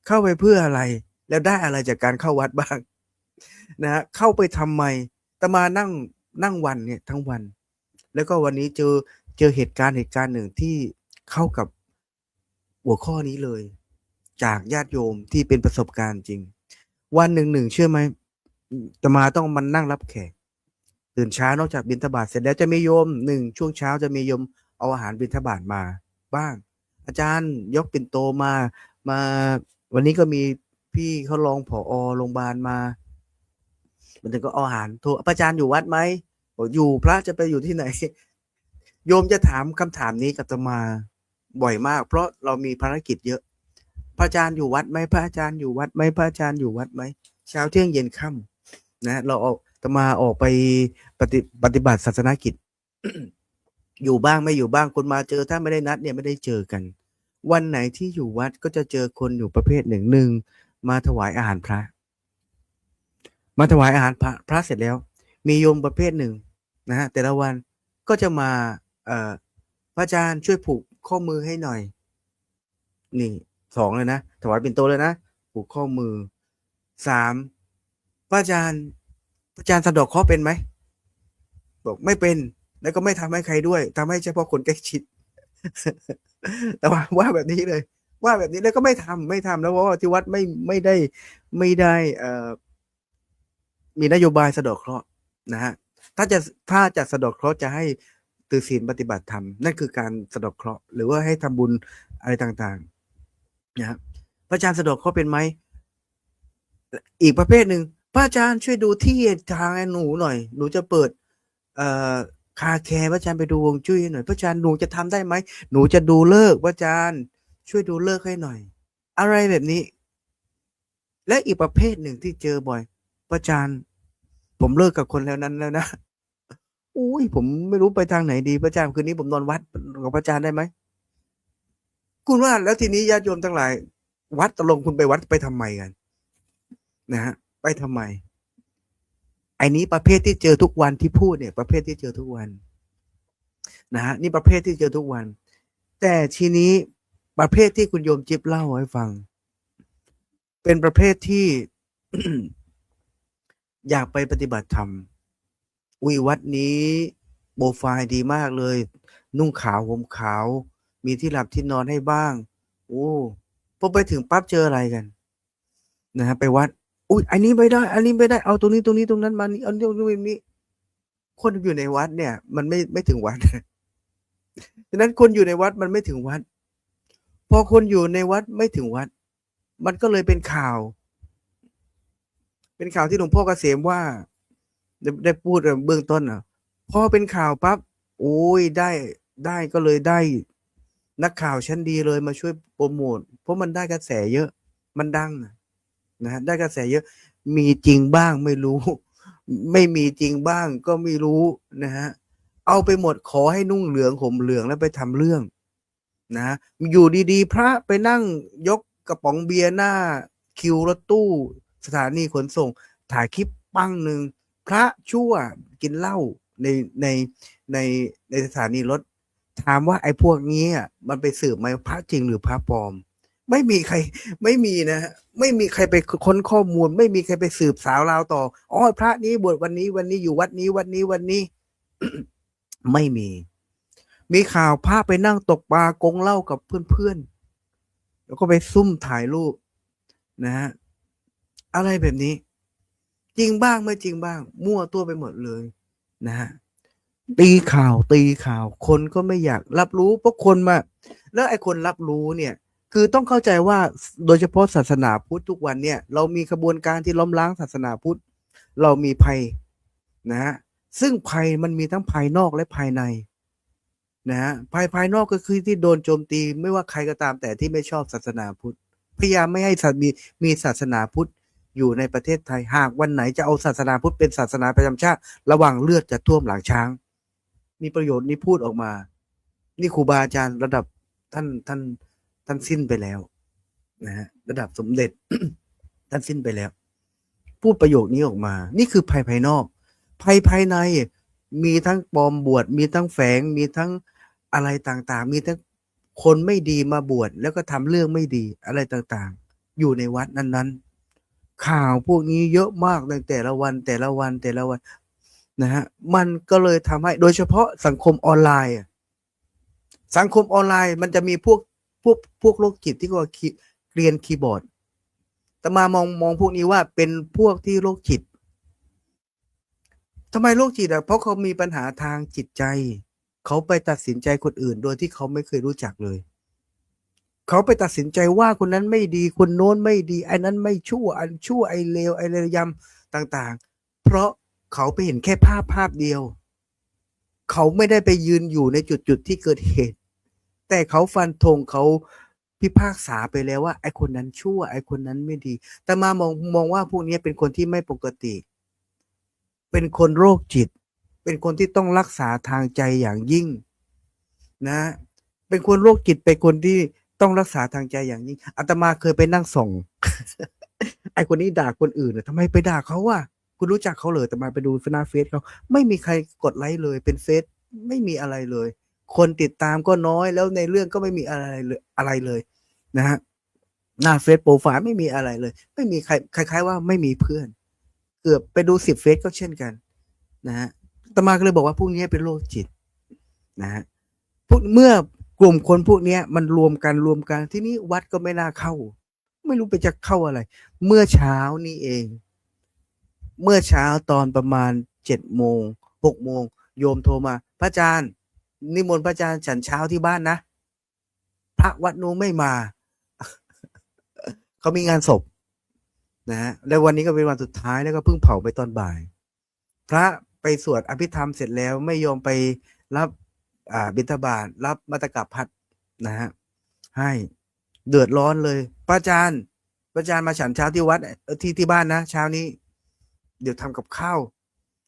เข้าไปเพื่ออะไรแล้วได้อะไรจากการเข้าวัดบ้างนะฮะเข้าไปทำไมแต่มานั่งวันเนี่ยทั้งวันแล้วก็วันนี้ เจอเหตุการณ์หนึ่งที่เข้ากับหัวข้อนี้เลย จากญาติโยมที่เป็นประสบการณ์จริง วันหนึ่งเชื่อไหมอาตมาต้องมานั่งรับแขก ตื่นเช้านอกจากบิณฑบาตเสร็จแล้วจะมีโยมช่วงเช้าจะมีโยมเอาอาหารบิณฑบาตมาบ้าง อาจารย์ยกปิ่นโตมาวันนี้ก็มีพี่เขารองผอโรงพยาบาลมามันถึงก็เอาอาหารโทรพระอาจารย์อยู่วัดไหมบอกอยู่พระจะไปอยู่ที่ไหน โยมจะถามคำถามนี้กับอาตมาบ่อยมาก เพราะเรามีภารกิจเยอะ พระอาจารย์อยู่วัดไหมพระอาจารย์อยู่วัดไหมพระอาจารย์อยู่วัดไหมเช้าเที่ยงเย็นค่ำนะเราอาตมาออกไปปฏิบัติศาสนกิจ อยู่บ้างไม่อยู่บ้างคนมาเจอถ้าไม่ได้นัดเนี่ยไม่ได้เจอกัน วันไหนที่อยู่วัดก็จะเจอคนอยู่ประเภทหนึ่งมาถวายอาหารพระ มาถวายอาหารพระเสร็จแล้ว มีโยมประเภทหนึ่งนะฮะแต่ละวันก็จะมาพระอาจารย์ช่วยผูกข้อมือให้หน่อยนี่2เลยนะถวายปิ่นโตเลยนะผูกข้อมือ3พระอาจารย์สะเดาะเคราะห์เป็นไหมบอกไม่เป็นแล้วก็ไม่ทำให้ใครด้วยทำให้เฉพาะคนใกล้ชิด แต่ว่าแบบนี้เลยว่าแบบนี้แล้วก็ไม่ทำแล้วเพราะว่าที่วัดไม่ได้มีนโยบายสะเดาะเคราะห์นะฮะถ้าจะสะเดาะเคราะห์จะให้ถือศีลปฏิบัติธรรมนั่นคือการสะเดาะเคราะห์หรือว่าให้ทำบุญอะไรต่างๆนะฮะพระอาจารย์สะเดาะเคราะห์เป็นไหมอีกประเภทหนึ่งพระอาจารย์ช่วยดูที่ทางหนูหน่อยหนูจะเปิดคาแคร์พระอาจารย์ไปดูฮวงจุ้ยหน่อยพระอาจารย์หนูจะทำได้ไหมหนูจะดูฤกษ์พระอาจารย์ช่วยดูฤกษ์ให้หน่อยอะไรแบบนี้และอีกประเภทหนึ่งที่เจอบ่อยพระอาจารย์ผมเลิกกับคนแล้วนั้นแล้วนะอุ้ยผมไม่รู้ไปทางไหนดีพระอาจารย์คืนนี้ผมนอนวัดกับพระอาจารย์ได้ไหมคุณว่าแล้วทีนี้ญาติโยมทั้งหลายวัดตกลงคุณไปวัดไปทำไมกันนะฮะไปทำไมไอ้นี้ประเภทที่เจอทุกวันที่พูดเนี่ยประเภทที่เจอทุกวันนะฮะนี่ประเภทที่เจอทุกวันแต่ทีนี้ประเภทที่คุณโยมจิ๊บเล่าให้ฟังเป็นประเภทที่ อยากไปปฏิบัติธรรมวัดนี้โปรไฟล์ดีมากเลยนุ่งขาวห่มขาวมีที่หลับที่นอนให้บ้างโอ้พอไปถึงปั๊บเจออะไรกันนะฮะไปวัดอุ้ยอันนี้ไม่ได้เอาตรงนี้ตรงนั้นมานี่เอาตรงนี้คนอยู่ในวัดเนี่ยมันไม่ถึงวัด ฉะนั้นคนอยู่ในวัดมันไม่ถึงวัดพอคนอยู่ในวัดไม่ถึงวัดมันก็เลยเป็นข่าวที่หลวงพ่อเกษมว่าได้พูดเบื้องต้นอ่ะพอเป็นข่าวปั๊บโอ้ยได้ก็เลยได้นักข่าวชั้นดีเลยมาช่วยโปรโมทเพราะมันได้กระแสเยอะมันดังนะฮะได้กระแสเยอะมีจริงบ้างไม่รู้ไม่มีจริงบ้างก็ไม่รู้นะฮะเอาไปหมดขอให้นุ่งเหลืองห่มเหลืองแล้วไปทำเรื่องนะอยู่ดีๆพระไปนั่งยกกระป๋องเบียร์หน้าคิวรถตู้สถานีขนส่งถ่ายคลิปปั้งหนึ่งพระชั่วกินเหล้าในสถานีรถถามว่าไอ้พวกนี้มันไปสืบไหมพระจริงหรือพระปลอมไม่มีใครไม่มีนะไม่มีใครไปค้นข้อมูลไม่มีใครไปสืบสาวราวต่ออ๋อพระนี้บวชวันนี้อยู่วัดนี้ ไม่มีข่าวพระไปนั่งตกปลากงเหล้ากับเพื่อนๆแล้วก็ไปซุ่มถ่ายรูปนะฮะอะไรแบบนี้จริงบ้างไม่จริงบ้างมั่วตัวไปหมดเลยนะฮะตีข่าวคนก็ไม่อยากรับรู้เพราะคนมาแล้วไอ้คนรับรู้เนี่ยคือต้องเข้าใจว่าโดยเฉพาะศาสนาพุทธทุกวันเนี่ยเรามีกระบวนการที่ล้มล้างศาสนาพุทธเรามีภัยนะฮะซึ่งภัยมันมีทั้งภายนอกและภายในนะฮะภายนอกก็คือที่โดนโจมตีไม่ว่าใครก็ตามแต่ที่ไม่ชอบศาสนาพุทธพยายามไม่ให้มีศาสนาพุทธอยู่ในประเทศไทยหากวันไหนจะเอาศาสนาพุทธเป็นศาสนาประจำชาติระวังเลือดจะท่วมหลังช้างมีประโยชน์นี้พูดออกมานี่ครูบาอาจารย์ระดับท่านสิ้นไปแล้วนะฮะระดับสมเด็จ ท่านสิ้นไปแล้วพูดประโยคนี้ออกมานี่คือภัยภายนอกภัยภายในมีทั้งปลอมบวชมีทั้งแฝงมีทั้งอะไรต่างๆมีทั้งคนไม่ดีมาบวชแล้วก็ทำเรื่องไม่ดีอะไรต่างๆอยู่ในวัดนั้นๆข่าวพวกนี้เยอะมากในแต่ละวันนะฮะมันก็เลยทำให้โดยเฉพาะสังคมออนไลน์ สังคมออนไลน์มันจะมีพวกโรคจิตที่ก็เรียนคีย์บอร์ดแต่มามองพวกนี้ว่าเป็นพวกที่โรคจิตทำไมโรคจิตอ่ะเพราะเขามีปัญหาทางจิตใจเขาไปตัดสินใจคนอื่นโดยที่เขาไม่เคยรู้จักเลยเขาไปตัดสินใจว่าคนนั้นไม่ดีคนโน้นไม่ดีไอ้นั้นไม่ชั่วอันชั่วไอ้เลวไอ้ระยำต่างๆเพราะเขาไปเห็นแค่ภาพเดียวเขาไม่ได้ไปยืนอยู่ในจุดที่เกิดเหตุแต่เขาฟันธงเขาพิพากษาไปแล้วว่าไอ้คนนั้นชั่วไอ้คนนั้นไม่ดีแต่มองว่าพวกนี้เป็นคนที่ไม่ปกติเป็นคนโรคจิตเป็นคนที่ต้องรักษาทางใจอย่างยิ่งนะเป็นคนโรคจิตเป็นคนที่ต้องรักษาทางใจอย่างยิ่งอาตมาเคยไปนั่งส่อง ไอ้คนนี้ด่าคนอื่นทำไมไปด่าเขาวะคุณรู้จักเขาเลยแต่มาไปดูหน้าเฟซเขาไม่มีใครกดไลค์เลยเป็นเฟซไม่มีอะไรเลยคนติดตามก็น้อยแล้วในเรื่องก็ไม่มีอะไรเลยนะฮะหน้าเฟซโปรไฟล์ไม่มีอะไรเลยไม่มีใครคล้ายๆว่าไม่มีเพื่อนเกือบไปดู10เฟซก็เช่นกันนะฮะอาตมาก็เลยบอกว่าพวกนี้เป็นโรคจิตนะฮะเมื่อกลุ่มคนพวกนี้มันรวมกันที่นี้วัดก็ไม่น่าเข้าไม่รู้ไปจะเข้าอะไรเมื่อเช้านี้เองเมื่อเช้าตอนประมาณ7 โมง6 โมงโยมโทรมาพระอาจารย์นิมนต์พระอาจารย์ฉันเช้าที่บ้านนะพระวัดนู้นไม่มา เขามีงานศพนะฮะแล้ววันนี้ก็เป็นวันสุดท้ายแล้วก็เพิ่งเผาไปตอนบ่ายพระไปสวดอภิธรรมเสร็จแล้วไม่ยอมไปรับบิณฑบาตรับมัตตกพัดนะฮะให้เดือดร้อนเลยพระอาจารย์มาฉันเช้าที่วัดที่บ้านนะเช้านี้เดี๋ยวทำกับข้าว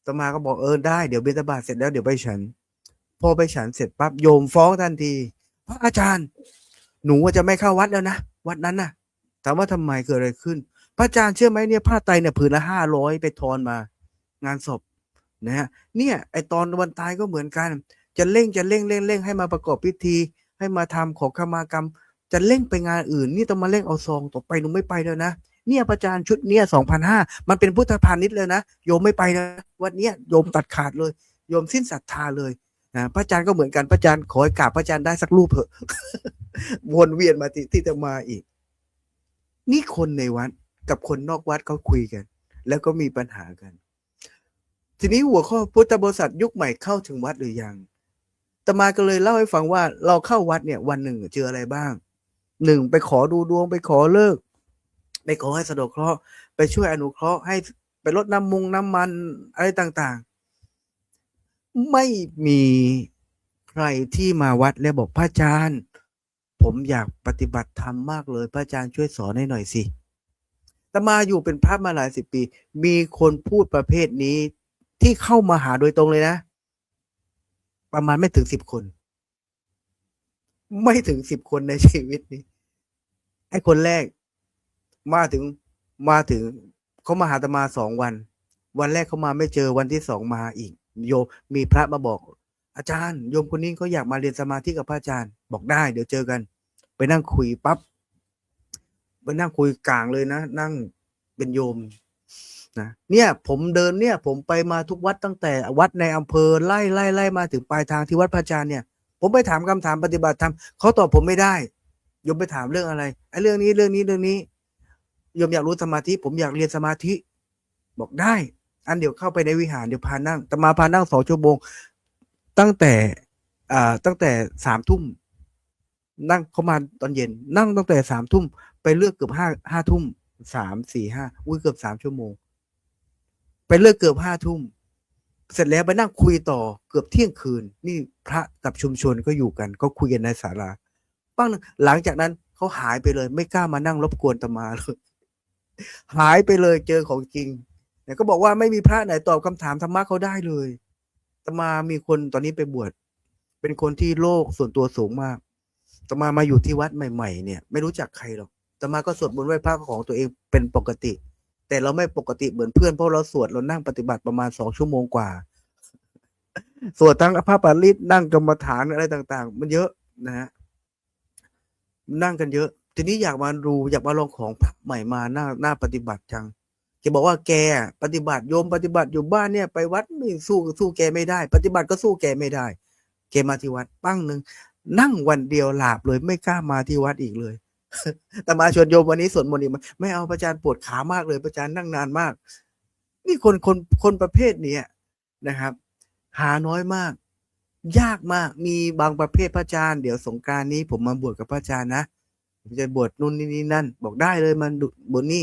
ต่อมาก็บอกได้เดี๋ยวบิณฑบาตเสร็จแล้วเดี๋ยวไปฉันพอไปฉันเสร็จปั๊บโยมฟ้องทันทีพระอาจารย์หนูจะไม่เข้าวัดแล้วนะวัดนั้นนะถามว่าทำไมเกิดอะไรขึ้นพระอาจารย์เชื่อไหมเนี่ยผ้าไตรเนี่ยผืนละ500ไปทอนมางานศพนะฮะเนี่ยไอตอนวันตายก็เหมือนกันจะเร่งให้มาประกอบพิธีให้มาทำขอขมากรรมจะเร่งไปงานอื่นนี่ต้องมาเร่งเอาซองต่อไปหนูไม่ไปแล้วนะเนี่ยพระอาจารย์ชุดเนี่ย2,500มันเป็นพุทธพาณิชย์เลยนะโยมไม่ไปนะวันเนี้ยโยมตัดขาดเลยโยมสิ้นศรัทธาเลยพระอาจารย์ก็เหมือนกันพระอาจารย์ขอให้กราบพระอาจารย์ได้สักรูปเถอะ วนเวียนมาที่จะมาอีกนี่คนในวัดกับคนนอกวัดเขาคุยกันแล้วก็มีปัญหากันทีนี้หัวข้อพุทธบริษัทยุคใหม่เข้าถึงวัดหรือยังอาตมาก็เลยเล่าให้ฟังว่าเราเข้าวัดเนี่ยวันหนึ่งเจออะไรบ้าง1ไปขอดูดวงไปขอเลิกไปขอให้สะดวกเคราะห์ไปช่วยอนุเคราะห์ให้ไปลดน้ำมันอะไรต่างๆไม่มีใครที่มาวัดแล้วบอกพระอาจารย์ผมอยากปฏิบัติธรรมมากเลยพระอาจารย์ช่วยสอนให้หน่อยสิอาตมาอยู่เป็นพระมาหลาย10 ปีมีคนพูดประเภทนี้ที่เข้ามาหาโดยตรงเลยนะประมาณไม่ถึง10 คนไม่ถึง10 คนในชีวิตนี้ไอ้คนแรกมาถึงเขามาหาอาตมา2 วันแรกเขามาไม่เจอวันที่2มาอีกโยมมีพระมาบอกอาจารย์โยมคนนี้เขาอยากมาเรียนสมาธิกับพระอาจารย์บอกได้เดี๋ยวเจอกันไปนั่งคุยปั๊บไปนั่งคุยกลางเลยนะนั่งเป็นโยมนะเนี่ยผมไปมาทุกวัดตั้งแต่วัดในอำเภอไล่มาถึงปลายทางที่วัดพระอาจารย์เนี่ยผมไปถามคำถามปฏิบัติธรรมเขาตอบผมไม่ได้โยมไปถามเรื่องอะไรไอ้เรื่องนี้โยมอยากรู้สมาธิผมอยากเรียนสมาธิบอกได้อันเดี๋ยวเข้าไปในวิหารเดี๋ยวพานั่งแต่มาพานั่ง2 ชั่วโมงตั้งแต่3 ทุ่มนั่งเขามาตอนเย็นนั่งตั้งแต่3 ทุ่มไปเลือกเกือบ5 ทุ่ม3 4 5เกือบ3 ชั่วโมงไปเลิกเกือบ5 ทุ่มเสร็จแล้วไปนั่งคุยต่อเกือบเที่ยงคืนนี่พระกับชุมชนก็อยู่กันก็คุยกันในศาลาปั้งหลังจากนั้นเขาหายไปเลยไม่กล้ามานั่งรบกวนอาตมาเลยหายไปเลยเจอของจริงเนี่ยก็บอกว่าไม่มีพระไหนตอบคำถามธรรมะเขาได้เลยอาตมามีคนตอนนี้ไปบวชเป็นคนที่โลกส่วนตัวสูงมากอาตมาอยู่ที่วัดใหม่ๆเนี่ยไม่รู้จักใครหรอกอาตมาก็สวดมนต์ไหว้พระของตัวเองเป็นปกติแต่เราไม่ปกติเหมือนเพื่อนเพราะเราสวดเรานั่งปฏิบัติประมาณ2 ชั่วโมงกว่าสวดทั้งพระปาริตนั่งกรรมฐานอะไรต่างๆมันเยอะนะฮะนั่งกันเยอะทีนี้อยากมาลองของพระใหม่มาหน้าปฏิบัติจังแกบอกว่าแกปฏิบัติโยมปฏิบัติอยู่บ้านเนี่ยไปวัดไม่สู้แกไม่ได้ปฏิบัติก็สู้แกไม่ได้แกมาที่วัดปั้งหนึ่ง นั่งวันเดียวหลาบเลยไม่กล้ามาที่วัดอีกเลย แต่มาชวนโยมวันนี้สวดมนต์อีกไหมไม่เอาพระอาจารย์ปวดขามากเลยพระอาจารย์นั่งนานมาก นี่คนประเภทเนี้ยนะครับ หาน้อยมาก ยากมากมีบางประเภทพระอาจารย์เดี๋ยวสงกรานต์นี้ผมมาบวชกับพระอาจารย์นะผมจะบวชนู่นนี่นั่น บอกได้เลยมันบวชนี่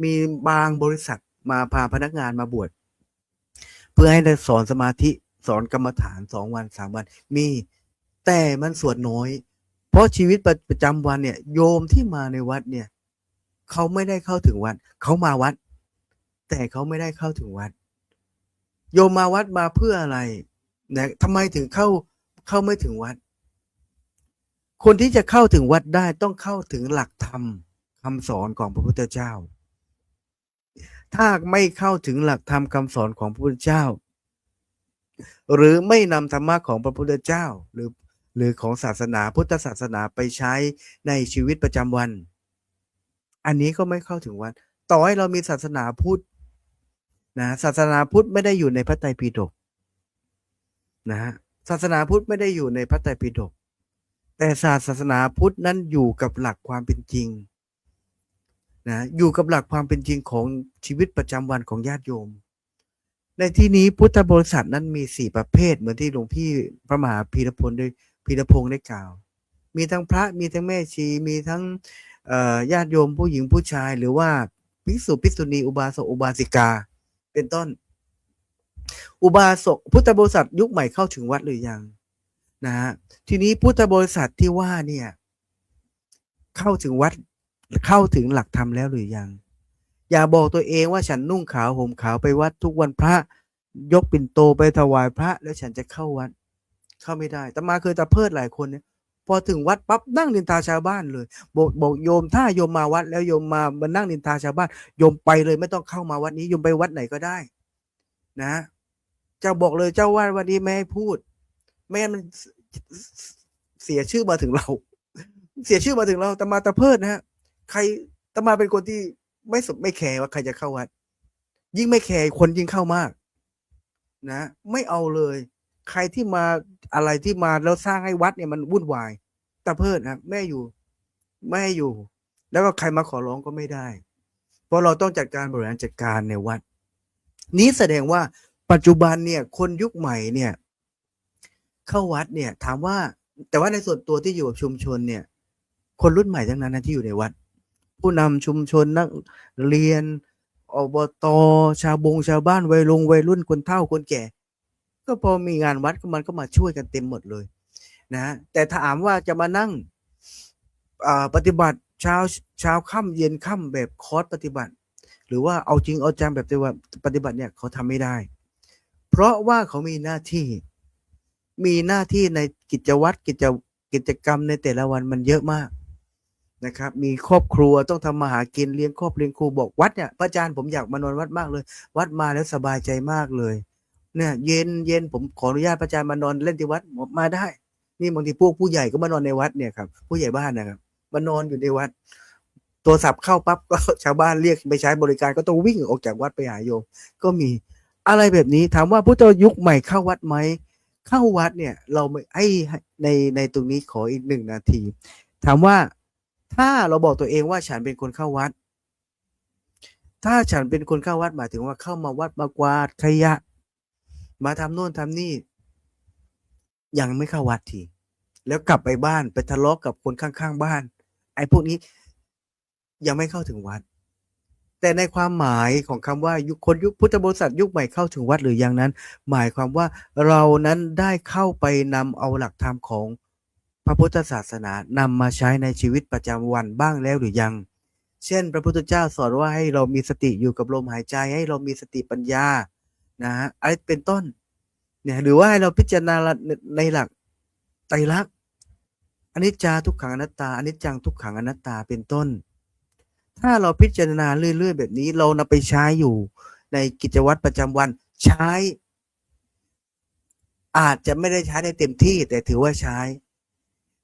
มีบางบริษัทมาพาพนักงานมาบวชเพื่อให้ได้สอนสมาธิสอนกรรมฐาน2 วัน 3 วันมีแต่มันส่วนน้อย เพราะชีวิตประจำวันเนี่ยโยมที่มาในวัดเนี่ยเขาไม่ได้เข้าถึงวัดเขามาวัด แต่เขาไม่ได้เข้าถึงวัดโยมมาวัดมาเพื่ออะไรนะทำไมถึงเข้าไม่ถึงวัด คนที่จะเข้าถึงวัดได้ต้องเข้าถึงหลักธรรมคำสอนของพระพุทธเจ้าถ้าไม่เข้าถึงหลักธรรมคำสอนของพระพุทธเจ้าหรือไม่นำธรรมะของพระพุทธเจ้าหรือของศาสนาพุทธศาสนาไปใช้ในชีวิตประจำวันอันนี้ก็ไม่เข้าถึงวัดต่อให้เรามีศาสนาพุทธนะศาสนาพุทธไม่ได้อยู่ในพระไตรปิฎกนะศาสนาพุทธไม่ได้อยู่ในพระไตรปิฎกแต่ศาสนาพุทธนั้นอยู่กับหลักความเป็นจริงนะอยู่กับหลักความเป็นจริงของชีวิตประจำวันของญาติโยมในที่นี้พุทธบริษัทนั้นมี4ประเภทเหมือนที่หลวงพี่พระมหาพีรพงษ์ได้กล่าวมีทั้งพระมีทั้งแม่ชีมีทั้งญาติโยมผู้หญิงผู้ชายหรือว่าภิกษุภิกษุณีอุบาสกอุบาสิกาเป็นต้นอุบาสกพุทธบริษัทยุคใหม่เข้าถึงวัดหรือยังนะฮะทีนี้พุทธบริษัทที่ว่าเนี่ยเข้าถึงวัดเข้าถึงหลักธรรมแล้วหรือยังอย่าบอกตัวเองว่าฉันนุ่งขาวห่มขาวไปวัดทุกวันพระยกปิ่นโตไปถวายพระแล้วฉันจะเข้าวัดเข้าไม่ได้แต่มาเคยตะเพิดหลายคนเนี่ยพอถึงวัดปั๊บนั่งนินทาชาวบ้านเลยบอกโยมถ้าโยมมาวัดแล้วโยมมานั่งนินทาชาวบ้านโยมไปเลยไม่ต้องเข้ามาวัดนี้โยมไปวัดไหนก็ได้นะเจ้าบอกเลยเจ้าว่าวันนี้ไม่ให้พูดไม่งั้นมันเสียชื่อมาถึงเราเสียชื่อมาถึงเราแต่มาตะเพิดนะฮะใครแต่มาเป็นคนที่ไม่แคร์ว่าใครจะเข้าวัดยิ่งไม่แคร์คนยิ่งเข้ามากนะไม่เอาเลยใครที่มาอะไรที่มาแล้วสร้างให้วัดเนี่ยมันวุ่นวายตะเพิดนะไม่อยู่แล้วก็ใครมาขอร้องก็ไม่ได้เพราะเราต้องจัดการบริหารจัดการในวัดนี้แสดงว่าปัจจุบันเนี่ยคนยุคใหม่เนี่ยเข้าวัดเนี่ยถามว่าแต่ว่าในส่วนตัวที่อยู่กับชุมชนเนี่ยคนรุ่นใหม่ทั้งนั้นนะที่อยู่ในวัดผู้นำชุมชนนักเรียนอบต.ชาวบ้านวัยรุ่นคนเฒ่าคนแก่ก็พอมีงานวัดมันก็มาช่วยกันเต็มหมดเลยนะแต่ถามว่าจะมานั่งปฏิบัติเช้าค่ำเย็นค่ำแบบคอร์สปฏิบัติหรือว่าเอาจริงเอาจังแบบปฏิบัติเนี่ยเขาทำไม่ได้เพราะว่าเขามีหน้าที่ในกิจวัตรกิจกรรมในแต่ละวันมันเยอะมากนะครับมีครอบครัวต้องทำมาหากินเลี้ยงครอบเลี้ยงครูบอกวัดเนี่ยพระอาจารย์ผมอยากมานอนวัดมากเลยวัดมาแล้วสบายใจมากเลยเนี่ยเย็นผมขออนุญาตพระอาจารย์มานอนเล่นที่วัดมาได้นี่บางทีพวกผู้ใหญ่ก็มานอนในวัดเนี่ยครับผู้ใหญ่บ้านนะครับมานอนอยู่ในวัดโทรศัพท์เข้าปั๊บก็ชาวบ้านเรียกไปใช้บริการก็ต้องวิ่งออกจากวัดไปหาโยมก็มีอะไรแบบนี้ถามว่าพุทธยุคใหม่เข้าวัดไหมเข้าวัดเนี่ยเราไม่ในตรงนี้ขออีก1 นาทีถามว่าถ้าเราบอกตัวเองว่าฉันเป็นคนเข้าวัดถ้าฉันเป็นคนเข้าวัดหมายถึงว่าเข้ามาวัดมากวาดขยะมาทำโน่นทำนี่ยังไม่เข้าวัดทีแล้วกลับไปบ้านไปทะเลาะกับคนข้างๆบ้านไอ้พวกนี้ยังไม่เข้าถึงวัดแต่ในความหมายของคำว่ายุคพุทธบริษัทยุคใหม่เข้าถึงวัดหรือยังนั้นหมายความว่าเรานั้นได้เข้าไปนำเอาหลักธรรมของพระพุทธศาสนานำมาใช้ในชีวิตประจำวันบ้างแล้วหรือยังเช่นพระพุทธเจ้าสอนว่าให้เรามีสติอยู่กับลมหายใจให้เรามีสติปัญญานะฮะอะไรเป็นต้นเนี่ยหรือว่าให้เราพิจารณาในหลักไตรลักษณ์อนิจจาทุกขังอนัตตาอนิจจังทุกขังอนัตตาเป็นต้นถ้าเราพิจารณาเรื่อยๆแบบนี้เรานำไปใช้อยู่ในกิจวัตรประจำวันใช้อาจจะไม่ได้ใช้ได้เต็มที่แต่ถือว่าใช้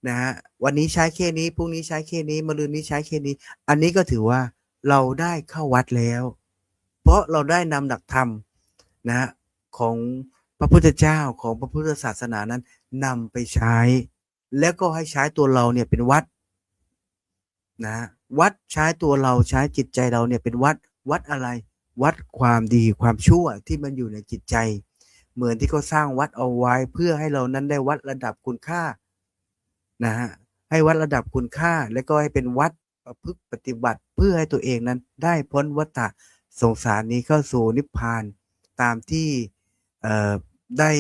นะฮะวันนี้ใช้แค่นี้พรุ่งนี้ใช้แค่นี้มะรืนนี้ใช้แค่นี้อันนี้ก็ถือว่าเราได้เข้าวัดแล้วเพราะเราได้นำหลักธรรมนะของพระพุทธเจ้าของพระพุทธศาสนานั้นนำไปใช้ แล้วก็ให้ใช้ตัวเราเนี่ยเป็นวัดนะวัดใช้ตัวเราใช้จิตใจเราเนี่ยเป็นวัดอะไร วัดความดีความชั่วที่มันอยู่ในจิตใจ เหมือนที่เขาสร้างวัดเอาไว้เพื่อให้เรานั้นได้วัดระดับคุณค่านะฮะให้วัดระดับคุณค่าแล้วก็ให้เป็นวัดประพฤติปฏิบัติเพื่อให้ตัวเองนั้นได้พ้นวัฏสงสารนี้เข้าสู่นิพพานตามที่ได้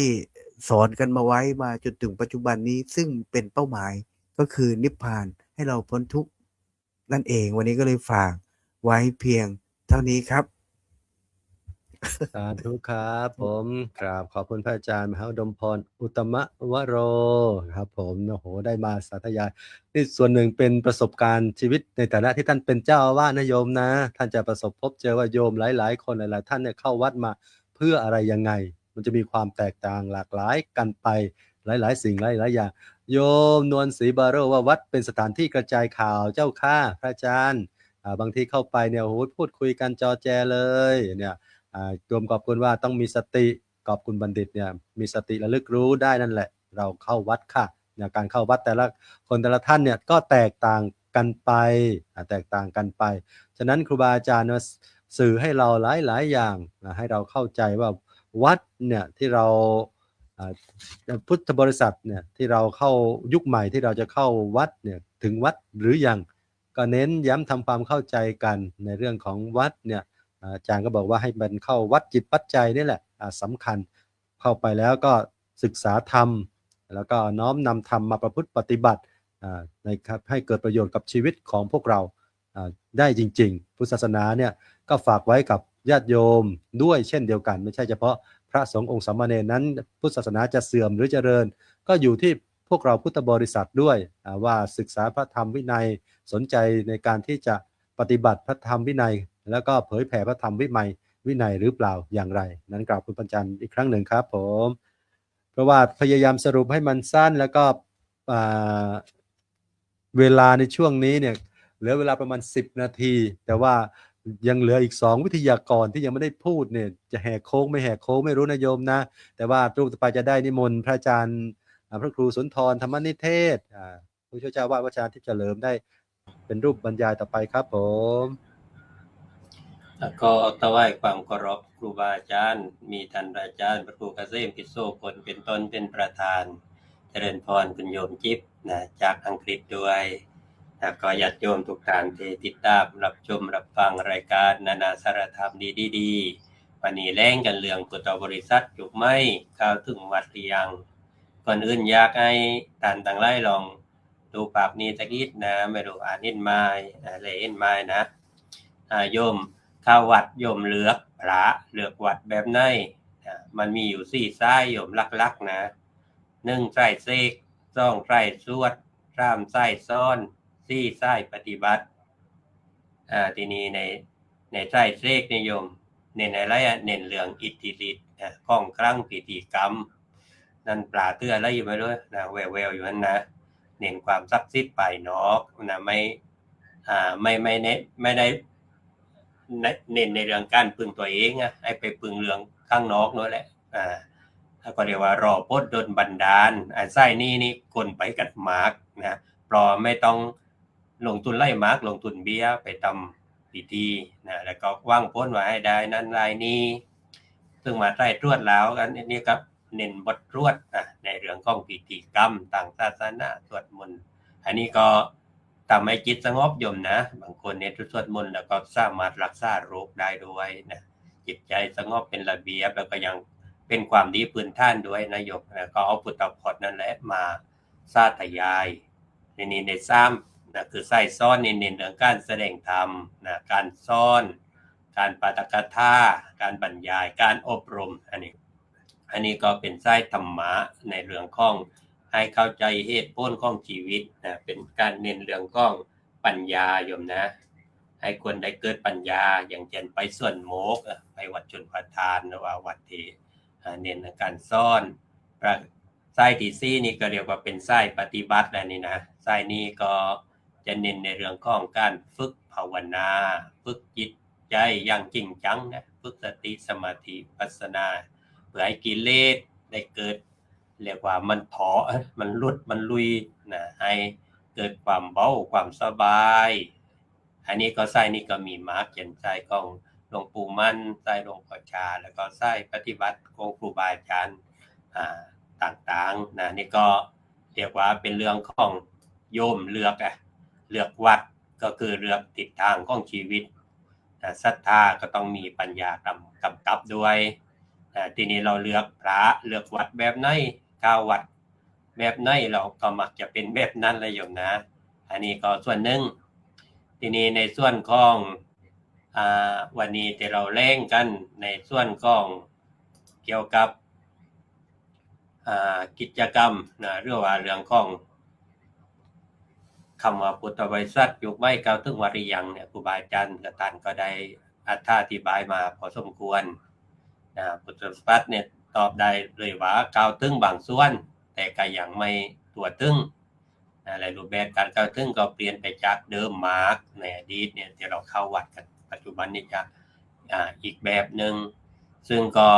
สอนกันมาไว้มาจนถึงปัจจุบันนี้ซึ่งเป็นเป้าหมายก็คือนิพพานให้เราพ้นทุกข์นั่นเองวันนี้ก็เลยฝากไว้เพียงเท่านี้ครับ
สาธุครับผมกราบขอบคุณพระอาจารย์มหาอุดมพรอุตตมวโรครับผมโอ้โหได้มาสาธยายนี่ส่วนหนึ่งเป็นประสบการณ์ชีวิตในฐานะที่ท่านเป็นเจ้าอาวาสนะโยมนะท่านจะประสบพบเจอว่าโยมหลายๆคนหลายๆท่านเนี่ยเข้าวัดมาเพื่ออะไรยังไงมันจะมีความแตกต่างหลากหลายกันไปหลายๆสิ่งหลายๆอย่างโยมนวลศรีบาโรว่าวัดเป็นสถานที่กระจายข่าวเจ้าค่ะพระอาจารย์บางทีเข้าไปเนี่ยโอ้โหพูดคุยกันจอแจเลยเนี่ยโยมขอบคุณว่าต้องมีสติขอบคุณบัณฑิตเนี่ยมีสติระลึกรู้ได้นั่นแหละเราเข้าวัดค่ะเนี่ยการเข้าวัดแต่ละคนแต่ละท่านเนี่ยก็แตกต่างกันไปแตกต่างกันไปฉะนั้นครูบาอาจารย์สื่อให้เราหลายอย่างให้เราเข้าใจว่าวัดเนี่ยที่เราพุทธบริษัทเนี่ยที่เราเข้ายุคใหม่ที่เราจะเข้าวัดเนี่ยถึงวัดหรือยังก็เน้นย้ำทำความเข้าใจกันในเรื่องของวัดเนี่ยอาจารย์ก็บอกว่าให้มันเข้าวัดจิตปัจจัยนี่แหละสำคัญเข้าไปแล้วก็ศึกษาธรรมแล้วก็น้อมนำธรรมมาประพฤติปฏิบัติในครับให้เกิดประโยชน์กับชีวิตของพวกเราได้จริงๆพุทธศาสนาเนี่ยก็ฝากไว้กับญาติโยมด้วยเช่นเดียวกันไม่ใช่เฉพาะพระสงฆ์องค์สามเณรนั้นพุทธศาสนาจะเสื่อมหรือเจริญก็อยู่ที่พวกเราพุทธบริษัทด้วยว่าศึกษาพระธรรมวินัยสนใจในการที่จะปฏิบัติพระธรรมวินัยแล้วก็เผยแผ่พระธรรมวินัยหรือเปล่าอย่างไรนั้นกราบคุณปัญจันอีกครั้งหนึ่งครับผมเพราะว่าพยายามสรุปให้มันสั้นแล้วก็เวลาในช่วงนี้เนี่ยเหลือเวลาประมาณ10นาทีแต่ว่ายังเหลืออีก2วิทยากรที่ยังไม่ได้พูดเนี่ยจะแหกโค้งไม่แหกโค้งไม่รู้นะโยมนะแต่ว่ารูปต่อไปจะได้นิมนต์พระอาจารย์พระครูสุนทรธรรมนิเทศผู้ช่วยเจ้าวาดวัดอาจารย์ที่เฉลิมได้เป็นรูปบรรยายต่อไปครับผม
ก็ถวายความเคารพครูบาอาจารย์มีท่านอาจารย์พระครูเกษมกิจโสพลเป็นต้นเป็นประธานเจริญพรคุณโยมจิ๊บนะจากอังกฤษด้วยแล้วก็ญาติโยมทุกท่านที่ติดตามรับชมรับฟังรายการนานาสารธรรมดีวันนี้แล่งกันเรื่องพุทธบริษัทจุกไม่ข่าวถึงวัดหรือยังก่อนอื่นอยากให้ท่านทั้งหลายลองดูภาพนี้สักนิดนะไม่รู้อ่านเห็นไหมอะไรเห็นไหมนะโยมเข้าวัดโยมเลือกพระเลือกวัดแบบไหนมันมีอยู่4สายโยมลักๆนะ1สายเสก2สายสวด3สายซ้อน4สายปฏิบัติทีนี้ในสายเสกนิยมเน้นอะไรเน้นเรื่องอิทธิฤทธิ์ของครั้งพิธีกรรมนั่นปลาเตื้ออะไรอยู่ไม่รู้นะแววๆอยู่นั่นนะเน้นความศักดิ์สิทธิ์ภายนอกนะไม่ได้เน้นในเรื่องการพึงตัวเองให้ไปพึงเรื่องข้างนอกนั่นแหละก็เรียกว่ารอพ้นโดนบันดาลไส้นี่คนไปกัดหมากนะปลอไม่ต้องลงทุนไล่หมากลงทุนเบี้ยไปทำพิธีนะแล้วก็ว่างพ้นไว้ให้ได้นั้นรายนี้ซึ่งมาใต้ตรวจแล้วกันนี่ครับเน้นบทตรวจในเรื่องของพิธีกรรมต่างศาสนาสวดมนต์อันนี้ก็ทำให้จิตสงบโยมนะบางคนเนี่ยสวดมนต์แล้วก็สามารถรักษาโรคได้ด้วยนะจิตใจสงบเป็นระเบียบแล้วก็ยังเป็นความดีพื้นฐานด้วยนะโยมแล้วก็เอาพุทธพจน์นั่นแหละมาสาธยายในซ้ำนะคือใส่ซ้อนเน้นเรื่องการแสดงธรรมนะการซ้อนการปาฐกถาการบรรยายการอบรมอันนี้ก็เป็นไส้ธรรมะในเรื่องของให้เข้าใจเหตุผลของชีวิตนะเป็นการเน้นเรื่องของปัญญาโยมนะให้คนได้เกิดปัญญาอย่างเช่นไปส่วนโมกไปวัดชลประทานหรือว่าวัดที่เน้นการซ่อนไส้ที่4นี่ก็เรียกว่าเป็นไส้ปฏิบัติแล้วนี่นะไส้นี้ก็จะเน้นในเรื่องของการฝึกภาวนาฝึกจิตใจอย่างจริงจังนะฝึกสติสมาธิปัสสนาเพื่อให้กิเลสได้เกิด เรียกว่ามันถอมันลุดมันลุยนะให้เกิดความเบาความสบายอันนี้ก็ไส้นี่ก็มีมาร์กเขียนไส้ของหลวงปู่มั่นไส้หลวงพ่อชาแล้วก็ไส้ปฏิบัติของครูบาอาจารย์ต่างๆนะนี่ก็เรียกว่าเป็นเรื่องของโยมเลือกวัดก็คือเลือกทิศทางของชีวิตศรัทธาก็ต้องมีปัญญากำกับด้วยทีนี้เราเลือกพระเลือกวัดแบบไหนก้าววัดแบบไหนเราก็มักจะเป็นแบบนั้นเลยโยมนะอันนี้ก็ส่วนหนึ่งทีนี้ในส่วนของวันนี้ที่เราเล่งกันในส่วนของเกี่ยวกับกิจกรรมนะเรื่องว่าเรื่องของคำว่าพุทธบริษัทยุคใหม่กล่าวถึงวาริยังเนี่ยครูบาอาจารย์ท่านก็ได้อธิบายมาพอสมควรนะพุทธบริษัทเนี่ยตอบได้เลยว่ากล่าวถึงบางส่วนแต่ก็ยังไม่ตัวถึงอะไรรูปแบบการกล่าวถึงก็เปลี่ยนไปจากเดิมมากในอดีตเนี่ยที่เราเข้าวัดกันปัจจุบันนี้จะอีกแบบหนึ่งซึ่งก็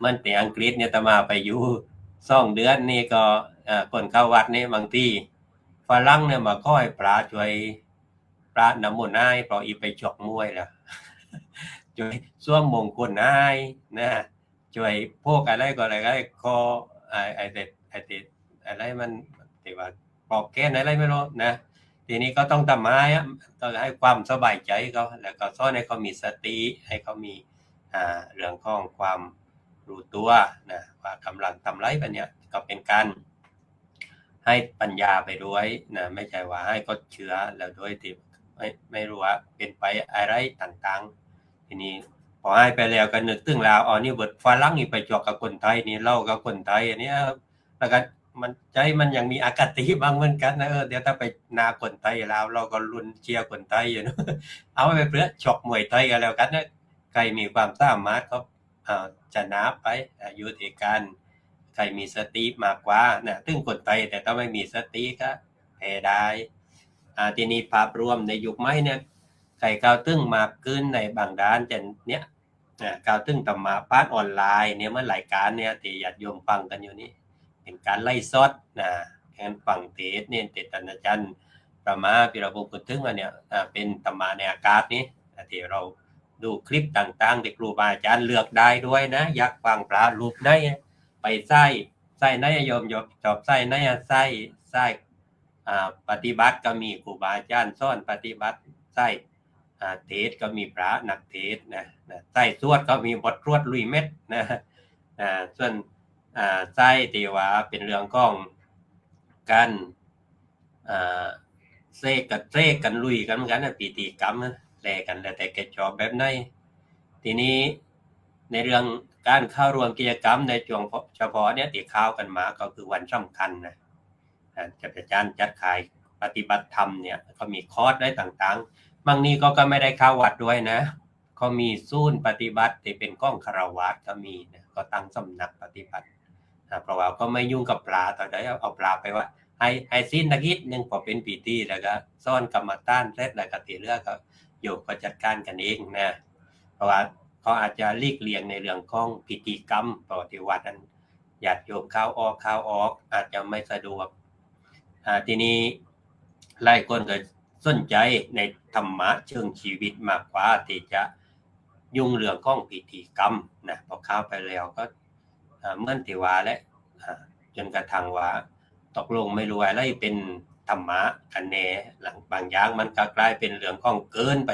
มันเป็นอังกฤษเนี่ยแต่มาไปอยู่2 เดือนนี่ก็คนเข้าวัดนี่บางทีฝรั่งเนี่ยมาค่อยพระช่วยพระน้ำมนต์ให้เพราะอีไปจกมวยแล้ว ช่วยสวมมงคลให้นะช่วยพวกอะไรก็อะไรก็คอไอเด็ดอะไรมันที่ว่าปอกแก้นอะไรไม่รู้นะทีนี้ก็ต้องทำให้ต้องให้ความสบายใจเขาแล้วก็สอนให้เขามีสติให้เขามีเรื่องของความรู้ตัวนะว่ากำลังทำไรแบบเนี้ยก็เป็นการให้ปัญญาไปด้วยนะไม่ใช่ว่าให้ก็เชื่อแล้วด้วยที่ไม่รู้ว่าเป็นไปอะไรต่างๆทีนี้พอให้ไปแล้วก็นึกถึงแล้วนี่บทฝรั่งนี่ไปจอกกับคนไทยนี่เล่ากับคนไทยอันนี้แล้วก็มันใจมันยังมีอคติบ้างเหมือนกันนะเดี๋ยวถ้าไปนาคนไทยแล้วเราก็ลุ้นเชียร์คนไทยอยู่นะเอาไปเพื่อฉกมวยไทยกันแล้วกันนะใครมีความสามารถก็ชนะไปอยู่ที่การใครมีสติมากกว่านะถึงคนไทยแต่ถ้าไม่มีสติก็แพ้ได้ทีนี้ภาพรวมในยุคใหม่เนี่ยใครก้าวตึ้งมากขึ้นในบางด้านจะเนี้ยก้าวตึ้งธรรมะพาร์ทออนไลน์เนี่ยเมื่อหลายการเนี่ยที่ญาติโยมฟังกันอยู่นี่เป็นการไล่สดการฟังเทศเนี่ยเทศอาจารย์ประมาพิรพงศ์พูดถึงว่าเนี่ยเป็นธรรมะในอากาศนี้ที่เราดูคลิปต่างๆที่ครูบาอาจารย์เลือกได้ด้วยนะอยากฟังพระรูปไหนไปใส่ไหนโยมจบใส่ไหนใส่ปฏิบัติก็มีครูบาอาจารย์สอนปฏิบัติใส่เทศก็มีพระนักเทศนะใส่สวดก็มีบทสวดลุยเม็ดนะส่วนใส่ที่ว่าเป็นเรื่องของการเสกกันลุยกันเหมือนกันนะพิธีกรรมแลกันแต่แกชอบแบบไหนทีนี้ในเรื่องการเข้าร่วมกิจกรรมในช่วงเฉพาะเนี่ยที่เข้ากันมาก็คือวันสำคัญนะอาจารย์จัดขายปฏิบัติธรรมเนี่ยก็มีคอร์สได้ต่างๆบางนี้ก็ไม่ได้เข้าวัดด้วยนะเขามีศูนย์ปฏิบัติที่เป็นก้องคารวะก็มีนะก็ตั้งสำนักปฏิบัติเพราะว่าก็ไม่ยุ่งกับปลาแต่ได้เอาปลาไปว่าให้สิ้นนักกิจนึงพอเป็นปีตีแล้วก็ซ่อนกรรมฐานเสร็จแล้วก็ตีเรื่องก็โยกก็จัดการกันเองนะเพราะว่าเขาอาจจะลีกเลี่ยงในเรื่องของพิธีกรรมปฏิวัตินั้นญาติโยมเข้าออกอาจจะไม่สะดวกทีนี้หลายคนก็สนใจในธรรมะเชิงชีวิตมากกว่าที่จะยุ่งเรื่องของพิธีกรรมนะพอเข้าไปแล้วก็เหมือนที่ว่าและจนกระทั่งว่าตกลงไม่รู้อะไรเป็นธรรมะกันแน่หลังบางอย่างมันก็กลายเป็นเรื่องของเกินไป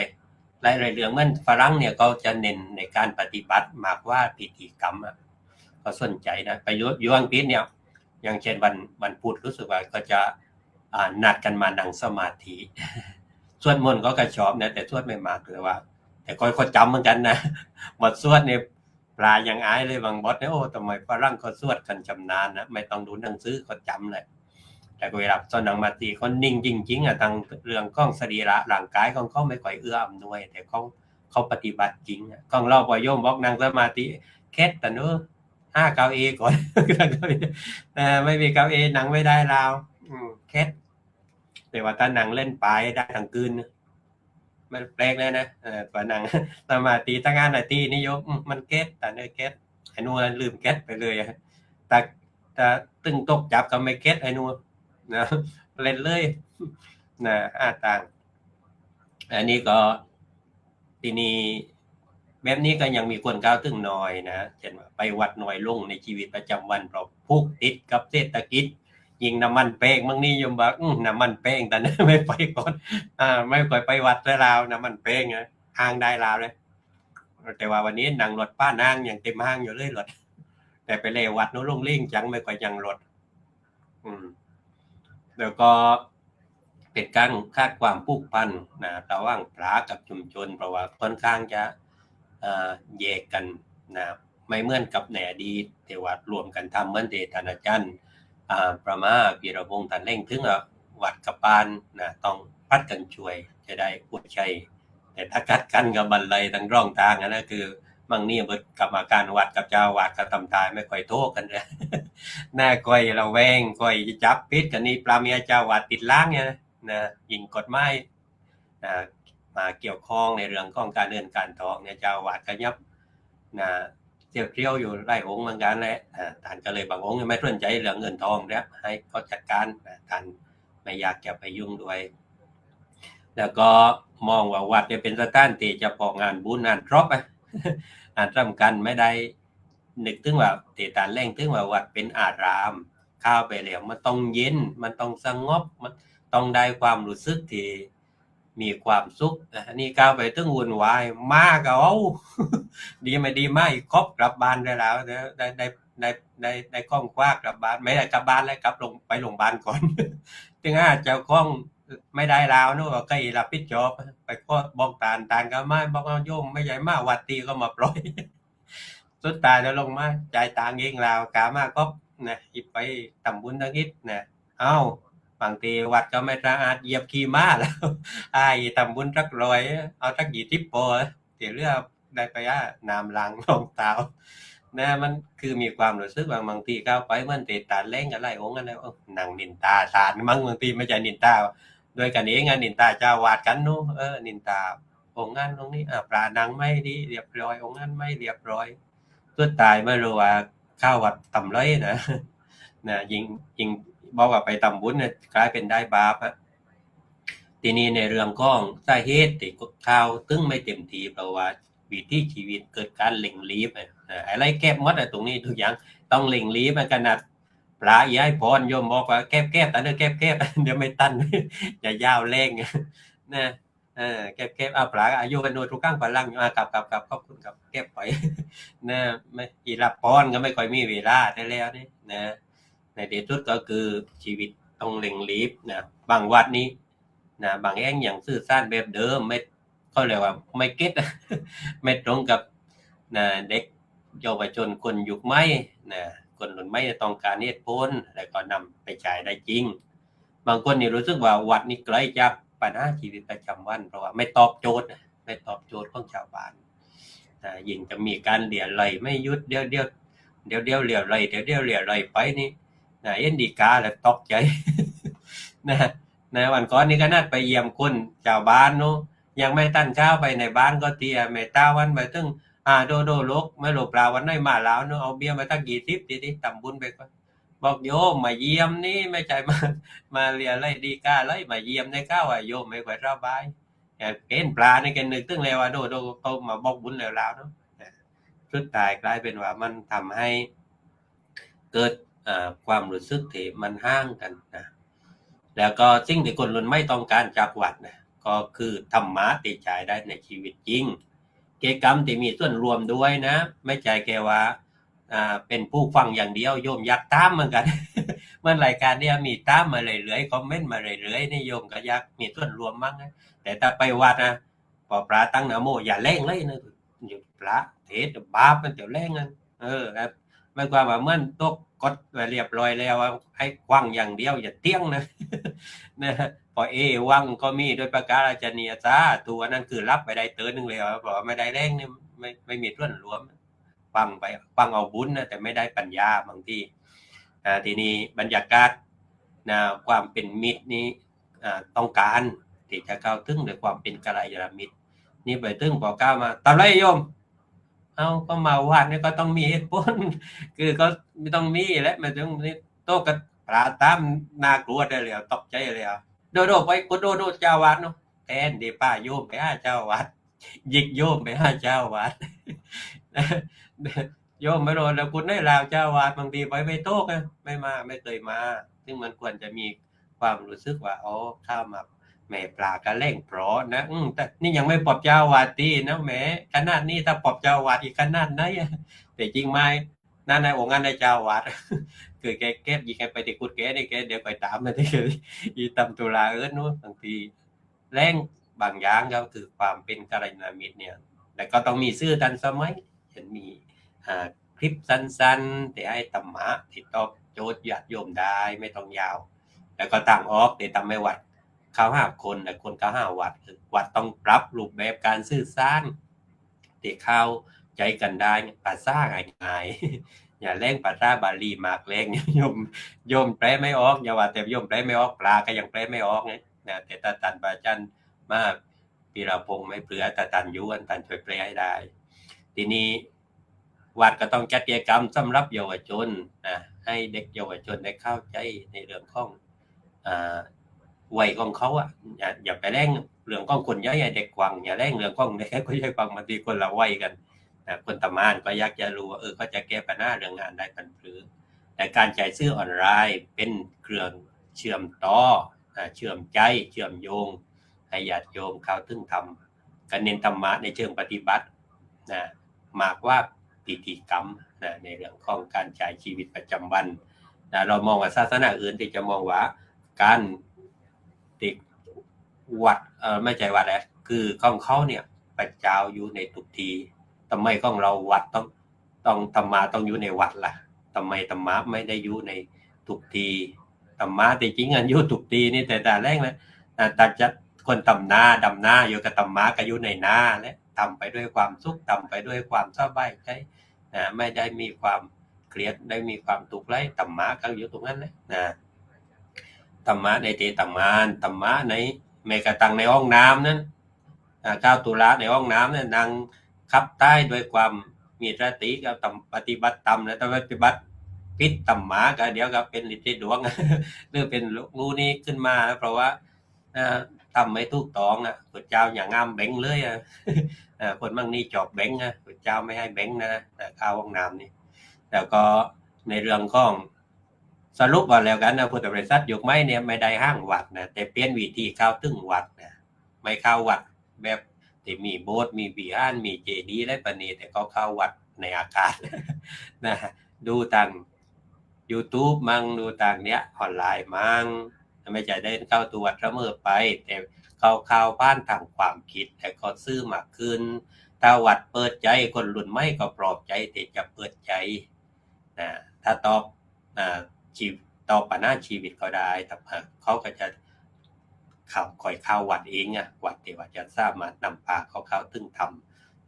หลายเรื่องเหมือนฝรั่งเนี่ยก็จะเน้นในการปฏิบัติมากกว่าพิธีกรรมก็สนใจนะไปอยู่อังกฤษเนี่ยอย่างเช่นวันพุธรู้สึกว่าก็จะนัดกันมานั่งสมาธิสวดมนต์ก็กระชอบนะแต่สวดไม่มากเลยว่าแต่ก็จำเหมือนกันนะบทสวดเนี่ยปลายังอายเลยบางบทเนี่ยโอ้ทำไมฝรั่งเขาสวดกันชำนาญนะไม่ต้องดูหนังสือเขาจำเลยแต่เวลาสวดนั่งมาตีเขานิ่งจริงๆทางเรื่องของสรีระร่างกายของเขาไม่ค่อยเอื้ออำนวยแต่เขาปฏิบัติจริงของเราพอโยมบอกนั่งสมาธิแค่แต่เนื้อ5 เก้าอี้ก่อนไม่มีเก้าอี้นั่งไม่ได้เราแค่แต่ว่าถ้านั่งเล่นไปได้ทั้งคืนมันแปลกเลยนะพอนั่งสมาธิ5 นาทีนี่โยมมันเก็ตแต่เนื้อเก็ตไอ้นู่นลืมเก็ตไปเลยแต่ แต่ตึงตกจับก็ไม่เก็ตไอ้นู่นนะเล่นเลยนะต่างอันนี้ก็ทีนี้แบบนี้ก็ยังมีคนก้าวตึงน้อยนะเช่นว่าไปวัดน้อยลงในชีวิตประจำวันเพราะผูกติดกับเศรษฐกิจยิงน้ำมันแป้งบางนี่ยมบอกน้ำมันแป้งแต่นั้นไม่ไปก่อนไม่ค่อยไปวัดแล้วลาวน้ำมันแป้งนะห้างได้ลาวเลยแต่ว่าวันนี้นั่งรถป้านางยังเต็มห้างอยู่เลยรถแต่ไปเลยวัดโน้นลงเล่งจังไม่ค่อยยังรถแล้วก็เป็นการคาดความผูกพันนะระหว่างพระกับชุมชนเพราะว่าค่อนข้างจะแยกกันนะไม่เหมือนกับในอดีตแต่ว่ารวมกันทำเหมือนเดชอาจารย์ประมาปีระวงศ์ท่านเร่งถึงวัดกับบ้านนะต้องพัดกันช่วยจะได้อวดชัยแต่ถ้ากัดกันกับบรรลัยทั้งร่องทางนะคือบางนี่เบิดกรรมการวัดกับเจ้าวัดก็ทำทายไม่ค่อยโทษกันเลยหน้าก้อยเราแวงก้อยจับพิษกันนี่ปลาเมียเจ้าวัดติดล้างเนี่ยนะยิงกฎหมายมาเกี่ยวข้องในเรื่องของการเดินการทองเนี่ยเจ้าวัดก็ยับนะเที่ยวอยู่ไล่องค์เหมือนกันแหละท่านก็เลยบางองค์ไม่สนใจเรื่องเงินทองแล้วให้เขาจัดการท่านไม่อยากจะไปยุ่งด้วยแล้วก็มองว่าวัดเนี่ยเป็นสถานที่จะพองานบุญงานครบสำคัญไม่ได้นึกถึงว่าเตตานแรงถึงว่าวัดเป็นอารามเข้าไปแล้วมันต้องเย็นมันต้องสงบมันต้องได้ความรู้สึกที่มีความสุขอันนี้ก้าวไปถึงวุ่นวายมากเอาดีไม่ดีไม่ครบกลับบ้านได้แล้วได้ข้องคว้ากลับบ้านไม่ได้กลับบ้านแล้วกลับลงไปโรงพยาบาลก่อนถึงเจ้าข้องไม่ได้แล้วนู่นก็ใครรับผิดชอบไปก็บอกตานก็ไม่บอกโยมไม่ใหญ่มากวัดตีก็มาปล่อยสุดตายแล้วลงมาจ่ายตังค์เองแล้วกามาก็นะอีไปทำบุญทั้งนิดนะบางทีวัดก็ไม่สะอาดเหยียบขี้ม้าแล้วทำบุญสักร้อยเอาสัก20 โปเสียเรื่องได้ไปน้ำล้างรองเท้านะมันคือมีความรู้สึกบางทีเข้าไปมันเตะตาเล่งอะไรองค์กันแล้วนั่งนินตาสารมั้งบางทีไม่ใช่นินตาโดยกันเองนินตาเจ้าวาดกันนู้นินตาองค์นั้นองค์นี้ปลานังไม่ดีเรียบร้อยองค์นั้นไม่เรียบร้อยสุดตายไม่รู้ว่าเข้าวัดต่ำเลยนะยิงบอกว่าไปทำบุญเนี่ยกลายเป็นได้บาปทีนี้ในเรื่องของสาเหตุที่ข่าวตึงไม่เต็มทีเพราะว่าวิถีชีวิตเกิดการเล่งรีบอะไรแก้หมดตรงนี้ทุกอย่างต้องเล่งรีบขนาดพระย้ายพรโยมบอกว่าแก้แต่เดี๋ยวแก้เดี๋ยวไม่ตันจะยาวแรงนะแก้พระอายุกันโนทุกข้างพลังกับขอบคุณกับแก้ไปนะไม่อีรับพรก็ไม่ค่อยมีเวลาได้แล้วนี่นะในที่สุดก็คือชีวิตต้องเร่งรีบนะบางวัดนี้นะบางแห่งอย่างสื่อสารแบบเดิมไม่ก็เรียกว่าไม่เก็ตไม่ตรงกับนะเด็กเยาวชนคนยุคใหม่นะคนรุ่นใหม่ต้องการเหตุผลแล้วก็นำไปใช้ได้จริงบางคนนี่รู้สึกว่าวัดนี้ไกลจากปัญหาชีวิตประจำวันเพราะว่าไม่ตอบโจทย์ของชาวบ้านยิ่งจะมีการเลี่ยไรไม่หยุดเดี๋ยวเลี่ยไรเดี๋ยวเลี่ยไรไปนี่เอ็นดีกาแล้วตกใจนะวันก่อนนี้ก็นัดไปเยี่ยมคนชาวบ้านเนาะยังไม่ตั้งเช้าไปในบ้านก็เตียแม่ตาวันไปถึงโดลกไม่หลบปลาวันไหนมาแล้วเนาะเอาเบียร์มาตั้ง20ทีนี้ทำบุญไปก่อนบอกโยมมาเยี่ยมนี่ไม่ใช่มาเรียอะไรดีกาเลยมาเยี่ยมในข้าวโยมไม่ค่อยสบายเห็นปลาในกันนึกตึงแล้วว่าโดเขามาบอกบุญแล้วเนาะสุดท้ายกลายเป็นว่ามันทำให้เกิดความรู้สึกที่มันห่างกันนะแล้วก็สิ่งที่คนรุ่นไม่ต้องการจากวัดนะก็คือธรรมะที่ใช้ได้ในชีวิตจริงกิจกรรมที่มีส่วนรวมด้วยนะไม่ใช่แค่ว่าเป็นผู้ฟังอย่างเดียวโยมอยากตามเหมือนกัน เมื่อรายการนี้มีตามมาเรื่อยๆคอมเมนต์มาเรื่อยๆนี่โยมก็อยากมีส่วนรวมมั้งนะแต่ถ้าไปวัดนะพอพระตั้งนะโมอย่าเล่งเลยนะอยู่พระเทศบาปมันเดี๋ยวเล่งกันครับไม่ความว่าเมื่อตกกดไปเรียบร้อยแล้วให้วังอย่างเดียวอย่าเตี้ยงนะนะพอวังก็มีโดยประการจนียซาตัวนั้นคือรับไปได้เตือนนึงเลยเพราะไม่ได้แรงนี่ไม่มีส่วนรวมฟังเอาบุญนะแต่ไม่ได้ปัญญาบางทีทีนี้บรรยากาศนะความเป็นมิตรนี้ต้องการที่จะเข้าถึงด้วยความเป็นกัลยาณมิตรนี่ไปถึงพอก้าวมาตามไรโยม เอาก็มาวัดเนี่ยก็ต้องมีเหตุผล คือก็ไม่ต้องมีแหละมันต้องนี่โตกับปลาตามน่ากลัวได้เลยตกใจเลยโดดไปกดโดเจ้าวัดเนาะแทนดีป้าโยมไปหาเจ้าวัดยิกโยมไปหาเจ้าวัด โยมไม่โดนแล้วคุณได้ลาวเจ้าวัดบางทีไปไม่โต๊ะกันไม่มาไม่เคยมา ซึ่งมันควรจะมีความรู้สึกว่าอ๋อข้ามาแม่ปลากระเล่งเพราะนะแต่นี่ยังไม่ปอบเจ้าวาดตีนะแหมขนาดนี้ถ้าปอบเจ้าวาดอีกขนาดไหนแต่จริงไหมนั่นในองค์งานในเจ้าวาด คือแกเก็บยิงไปติกุดแกนี่แกเดี๋ยวไปตามมาที่อีตำตุลานู้นบางทีแรงบางอย่างก็คือความเป็นกัลยาณมิตรเนี่ยแต่ก็ต้องมีซื่อทันสมัยเห็นมีคลิปสั้นๆแต่ให้ธรรมะที่ตอบโจทย์ญาติโยมได้ไม่ต้องยาวแล้วก็ต่างออกแต่ทำไม่วัดเขาห้าคนแต่คนเขาห้าวัดวัดต้องปรับรูปแบบการสื่อสารแต่เข้าใจกันได้ภาษาง่ายๆอย่าเล่งภาษาบาลีมากเล่งโยมแปลไม่ออกอย่าว่าแต่โยมแปลไม่ออกปลาก็ยังแปลไม่ออกนะแต่ตาตันปาจันมากปีระพงไม่เปลือตาตันยุนตันช่วยแปลให้ได้ทีนี้วัดก็ต้องจัดกิจกรรมสำหรับเยาวชนนะให้เด็กเยาวชนได้เข้าใจในเรื่องของวัยของเขาอย่าไปแร่งเรื่องของคนย่อยเด็กกวังอย่าแร่งเรื่องของเด็กก็ย่อยกวังบางทีคนละวัยกันนะคนตำมานก็อยากจะรู้ว่าเขาจะแก้ปัญหาเรื่องงานได้กันหรือแต่การใช้สื่อออนไลน์เป็นเครื่องเชื่อมต่อเชื่อมใจเชื่อมโยงให้ญาติโยมเข้าถึงธรรมการเน้นธรรมะในเชิงปฏิบัตินะมากว่าพิธีกรรมนะในเรื่องของการใช้ชีวิตประจำวันนะเรามองว่าศาสนาอื่นที่จะมองว่าการติดวัดไม่ใช่วัดแล้วคือของเขาเนี่ยพระเจ้าอยู่ในทุกทีทำไมของเราวัดต้องธรรมะต้องอยู่ในวัดล่ะทำไมธรรมะไม่ได้อยู่ในทุกทีธรรมะแต่จริงอยู่ทุกทีนี่แต่แรกนะแต่จะคนดำนาอยู่กับธรรมะก็อยู่ในนาและทำไปด้วยความสุขทำไปด้วยความสบายใจนะไม่ได้มีความเครียดได้มีความทุกข์ไรธรรมะก็อยู่ตรงนั้นนะธรรมะในเตธรรมานธรรมะในเมกตังในห้องน้ำนั้น9 ตุลาในห้องน้ำนั้นนางขับใต้ด้วยความมีสติกับปฏิบัติธรรมและปฏิบัติพิษธรรมะก็เดี๋ยวก็เป็นฤทธิ์ดวงหรือเป็นงูนี้ขึ้นมาเพราะว่าทำไม่ถูกต้องพระเจ้าอย่างงามเบ่งเลยคนบางนี่จอบเบ่งพระเจ้าไม่ให้เบ่งนะเข้าห้องน้ำนี่แล้วก็ในเรื่องของสรุปว่าแล้วกันนะพุทธบริษัทยุคใหม่เนี่ยไม่ได้ห้างวัดนะแต่เปลี่ยนวิธีเข้าถึงวัดนะไม่เข้าวัดแบบที่มีโบสถ์มีวิหารมีเจดีย์และปณีแต่ก็เข้าวัดในอากาศนะดูทาง YouTube มั่งดูทางเนี้ยออนไลน์มั่งไม่ใช่ได้เข้าตัววัดเสมอไปแต่เข้าบ้านทางความคิดแต่ก็ซื้อมากขึ้นถ้าวัดเปิดใจคนรุ่นใหม่ก็ปลอบใจแต่จะเปิดใจนะถ้าตอบปัญหาชีวิตก็ได้แต่เขาก็จะคอยเข้าวัดเองวัดที่ว่าจะสามารถนำพาเขาเข้าถึงธรรม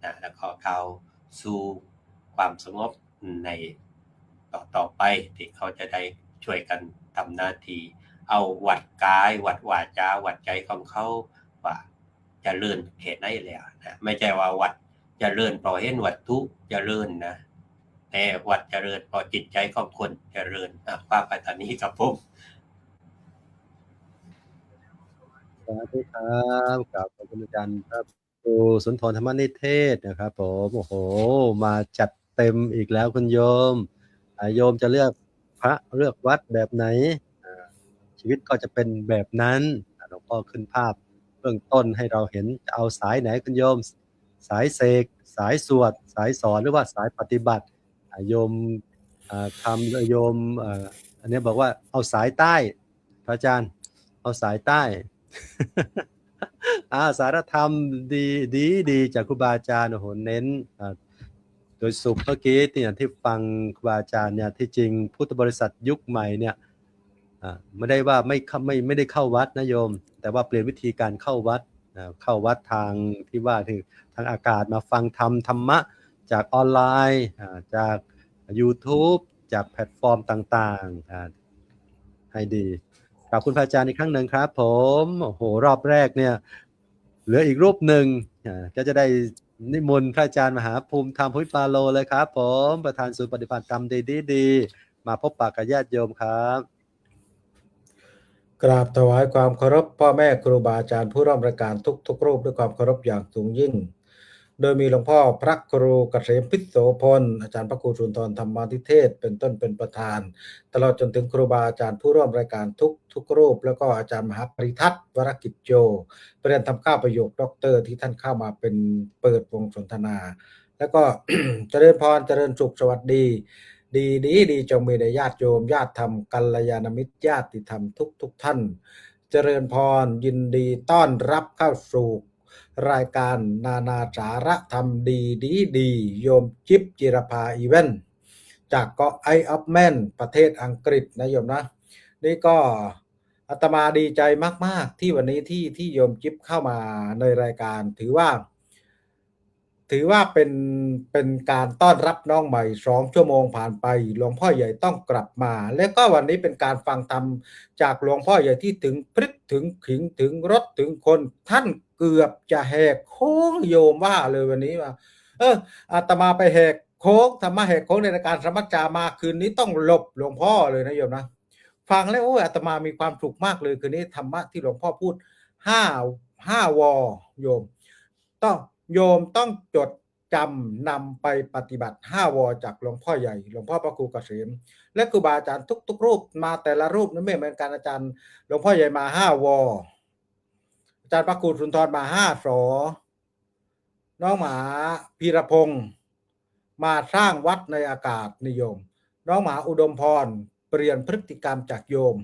นะแล้วก็เข้าสู่ความสงบในต่อไปที่เขาจะได้ช่วยกันทำหน้าที่เอาวัดกายวัดวาจาวัดใจของเขาว่าจะเลื่อนเขตไหนแล้วนะไม่ใช่ว่าวัดจะเลื่อนเพราะเห็นวัตถุจะเลื่อนนะแต่วัดเจริญเพราะจิตใจของคนเจริญว่าไปตอนนี้กับผม
สวัสดีครับขอบคุณอาจารย์ครับครูสุนทรธรรมนิเทศนะครับผมโอ้โหมาจัดเต็มอีกแล้วคุณโยมโยมจะเลือกพระเลือกวัดแบบไหนชีวิตก็จะเป็นแบบนั้นหลวงพ่อขึ้นภาพเบื้องต้นให้เราเห็นจะเอาสายไหนคุณโยมสายเสกสายสวดสายสอนหรือว่าสายปฏิบัติโยมทำโยมอันนี้บอกว่าเอาสายใต้พระอาจารย์เอาสายใต้ สารธรรมดีจากครูบาอาจารย์โอ้โหเน้นโดยสุขเมื่อกี้ที่ฟังครูบาอาจารย์เนี่ยที่จริงพุทธบริษัทยุคใหม่เนี่ยไม่ได้ว่าไม่ได้เข้าวัดนะโยมแต่ว่าเปลี่ยนวิธีการเข้าวัดเข้าวัดทางที่ว่าทางอากาศมาฟังธรรมะจากออนไลน์จาก YouTube จากแพลตฟอร์มต่างๆให้ดีขอบคุณพระอาจารย์อีกครั้งหนึ่งครับผมโอ้โหรอบแรกเนี่ยเหลืออีกรูปหนึ่งก็จะได้ นิมนต์พระอาจารย์มหาภูมิธรรมพุทธปาโลเลยครับผมประธานศูนย์ปฏิบัติธรรมดีมาพบปะกับญาติโยมครับ
กราบถวายความเคารพพ่อแม่ครูบาอาจารย์ผู้ร่วมรายการทุกรูปด้วยความเคารพอย่างสูงยิ่ง โดยมีหลวงพ่อพระครูเกษมพิษโสพลอาจารย์พระครูสุนทรธรรมาธิเทศเป็นต้นเป็นประธาน ตลอดจนถึงครูบาอาจารย์ผู้ร่วมรายการทุกรูปแล้วก็อาจารย์มหาปริทัศน์วรกิจโยประเด็นทำข้าวประโยคด็อกเตอร์ที่ท่านเข้ามาเป็นเปิดวงสนทนา แล้วก็ เจริญพรเจริญสุขสวัสดี ดีจงมีแด่ญาติโยมญาติธรรมกัลยาณมิตรญาติธรรมทุกท่าน เจริญพรยินดีต้อนรับเข้าสู่รายการนานาสาระธรรมดีโยมจิ๊บจิรภาอีเวนต์จากเกาะไอออฟแมนประเทศอังกฤษนะโยมนะนี่ก็อาตมาดีใจมากๆที่วันนี้ที่โยมจิ๊บเข้ามาในรายการถือว่าเป็นการต้อนรับน้องใหม่2 ชั่วโมงผ่านไปหลวงพ่อใหญ่ต้องกลับมาและก็วันนี้เป็นการฟังธรรมจากหลวงพ่อใหญ่ที่ถึงพริกถึงขิงถึงรสถึงคนท่านเกือบจะแหกโค้งโยมว่าเลยวันนี้ว่าอาตมาไปแหกโค้งธรรมะแหกโค้งในรายการสมัจจามาคืนนี้ต้องหลบหลวงพ่อเลยนะโยมนะฟังแล้วโอ้ยอาตมามีความสุขมากเลยคืนนี้ธรรมะที่หลวงพ่อพูด5 วโยมต้องจดจำนำไปปฏิบัติ5 วจากหลวงพ่อใหญ่หลวงพ่อพระครูเกษมและครูบาอาจารย์ทุกรูปมาแต่ละรูปนั้นไม่เหมือนกันอาจารย์หลวงพ่อใหญ่มา5 วอาจารย์พระครูสุนทรมา5 สน้องหมาพีรพงศ์มาสร้างวัดในอากาศนิยมน้องหมาอุดมพรเปลี่ยนพฤติกรรมจากโยม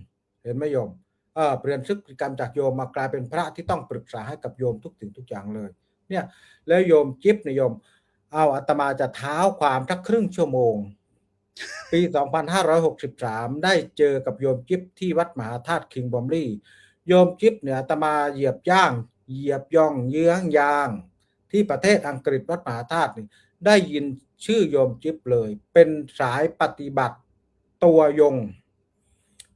เห็นไหมโยมเปลี่ยนพฤติกรรมจากโยมมากลายเป็นพระที่ต้องปรึกษาให้กับโยมทุกสิ่งทุกอย่างเลยเนี่ยแล้วโยมจิ๊บนิยมเอาอาตมาจะเท้าความสักครึ่งชั่วโมงปี 2563 ได้เจอกับโยมจิ๊บที่วัดมหาธาตุคิงบอมลี่โยมจิ๊บเนี่ยอาตมาเหยียบย่องเยื้องยางที่ประเทศอังกฤษวัดมหาธาตุนี่ได้ยินชื่อโยมจิ๊บเลยเป็นสายปฏิบัติตัวยง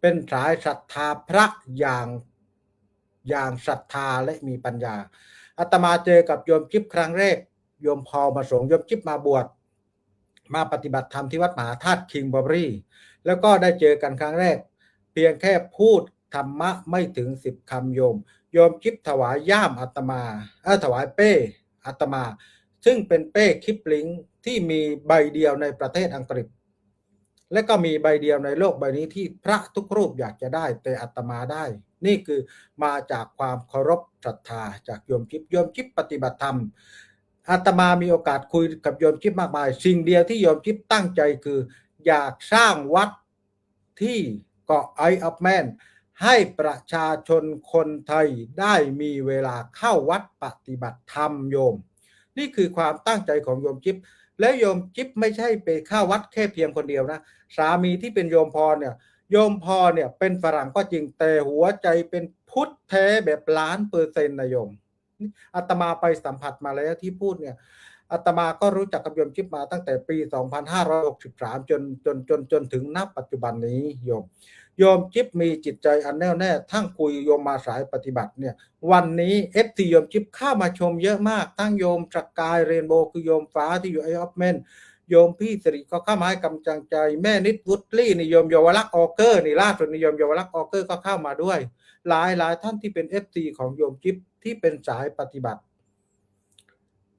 เป็นสายศรัทธาพระอย่างศรัทธาและมีปัญญาอาตมาเจอกับโยมจิ๊บครั้งแรกโยมพอมาส่งโยมจิ๊บมาบวชมาปฏิบัติธรรมที่วัดมหาธาตุคิงบอมรี่แล้วก็ได้เจอกันครั้งแรกเพียงแค่พูดธรรมะไม่ถึง10 คำโยมจิ๊บถวายย่ามอาตมาถวายเป้อาตมาซึ่งเป็นเป้คลิปลิงก์ที่มีใบเดียวในประเทศอังกฤษและก็มีใบเดียวในโลกใบนี้ที่พระทุกรูปอยากจะได้แต่อาตมาได้นี่คือมาจากความเคารพศรัทธาจากโยมจิ๊บปฏิบัติธรรมอาตมามีโอกาสคุยกับโยมจิ๊บมากมายสิ่งเดียวที่โยมจิ๊บตั้งใจคืออยากสร้างวัดที่เกาะไอออฟแมนให้ประชาชนคนไทยได้มีเวลาเข้าวัดปฏิบัติธรรมโยมนี่คือความตั้งใจของโยมจิ๊บและโยมจิ๊บไม่ใช่ไปเข้าวัดแค่เพียงคนเดียวนะสามีที่เป็นโยมพรเนี่ยเป็นฝรั่งก็จริงแต่หัวใจเป็นพุทธแท้แบบ1,000,000%นะโยมอาตมาไปสัมผัสมาแล้วที่พูดเนี่ยอาตมาก็รู้จักกับโยมจิ๊บมาตั้งแต่ปี 2563 จนถึงณปัจจุบันนี้โยมจิ๊บมีจิตใจอันแน่วแน่ทั้งคุยโยมมาสายปฏิบัติเนี่ยวันนี้ FT โยมจิ๊บเข้ามาชมเยอะมากทั้งโยมสกายเรนโบว์คือโยมฟ้าที่อยู่ไอออฟแมนโยมพี่สิริก็เข้ามาให้กำลังใจแม่นิดวุฒลี่นิยมเยาวลักษณ์ออเกอร์นี่ล่าสุดนิยมเยาวลักษณ์ออเกอร์ก็เข้ามาด้วยหลายท่านที่เป็น FT ของโยมจิ๊บที่เป็นสายปฏิบัติ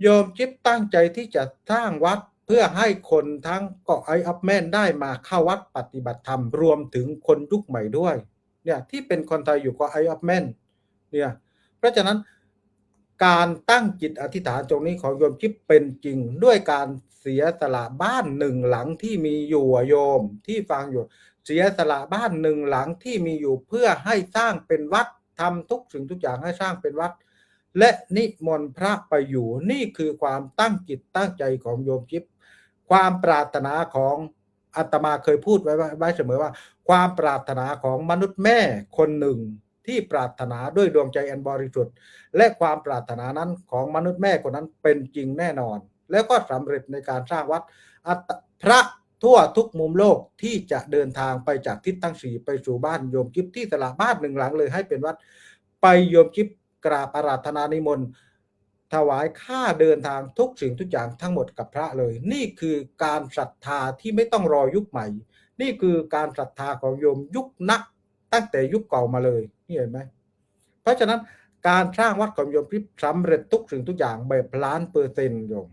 โยมจิ๊บตั้งใจที่จะสร้างวัดเพื่อให้คนทั้งเกาะไอออฟแมนได้มาเข้าวัดปฏิบัติธรรมรวมถึงคนยุคใหม่ด้วยเนี่ยที่เป็นคนไทยอยู่เกาะไอออฟแมนเนี่ยเพราะฉะนั้นการตั้งจิตอธิษฐานตรงนี้ของโยมจิ๊บเป็นจริงด้วยการเสียสละบ้าน1 หลังที่มีอยู่โยมที่ฟังอยู่เสียสละบ้าน1 หลังที่มีอยู่เพื่อให้สร้างเป็นวัดทำทุกสิ่งทุกอย่างให้สร้างเป็นวัดและนิมนต์พระไปอยู่นี่คือความตั้งจิตตั้งใจของโยมจิ๊บความปรารถนาของอาตมาเคยพูดไว้เสมอว่าความปรารถนาของมนุษย์แม่คนหนึ่งที่ปรารถนาด้วยดวงใจอันบริสุทธิ์และความปรารถนานั้นของมนุษย์แม่คนนั้นเป็นจริงแน่นอนแล้วก็สำเร็จในการสร้างวัดพระทั่วทุกมุมโลกที่จะเดินทางไปจากทิศทั้ง4ไปสู่บ้านโยมจิ๊บที่สละบ้าน1 หลังเลยให้เป็นวัดไปโยมจิ๊บกราบอาราธนานิมนต์ ถวายค่าเดินทางทุกสิ่งทุกอย่างทั้งหมดกับพระเลย นี่คือการศรัทธาที่ไม่ต้องรอยุคใหม่ นี่คือการศรัทธาของโยมยุคนักตั้งแต่ยุคเก่ามาเลยนี่เห็นไหมเพราะฉะนั้นการสร้างวัดของโยมพิบสำเร็จทุกสิ่งทุกอย่างแบบ1,000,000%โยม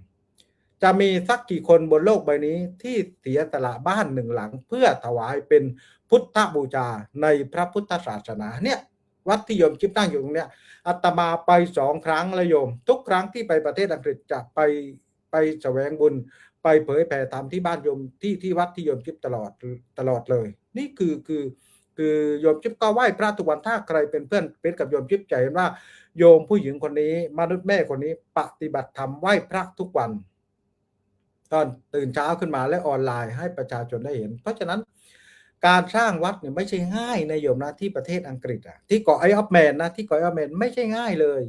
จะมีสักกี่คนบนโลกใบนี้ที่เสียสละบ้านหนึ่งหลังเพื่อถวายเป็นพุทธบูชาในพระพุทธศาสนาเนี่ยวัดที่โยมจิ๊บตั้งอยู่ตรงเนี้ยอาตมาไป2 ครั้งแล้วโยมทุกครั้งที่ไปประเทศอังกฤษจะไปแสวงบุญไปเผยแผ่ธรรมที่บ้านโยมที่วัดที่โยมจิ๊บตลอดเลยนี่คือโยมจิ๊บก็ไหว้พระทุกวันถ้าใครเป็นเพื่อนเป็นกับโยมจิ๊บจะเห็นว่าโยมผู้หญิงคนนี้มนุษย์แม่คนนี้ปฏิบัติธรรมไหว้พระทุกวันตอนตื่นเช้าขึ้นมาและออนไลน์ให้ประชาชนได้เห็นเพราะฉะนั้นการสร้างวัดเนี่ยไม่ใช่ง่ายในโยมนะที่ประเทศอังกฤษที่เกาะไอออฟแมนนะที่เกาะไอออฟแมนไม่ใช่ง่ายเลย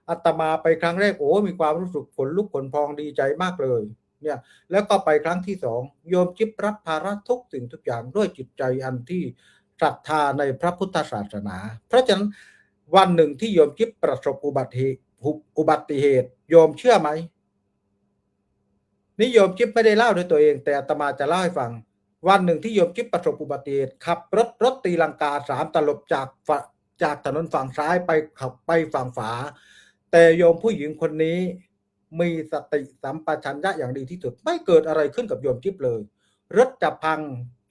อาตมาไปครั้งแรกโอ้มีความรู้สึกขนลุกขนพองดีใจมากเลยเนี่ยแล้วก็ไปครั้งที่2โยมจิ๊บรับภาระทุกสิ่งทุกอย่างด้วยจิตใจอันที่ศรัทธาในพระพุทธศาสนาเพราะฉะนั้นวันหนึ่งที่โยมจิ๊บประสบอุบัติเหตุโยมเชื่อไหมนี่โยมจิ๊บไม่ได้เล่าด้วยตัวเองแต่อาตมาจะเล่าให้ฟังวันหนึ่งที่โยมจิ๊บประสบอุบัติเหตุขับรถตีลังกา3 ตลบจากถนนฝั่งซ้ายไปขับไปฝั่งขวาแต่โยมผู้หญิงคนนี้มีสติสัมปชัญญะอย่างดีที่สุดไม่เกิดอะไรขึ้นกับโยมจิ๊บเลยรถจะพัง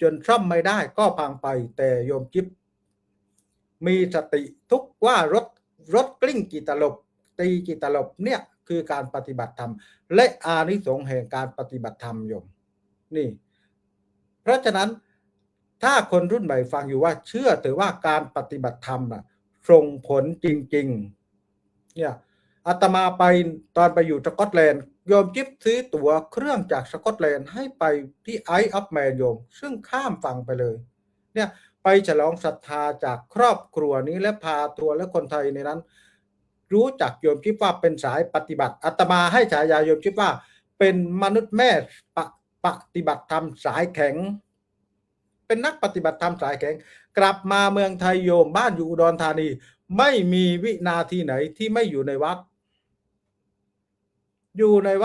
จนซ่อมไม่ได้ก็พังไปแต่โยมจิ๊บมีสติทุกว่ารถกลิ้งกี่ตลบตีกี่ตลบเนี่ยคือการปฏิบัติธรรมและอานิสงส์แห่งการปฏิบัติธรรมโยมนี่เพราะฉะนั้นถ้าคนรุ่นใหม่ฟังอยู่ว่าเชื่อถือว่าการปฏิบัติธรรมน่ะส่งผลจริงๆเนี่ยอาตมาไปตอนไปอยู่สกอตแลนด์โยมจิ๊บซื้อตั๋วเครื่องจากสกอตแลนด์ให้ไปที่ไอออฟแมนโยมซึ่งข้ามฝั่งไปเลยเนี่ยไปฉลองศรัทธาจากครอบครัวนี้และพาตัวและคนไทยในนั้นรู้จักโยมจิ๊บว่าเป็นสายปฏิบัติอาตมาให้ฉายาโยมจิ๊บว่าเป็นมนุษย์แม่ปฏิบัติธรรมสายแข็งเป็นนักปฏิบัติธรรมสายแข็งกลับมาเมืองไทยโยมบ้านอยู่อุดรธานีไม่มีวินาทีไหนที่ไม่อยู่ในวั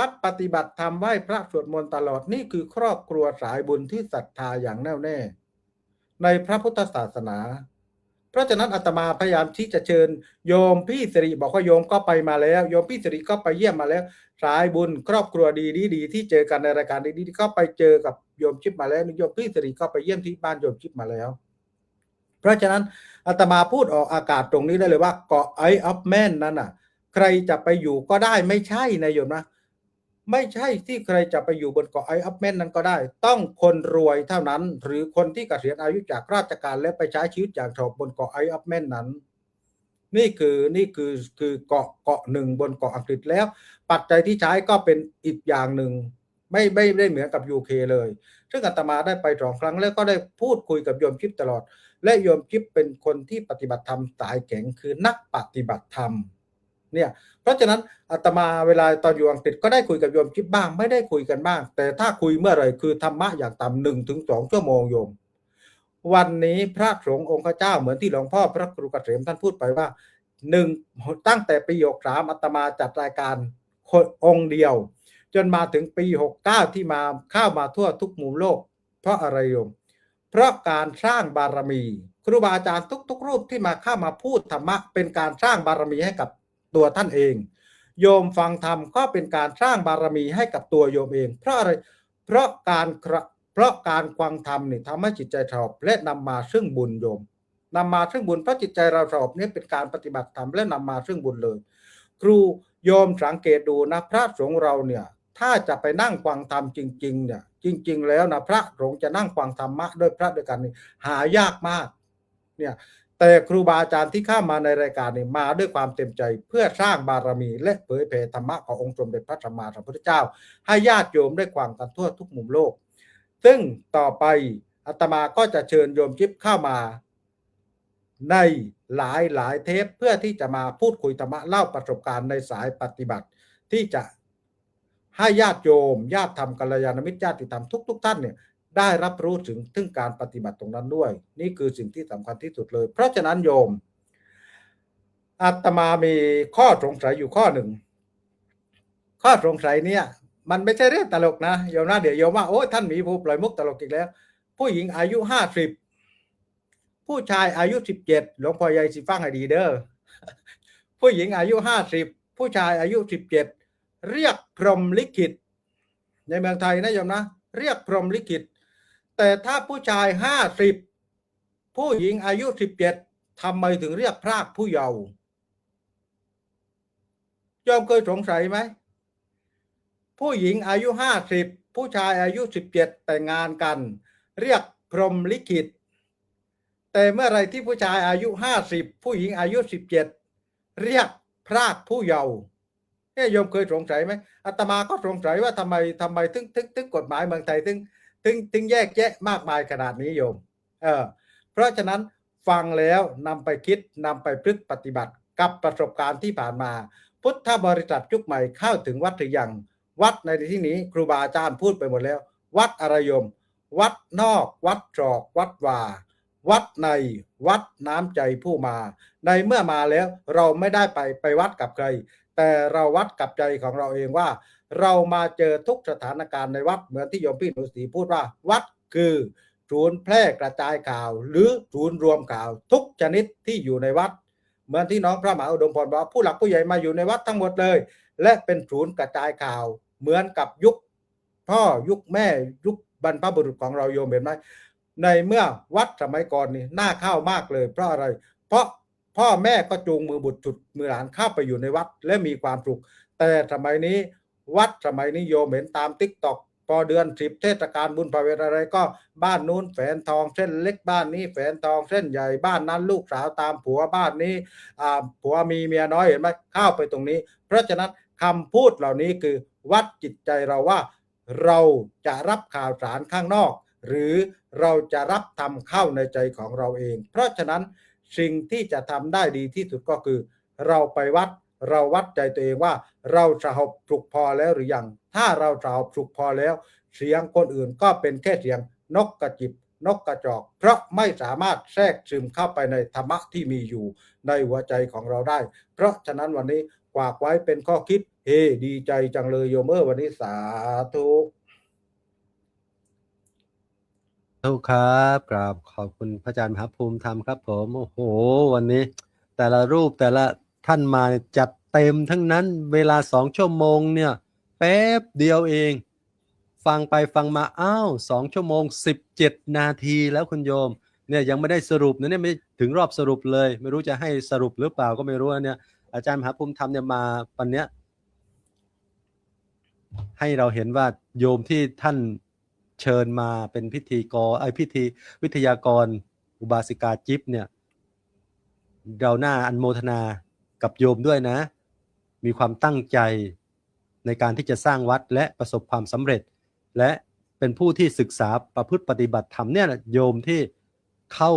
ดปฏิบัติธรรมไหว้พระสวดมนต์ตลอดนี่คือครอบครัวสายบุญที่ศรัทธาอย่างแน่วแน่ในพระพุทธศาสนาเพราะฉะนั้นอาตมาพยายามที่จะเชิญโยมพี่สิริบอกว่าโยมก็ไปมาแล้วโยมพี่สิริก็ไปเยี่ยมมาแล้วสายบุญครอบครัวดีที่เจอกันในรายการดีก็ไปเจอกับโยมจิ๊บมาแล้วโยมพี่สิริก็ไปเยี่ยมที่บ้านโยมจิ๊บมาแล้วเพราะฉะนั้นอาตมาพูดออกอากาศตรงนี้ได้เลยว่าเกาะไอออฟแมนนั้นน่ะใครจะไปอยู่ก็ได้ไม่ใช่นะโยมนะไม่ใช่ที่ใครจะไปอยู่บนเกาะไอออฟแมนนั้นก็ได้ต้องคนรวยเท่านั้นหรือคนที่เกษียณอายุจากราชการและไปใช้ชีวิตอย่างสงบบนเกาะไอออฟแมนนั้นนี่คือเกาะหนึ่งบนเกาะอังกฤษแล้วปัจจัยที่ใช้ก็เป็นอีกอย่างหนึ่งไม่ได้เหมือนกับ UK เลยซึ่งอาตมาได้ไป2 ครั้งแล้วก็ได้พูดคุยกับโยมจิ๊บตลอดและโยมจิ๊บเป็นคนที่ปฏิบัติธรรมสายแข็งคือนักปฏิบัติธรรมเนี่ยเพราะฉะนั้นอาตมาเวลาตอนอยู่อังกฤษก็ได้คุยกับโยมจิ๊บบ้างไม่ได้คุยกันบ้างแต่ถ้าคุยเมื่อไหร่คือธรรมะอย่างต่ำ1 ถึง 2 ชั่วโมงโยมวันนี้พระสงฆ์องค์เจ้าเหมือนที่หลวงพ่อพระครูเกษมท่านพูดไปว่าตั้งแต่ปี63อาตมาจัดรายการองค์เดียวจนมาถึงปี69ที่มาเข้ามาทั่วทุกมุมโลกเพราะอะไรโยมเพราะการสร้างบารมีครูบาอาจารย์ทุกรูปที่มาเข้ามาพูดธรรมะเป็นการสร้างบารมีให้กับตัวท่านเองโยมฟังธรรมก็เป็นการสร้างบารมีให้กับตัวโยมเองเพราะอะไรเพราะการฟังธรรมนี่ทำให้จิตใจสงบและนำมาซึ่งบุญโยมนำมาซึ่งบุญเพราะจิตใจเราสงบนี่เป็นการปฏิบัติธรรมและนำมาซึ่งบุญเลยครูโยมสังเกตดูนะพระสงฆ์เราเนี่ยถ้าจะไปนั่งฟังธรรมจริงๆเนี่ยจริงๆแล้วนะพระสงฆ์จะนั่งฟังธรรมะด้วยพระด้วยกันนี่หายากมากเนี่ยแต่ครูบาอาจารย์ที่เข้ามาในรายการนี่มาด้วยความเต็มใจเพื่อสร้างบารมีและเผยแผ่ธรรมะขององค์สมเด็จพระสัมมาสัมพุทธเจ้าให้ญาติโยมได้ฟังกันทั่วทุกมุมโลกซึ่งต่อไปอาตมาก็จะเชิญโยมจิ๊บเข้ามาในหลายเทปเพื่อที่จะมาพูดคุยธรรมะเล่าประสบการณ์ในสายปฏิบัติที่จะให้ญาติโยมญาติธรรมกัลยาณมิตรญาติธรรมทุกท่านเนี่ยได้รับรู้ถึงการปฏิบัติตรงนั้นด้วยนี่คือสิ่งที่สำคัญที่สุดเลยเพราะฉะนั้นโยมอาตมามีข้อสงสัยอยู่ข้อหนึ่ง ข้อสงสัยเนี่ยมันไม่ใช่เรื่องตลกนะโยมนะเดี๋ยวโยมว่าโอ้ท่านหมีภูปล่อยมุกตลกอีกแล้ว ผู้หญิงอายุ50ผู้ชายอายุ17หลวงพ่อใหญ่สิฟังให้ดีเด้อ ผู้หญิงอายุ50ผู้ชายอายุ17เรียกพรหมลิขิตในเมืองไทยนะโยมนะเรียกพรหมลิขิตแต่ถ้าผู้ชาย50ผู้หญิงอายุ17ทำไมถึงเรียกพรากผู้เยาว์โยมเคยสงสัยไหมผู้หญิงอายุ50ผู้ชายอายุ17แต่งงานกันเรียกพรหมลิขิตแต่เมื่อไรที่ผู้ชายอายุ50ผู้หญิงอายุ17เรียกพรากผู้เยาว์โยมเคยสงสัยไหมอาตมาก็สงสัยว่าทำไมถึงกฎหมายเมืองไทยถึงแยกแยะมากมายขนาดนี้โยมเพราะฉะนั้นฟังแล้วนำไปคิดนำไปพฤติปฏิบัติกับประสบการณ์ที่ผ่านมาพุทธบริษัทยุคใหม่เข้าถึงวัดหรือยังวัดในที่นี้ครูบาอาจารย์พูดไปหมดแล้ววัดอะไรโยมวัดนอกวัดตรอกวัดวาวัดในวัดน้ำใจผู้มาในเมื่อมาแล้วเราไม่ได้ไปวัดกับใครแต่เราวัดกับใจของเราเองว่าเรามาเจอทุกสถานการณ์ในวัดเหมือนที่โยมพี่หนูศรีพูดว่าวัดคือศูนย์แพร่กระจายข่าวหรือศูนย์รวมข่าวทุกชนิดที่อยู่ในวัดเหมือนที่น้องพระมหาอุดมพรบอกผู้หลักผู้ใหญ่มาอยู่ในวัดทั้งหมดเลยและเป็นศูนย์กระจายข่าวเหมือนกับยุคพ่อยุคแม่ยุคบรรพบุรุษของเราโยมเห็นไหมในเมื่อวัดสมัยก่อนนี่น่าเข้ามากเลยเพราะอะไรเพราะพ่อแม่ก็จูงมือบุตรจุดมือหลานเข้าไปอยู่ในวัดและมีความสุขแต่สมัยนี้วัดสมัยนี้โยมเห็นตามTikTokพอเดือน10เทศกาลบุญพระเวทอะไรก็บ้านนู้นแฝนทองเส้นเล็กบ้านนี้แฝนทองเส้นใหญ่บ้านนั้นลูกสาวตามผัวบ้านนี้ผัวมีเมียน้อยเห็นไหมเข้าไปตรงนี้เพราะฉะนั้นคำพูดเหล่านี้คือวัดจิตใจเราว่าเราจะรับข่าวสารข้างนอกหรือเราจะรับทำเข้าในใจของเราเองเพราะฉะนั้นสิ่งที่จะทำได้ดีที่สุดก็คือเราไปวัดเราวัดใจตัวเองว่าเราสงบสุขพอแล้วหรือยังถ้าเราสงบสุขพอแล้วเสียงคนอื่นก็เป็นแค่เสียงนกกระจิบนกกระจอกเพราะไม่สามารถแทรกซึมเข้าไปในธรรมะที่มีอยู่ในหัวใจของเราได้เพราะฉะนั้นวันนี้ฝากไว้เป็นข้อคิดดีใจจังเลยโยมวันนี้สาธุ
ครับกราบขอบคุณพระอาจารย์มหาภูมิธรรมครับผมโอ้โหวันนี้แต่ละรูปแต่ละท่านมาจัดเต็มทั้งนั้นเวลา2 ชั่วโมงเนี่ยแป๊บเดียวเองฟังไปฟังมาอ้าว2 ชั่วโมง17 นาทีแล้วคุณโยมเนี่ยยังไม่ได้สรุปนะเนี่ยไม่ถึงรอบสรุปเลยไม่รู้จะให้สรุปหรือเปล่าก็ไม่รู้นะเนี่ยอาจารย์มหาภูมิธรรมเนี่ยมาวันเนี้ยให้เราเห็นว่าโยมที่ท่านเชิญมาเป็นพิธีวิทยากรอุบาสิกาจิ๊บเนี่ยเราหน้าอนุโมทนากับโยมด้วยนะมีความตั้งใจในการที่จะสร้างวัดและประสบความสำเร็จและเป็นผู้ที่ศึกษาประพฤติปฏิบัติธรรมเนี่ยโยมที่เข้า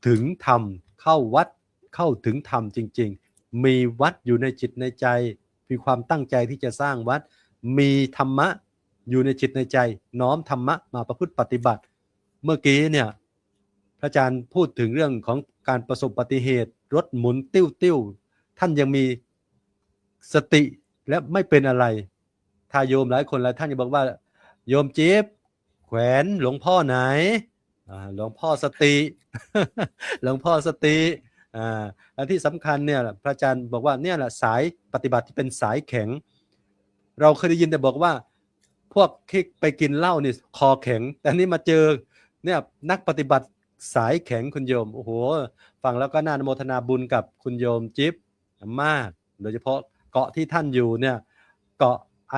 ถึงธรรมเข้าวัดเข้าถึงธรรมจริงๆมีวัดอยู่ในจิตในใจมีความตั้งใจที่จะสร้างวัดมีธรรมะอยู่ในจิตในใจน้อมธรรมะมาประพฤติปฏิบัติเมื่อกี้เนี่ยพระอาจารย์พูดถึงเรื่องของการประสบอุบัติเหตุรถหมุนติ้วท่านยังมีสติและไม่เป็นอะไรถ้าโยมหลายคนหลายท่านจะบอกว่าโยมจิ๊บแขวนหลวงพ่อไหนหลวงพ่อสติ หลวงพ่อสติและที่สำคัญเนี่ยพระอาจารย์บอกว่าเนี่ยแหละสายปฏิบัติที่เป็นสายแข็งเราเคยได้ยินแต่บอกว่าพวกที่ไปกินเหล้านี่คอแข็งแต่นี่มาเจอเนี่ยนักปฏิบัติสายแข็งคุณโยมโอ้โหฟังแล้วก็น่าอนุโมทนาบุญกับคุณโยมจิ๊บมากโดยเฉพาะเกาะที่ท่านอยู่เนี่ยเกาะไอ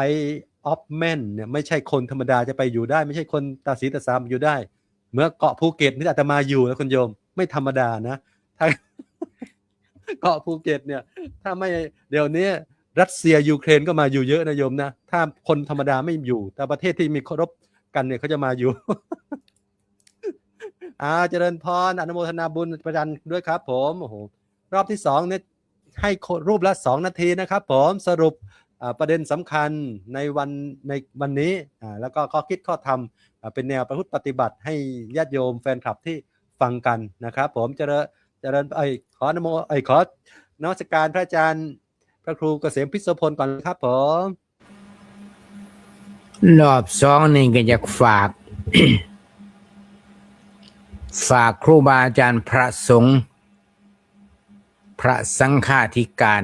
ออฟแมนเนี่ยไม่ใช่คนธรรมดาจะไปอยู่ได้ไม่ใช่คนตาสีตาสามอยู่ได้เมื่อเกาะภูเก็ตนี่อาตมาอยู่นะคุณโยมไม่ธรรมดานะถ้า เกาะภูเก็ตเนี่ยถ้าไม่เดี๋ยวนี้รัสเซียยูเครนก็มาอยู่เยอะนะโยมนะถ้าคนธรรมดาไม่อยู่แต่ประเทศที่มีเคารพกันเนี่ยเขาจะมาอยู่ เจริญพรอนุโมทนาบุญประจันด้วยครับผมโอ้โหรอบที่2เนี่ยให้รูปละ2 นาทีนะครับผมสรุปประเด็นสำคัญในวันนี้แล้วก็ข้อคิดข้อธรรมเป็นแนวประพฤติปฏิบัติให้ญาติโยมแฟนคลับที่ฟังกันนะครับผมเจริญขอนมัสการพระอาจารย์พระครูเกษมพิศพลก่อนครับผม
รอบสองนี่ก็อยากฝาก ฝากครูบาอาจารย์พระสงฆ์พระสังฆาธิการ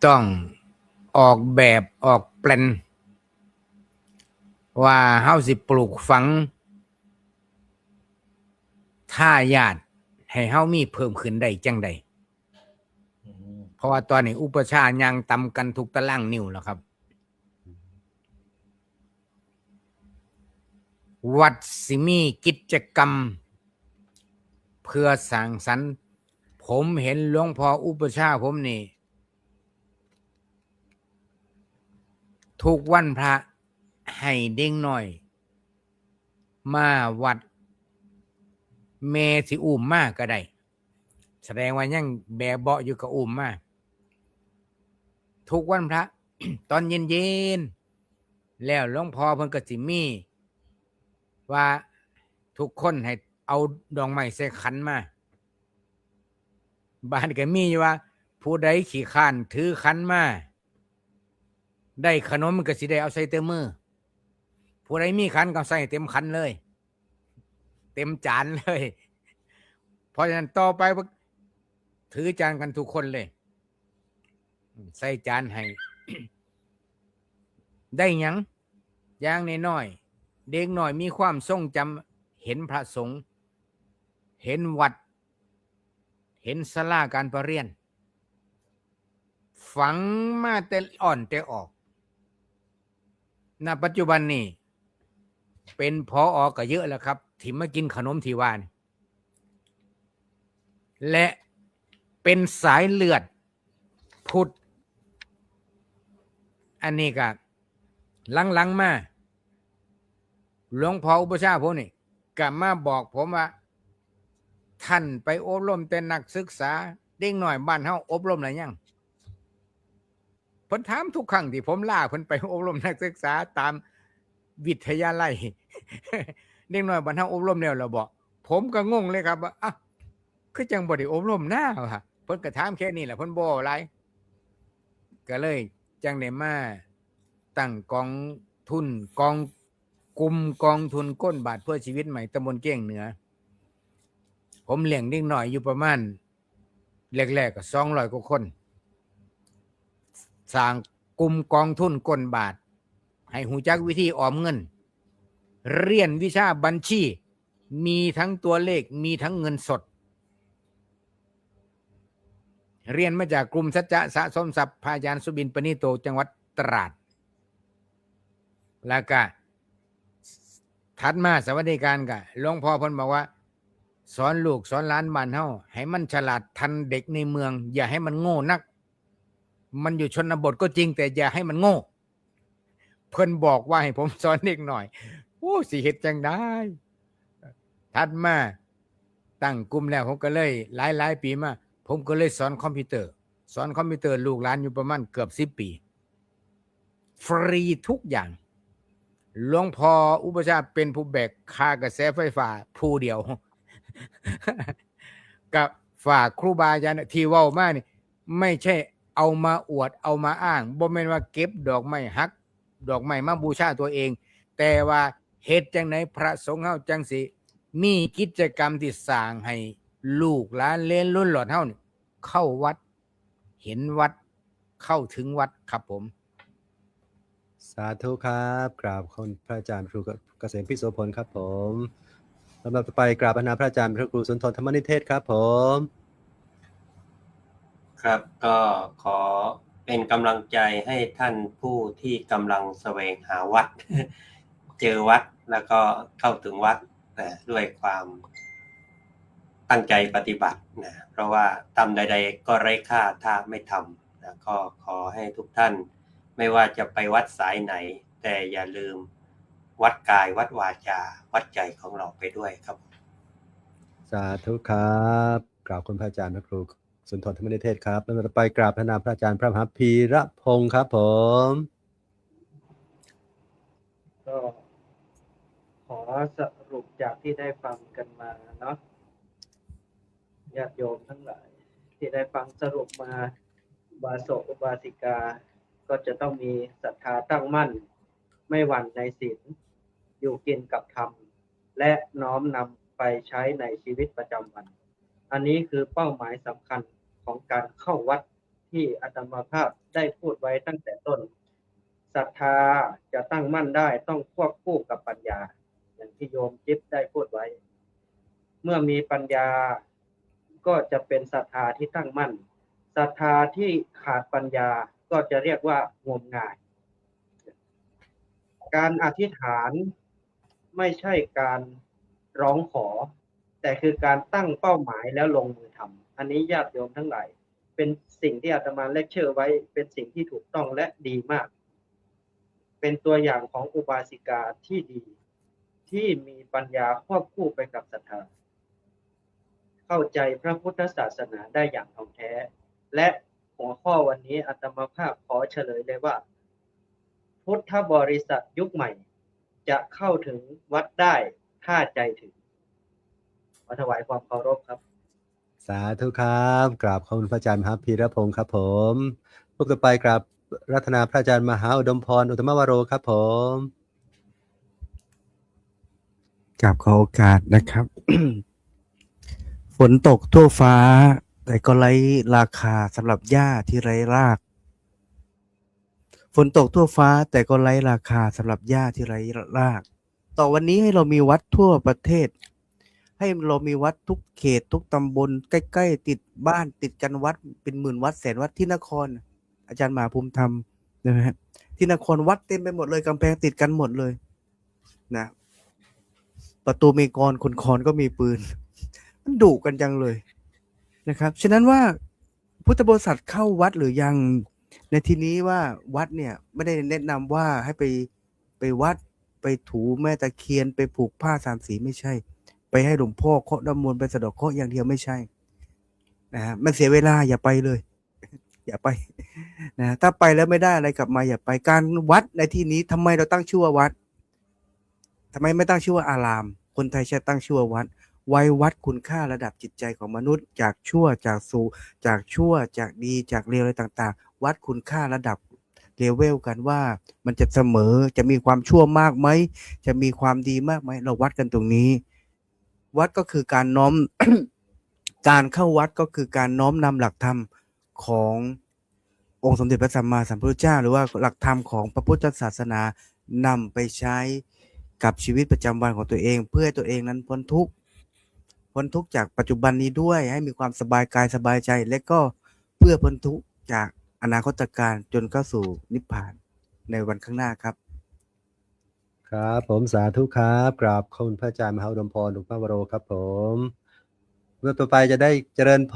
ต้องออกแบบออกแปลนว่าเฮาสิปลูกฝังท่าญาติให้เฮามีเพิ่มขึ้นได้จังใดเพราะว่าตอนนี้อุปชฌาย์ยังต่ำกันทุกตารางนิ้วแล้วครับ วัดสิมีกิจกรรมเพื่อสร้างสรรค์ผมเห็นหลวงพ่ออุปชฌาย์ผมนี่ทุกวันพระให้เด็กน้อยมาวัดแม่สิอุ้มมาก็ได้แสดงว่ายังแบเบาะอยู่กับอุ้มมาทุกวันพระ ตอนเย็นๆแล้วหลวงพ่อเพิ่นก็สิมีว่าทุกคนให้เอาดอกไม้ใส่ขันมาบ้านก็มีอยู่ว่าผู้ใดขี้ข้านถือขันมาได้ขนมมันก็สิได้เอาใส่เต็มมือผู้ใดมีขันก็ใส่เต็มขันเลยเต็มจานเลยเพราะฉะนั้นต่อไปถือจานกันทุกคนเลยใส่จานให้ ได้หยังอย่างน้อยๆเด็กน้อยมีความทรงจำเห็นพระสงฆ์เห็นวัดเห็นศาลาการประเรียนฝังมาแต่อ่อนแต่ออกณปัจจุบันนี้เป็นผอ.ก็เยอะแล้วครับที่มากินขนมที่ว่านี่และเป็นสายเลือดพุทธอันนี้ก็หลังๆมาหลวงพ่ออุปชฌาย์ผมนี่ก็มาบอกผมว่าท่านไปอบรมแต่นักศึกษาเด็กน้อยบ้านเฮาอบรมอะไรยังเพิ่นถามทุกครั้งที่ผมลาเพิ่นไปอบรมนักศึกษาตามวิทยาลัย เด็กน้อยบ้านเฮาอบรมแล้วบ่ผมก็งงเลยครับว่าอ่ะคือจังบ่ได้อบรมนะว่าเพิ่นก็ถามแค่นี้แหละเพิ่นบ่อะไรก็เลยจังได้มาตั้งกองทุนกองทุนก้นบาทเพื่อชีวิตใหม่ตำบลเก้งเหนือผมเลี้ยงเด็กน้อยอยู่ประมาณแรกๆก็200กว่าคนสร้างกลุ่มกองทุนก้นบาทให้หูจักวิธีออมเงินเรียนวิชาบัญชีมีทั้งตัวเลขมีทั้งเงินสดเรียนมาจากกลุ่มสัจจะสะสมทรัพย์พระอาจารย์สุบินปณิโตจังหวัดตราดแล้วก็ถัดมาสวัสดิการก็หลวงพ่อเพิ่นบอกว่าสอนลูกสอนหลานบ้านเฮาให้มันฉลาดทันเด็กในเมืองอย่าให้มันโง่นักมันอยู่ชนบทก็จริงแต่อย่าให้มันโง่เพิ่นบอกว่าให้ผมสอนเด็กหน่อยโอ้สิเฮ็ดจังได้ถัดมาตั้งกลุ่มแล้วผมก็เลยหลายปีมาผมก็เลยสอนคอมพิวเตอร์ลูกหลานอยู่ประมาณเกือบ10 ปีฟรีทุกอย่างหลวงพ่ออุปชฌาย์เป็นผู้แบกค่ากระแสไฟฟ้าผู้เดียว กับฝากครูบาอาจารย์ที่เว้ามานี่ไม่ใช่เอามาอวดเอามาอ้างบ่แม่นว่าเก็บดอกไม้ฮักดอกไม้มาบูชาตัวเองแต่ว่าเฮ็ดจังไหนพระสงฆ์เฮาจังสิมีกิจกรรมที่สร้างให้ลูกหลานเลนรุ่นหลอดเฮานี่เข้าวัดเห็นวัดเข้าถึงวัดครับผม
สาธุครับกราบคุณพระอาจารย์ครูเกษมพิโสพลครับผมลำดับต่อไปกราบพระนาพระอาจารย์พระครูสุนทรธรรมนิเทศครับผม
ครับก็ขอเป็นกำลังใจให้ท่านผู้ที่กำลังแสวงหาวัด เจอวัดแล้วก็เข้าถึงวัดด้วยความตั้งใจปฏิบัตินะเพราะว่าทำใดๆก็ไร้ค่าถ้าไม่ทำนะก็ขอให้ทุกท่านไม่ว่าจะไปวัดสายไหนแต่อย่าลืมวัดกายวัดวาจาวัดใจของเราไปด้วยครับ
สาธุครับกราบคุณพระอาจารย์พระครูสุนทรธรรมนิเทศครับแล้วต่อไปกราบพระนามพระอาจารย์พระมหาพีระพงศ์ครับผม
ก็ขอสรุปจากที่ได้ฟังกันมาเนาะญาติโยมทั้งหลายที่ได้ฟังสรุปมาอุบาสกอุบาสิกา ก็จะต้องมีศรัทธาตั้งมั่น ไม่หวั่นในศีลอยู่กินกับธรรม และน้อมนำไปใช้ในชีวิตประจำวัน อันนี้คือเป้าหมายสำคัญของการเข้าวัดที่อาตมาภาพได้พูดไว้ตั้งแต่ต้นศรัทธาจะตั้งมั่นได้ต้องควบคู่กับปัญญา อย่างที่โยมจิ๊บได้พูดไว้ เมื่อมีปัญญาก็จะเป็นศรัทธาที่ตั้งมั่นศรัทธาที่ขาดปัญญาก็จะเรียกว่างมงาย การอธิษฐานไม่ใช่การร้องขอ แต่คือการตั้งเป้าหมายแล้วลงมือทำอันนี้ญาติโยมทั้งหลายเป็นสิ่งที่อาตมาเลคเชอร์ไว้เป็นสิ่งที่ถูกต้องและดีมาก เป็นตัวอย่างของอุบาสิกาที่ดีที่มีปัญญาควบคู่ไปกับศรัทธาเข้าใจพระพุทธศาสนาได้อย่างท่องแท้และหัวข้อวันนี้อาตมาภาพขอเฉลยเลยว่าพุทธบริษัทยุคใหม่จะเข้าถึงวัดได้ถ้าใจถึงขอถวายความเคารพครับ
สาธุครับกราบขอบคุณพระอาจารย์มหาพีรพงศ์ครับผมรูปต่อไปกราบรัตนาพระอาจารย์มหาอุดมพรอุตตมวโรครับผม
กับขอโอกาสนะครับ ฝนตกทั่วฟ้า แต่ก็ไร้ราคาสำหรับหญ้าที่ไร้ราก ฝนตกทั่วฟ้า แต่ก็ไร้ราคาสำหรับหญ้าที่ไร้ราก ต่อวันนี้ให้เรามีวัดทั่วประเทศ ให้เรามีวัดทุกเขตทุกตำบลใกล้ๆติดบ้านติดกันวัดเป็นหมื่นวัดแสนวัดที่นคร อาจารย์มหาภูมิธรรมนะฮะที่นครวัดเต็มไปหมดเลยกำแพงติดกันหมดเลยนะประตูมีกรคนคอนก็มีปืน มันดุกันจังเลยนะครับฉะนั้นว่าพุทธบริษัทเข้าวัดหรือยังในที่นี้ว่าวัดเนี่ยไม่ได้แนะนำว่าให้ไปวัดไปถูแม่ตะเคียนไปผูกผ้าสามสีไม่ใช่ไปให้หลวงพ่อเคาะน้ำมนต์ไปสะเดาะเคราะห์อย่างเดียวไม่ใช่นะฮะมันเสียเวลาอย่าไปเลย อย่าไปนะถ้าไปแล้วไม่ได้อะไรกลับมาอย่าไปการวัดในที่นี้ทำไมเราตั้งชื่อว่าวัดทำไมไม่ตั้งชื่อว่าอาราม คนไทยใช้ตั้งชื่อว่าวัดไว้วัดคุณค่าระดับจิตใจของมนุษย์จากชั่วจากสู่จากชั่วจากดีจากเลวอะไรต่างๆวัดคุณค่าระดับเลเวลกันว่ามันจะเสมอจะมีความชั่วมากไหมจะมีความดีมากไหมเราวัดกันตรงนี้วัดก็คือการน้อม การเข้าวัดก็คือการน้อมนำหลักธรรมขององค์สมเด็จพระสัมมาสัมพุทธเจ้าหรือว่าหลักธรรมของพระพุทธศาสนานำไปใช้กับชีวิตประจำวันของตัวเองเพื่อให้ตัวเองนั้นพ้นทุกข์จากปัจจุบันนี้ด้วยให้มีความสบายกายสบายใจและก็เพื่อพ้นทุกข์จากอนาคตการจนเข้าสู่นิพพานในวันข้างหน้าครับ
ครับผมสาธุครับกราบขอบคุณพระอาจารย์มหาอุดมพรอุตตมวโรครับผมเมื่อต่อไปจะได้เจริญพ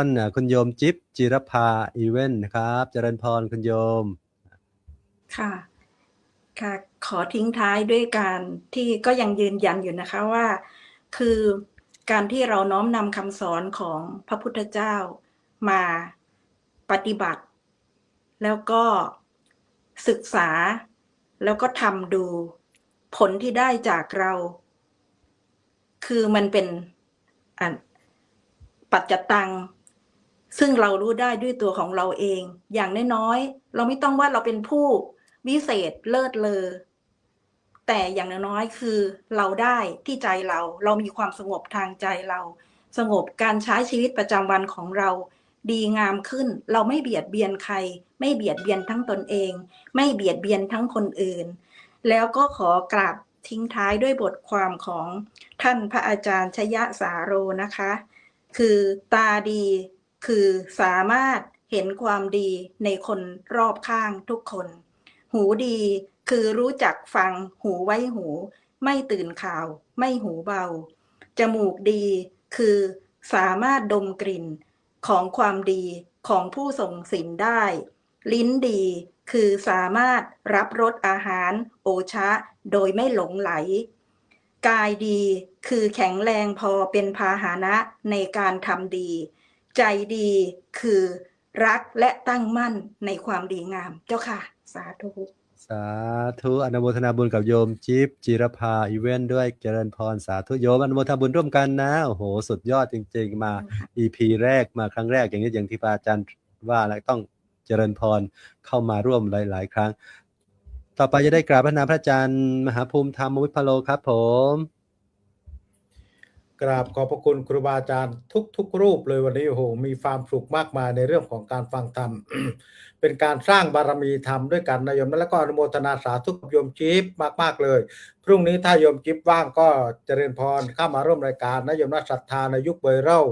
รคุณโยมจิ๊บจิรภาอีเวนต์นะครับเจริญพรคุณโยม
ค่ะ ค่ะ ขอทิ้งท้ายด้วยการที่ก็ยังยืนยันอยู่นะคะว่า คือการที่เราน้อมนำคำสอนของพระพุทธเจ้ามาปฏิบัติ แล้วก็ศึกษาแล้วก็ทำดูผลที่ได้จากเรา คือมันเป็นปัจจตัง ซึ่งเรารู้ได้ด้วยตัวของเราเอง อย่างน้อยๆเราไม่ต้องว่าเราเป็นผู้วิเศษเลิศเลอแต่อย่างน้อยๆคือเราได้ที่ใจเรามีความสงบทางใจเราสงบการใช้ชีวิตประจำวันของเราดีงามขึ้นเราไม่เบียดเบียนใครไม่เบียดเบียนทั้งตนเองไม่เบียดเบียนทั้งคนอื่นแล้วก็ขอกราบทิ้งท้ายด้วยบทความของท่านพระอาจารย์ชยสาโรนะคะคือตาดีคือสามารถเห็นความดีในคนรอบข้างทุกคนหูดีคือรู้จักฟังหูไว้หูไม่ตื่นข่าวไม่หูเบาจมูกดีคือสามารถดมกลิ่นของความดีของผู้ส่งสินได้ลิ้นดีคือสามารถรับรสอาหารโอชะโดยไม่หลงไหลกายดีคือแข็งแรงพอเป็นพาหนะในการทำดีใจดีคือรักและตั้งมั่นในความดีงามเจ้าค่ะสาธุ
สาธุอนุโมทนาบุญกับโยมจิ๊บจิรภาอีเวนต์ด้วยเจริญพรสาธุโยมอนุโมทนาบุญร่วมกันนะโอ้โหสุดยอดจริงๆมา EP แรกมาครั้งแรกอย่างนี้อย่างที่พระอาจารย์ว่าแล้วต้อง เจริญพรเข้ามาร่วมหลายๆครั้งต่อไปจะได้กราบพระนามพระอาจารย์มหาภูมิธรรมวิปโลครับผม
กราบขอบพระคุณครูบาอาจารย์ทุกรูปเลยวันนี้โอ้โหมีความสุขมากมายในเรื่องของการฟังธรรม เป็นการสร้างบารมีธรรมด้วยกันนะโยมแล้วก็อนุโมทนาสาธุกับโยมจิ๊บมากๆเลยพรุ่งนี้ถ้าโยมจิ๊บว่างก็เจริญพรเข้ามาร่วมรายการนะโยมนะศรัทธาในยุคไวรัล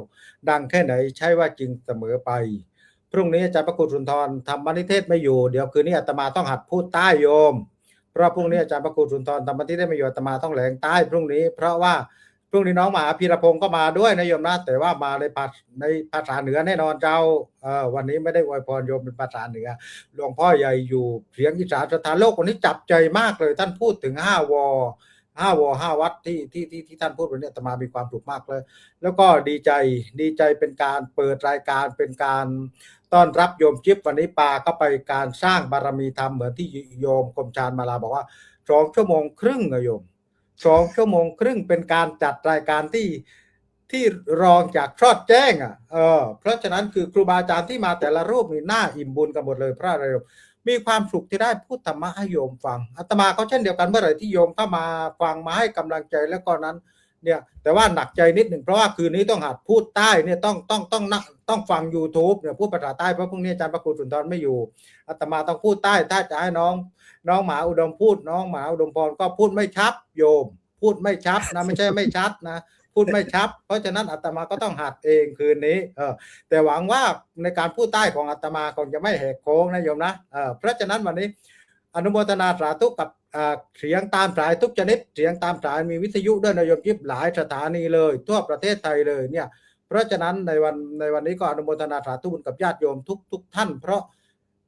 ดังแค่ไหนใช่ว่าจริงเสมอไปพรุ่งนี้อาจารย์พระครูสุนทรธรรมนิเทศไม่อยู่เดี๋ยวคืนนี้อาตมาต้องหัดพูดใต้โยมเพราะพรุ่งนี้อาจารย์พระครูสุนทรธรรมนิเทศไม่อยู่อาตมาต้องแหลงใต้พรุ่งนี้เพราะว่าพรุ่งนี้น้องหมาพีรพงศ์ก็มาด้วยนะโยมนะแต่ว่ามาในภาษาเหนือแน่นอนเจ้าวันนี้ไม่ได้อวยพรโยมเป็นภาษาเหนือหลวงพ่อใหญ่อยู่เสียงอีสานสถานโลกวันนี้จับใจมากเลยท่านพูดถึง5 ว5 วัดที่ท่านพูดวันนี้อาตมามีความสุขมากเลยแล้วก็ดีใจเป็นการเปิดรายการเป็นการต้อนรับโยมจิ๊บวันนี้ปาเข้าไปการสร้างบารมีธรรมเหมือนที่โยมคมชานมาลาบอกว่า2 ชั่วโมงครึ่งอะโยม2 ชั่วโมงครึ่งเป็นการจัดรายการที่รองจากทอดแจ้งเพราะฉะนั้นคือครูบาอาจารย์ที่มาแต่ละรูปมีหน้าอิ่มบุญกันหมดเลยเพราะอะไรมีความสุขที่ได้พูดธรรมะให้โยมฟังอาตมาก็เช่นเดียวกันเมื่อไหร่ที่โยมเข้ามาฟังมาให้กำลังใจแล้วก็นั้นเนี่ยแต่ว่าหนักใจนิดหนึ่งเพราะว่าคืนนี้ต้องหัดพูดใต้เนี่ยต้องฟัง YouTube เนี่ยพูดภาษาใต้เพราะพรุ่งนี้อาจารย์พระครูสุนทรไม่อยู่อาตมาต้องพูดใต้ถ้าจะให้น้องหมาอุดมพูดน้องหมาอุดมพรก็พูดไม่ชัดโยมพูดไม่ชัดนะไม่ใช่ไม่ชัดนะพูดไม่ชัดเพราะฉะนั้นอาตมาก็ต้องหัดเองคืนนี้แต่หวังว่าในการพูดใต้ของอาตมาคงจะไม่แหกโค้งนะโยมนะเพราะฉะนั้นวันนี้อนุโมทนาสาธุกับเสียงตามสายทุกชนิดเสียงตามสายมีวิทยุด้วยนะโยมจิ๊บหลายสถานีเลยทั่วประเทศไทยเลยเนี่ยเพราะฉะนั้นในวันนี้ก็อนุโมทนาสาธุบุญกับญาติโยมทุกท่านเพราะ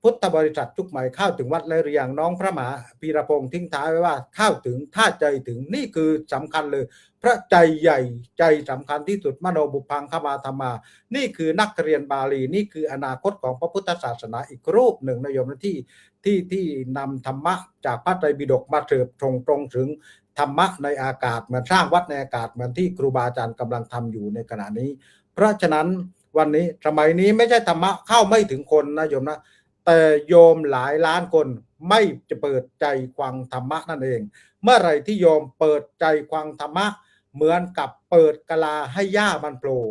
พุทธบริษัทยุคใหม่เข้าถึงวัดแล้วหรือยังน้องพระมหาพีรพงศ์ทิ้งท้ายไว้ว่าเข้าถึงถ้าใจถึงนี่คือสำคัญเลยพระใจใหญ่ใจสำคัญที่สุดมโนบุพังขมาธรรมานี่คือนักเรียนบาลีนี่คืออนาคตของพระพุทธศาสนาอีกรูปหนึ่งนะโยมที่นำธรรมะจากพระไตรปิฎกมาเสิร์ฟตรงถึงธรรมะในอากาศเหมือนสร้างวัดในอากาศเหมือนที่ครูบาอาจารย์กำลังทำอยู่ในขณะนี้เพราะฉะนั้นวันนี้สมัยนี้ไม่ใช่ธรรมะเข้าไม่ถึงคนนะโยมนะแต่โยมหลายล้านคนไม่จะเปิดใจฟังธรรมะนั่นเองเมื่อไหร่ที่โยมเปิดใจฟังธรรมะเหมือนกับเปิดกะลาให้หญ้ามันโผล่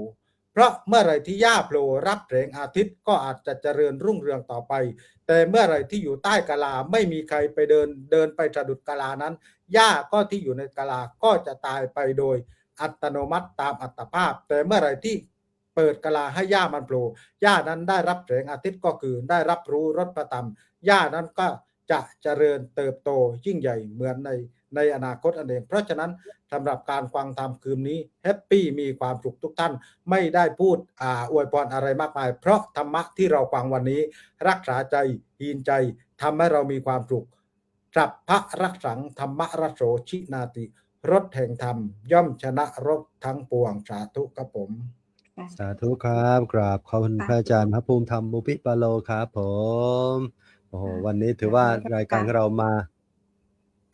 เพราะเมื่อไหร่ที่หญ้าโผล่รับแสงอาทิตย์ก็อาจจะเจริญรุ่งเรืองต่อไปแต่เมื่อไหร่ที่อยู่ใต้กะลาไม่มีใครไปเดินไปสะดุดกะลานั้นหญ้าก็ที่อยู่ในกะลาก็จะตายไปโดยอัตโนมัติตามอัตภาพแต่เมื่อไหร่ที่เปิดกะลาให้หญ้ามันโผล่หญ้านั้นได้รับแสงอาทิตย์ก็คือได้รับรู้รสพระธรรมหญ้านั้นก็จะเจริญเติบโตยิ่งใหญ่เหมือนในอนาคตอันเองเพราะฉะนั้นสำหรับการฟังธรรมคืนนี้แฮปปี้มีความสุขทุกท่านไม่ได้พูดอวยพรอะไรมากมายเพราะธรรมะที่เราฟังวันนี้รักษาใจฮีนใจทำให้เรามีความสุขสัพพะรักสังธรรมรโสชินาติรสแห่งธรรมย่อมชนะรสทั้งปวงสาธุครับผม
สาธุครับกราบขอบคุณพระอาจารย์พระภูมิธรรมมุปิปาโลครับผมโอ้โหวันนี้ถือว่ารายการของเรามา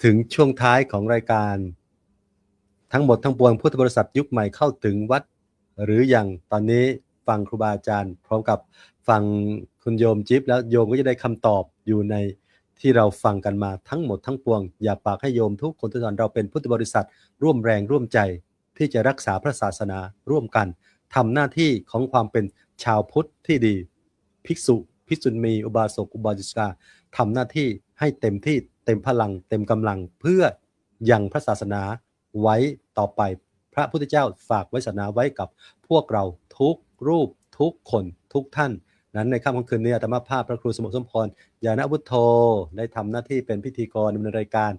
ถึงช่วงท้ายของรายการทั้งหมดทั้งปวงพุทธบริษัทยุคใหม่เข้าถึงวัดหรือยังตอนนี้ฟังครูบาอาจารย์พร้อมกับฟังคุณโยมจิ๊บแล้วโยมก็จะได้คำตอบอยู่ในที่เราฟังกันมาทั้งหมดทั้งปวงอย่าปากให้โยมทุกคนทุกท่านเราเป็นพุทธบริษัทร่วมแรงร่วมใจที่จะรักษาพระศาสนาร่วมกันทำหน้าที่ของความเป็นชาวพุทธที่ดีภิกษุภิกษุณีอุบาสกอุบาสิกาทำหน้าที่ให้เต็มที่เต็มพลังเต็มกำลังเพื่อยังพระศาสนาไว้ต่อไปพระพุทธเจ้าฝากไว้ศาสนาไว้กับพวกเราทุกรูปทุกคนทุกท่านนั้นในค่ำของคืนนี้อาตมาภาพพระครูสมุทรสมพรญาณวุฒโธได้ทำหน้าที่เป็นพิธีกรดำเนินรายการ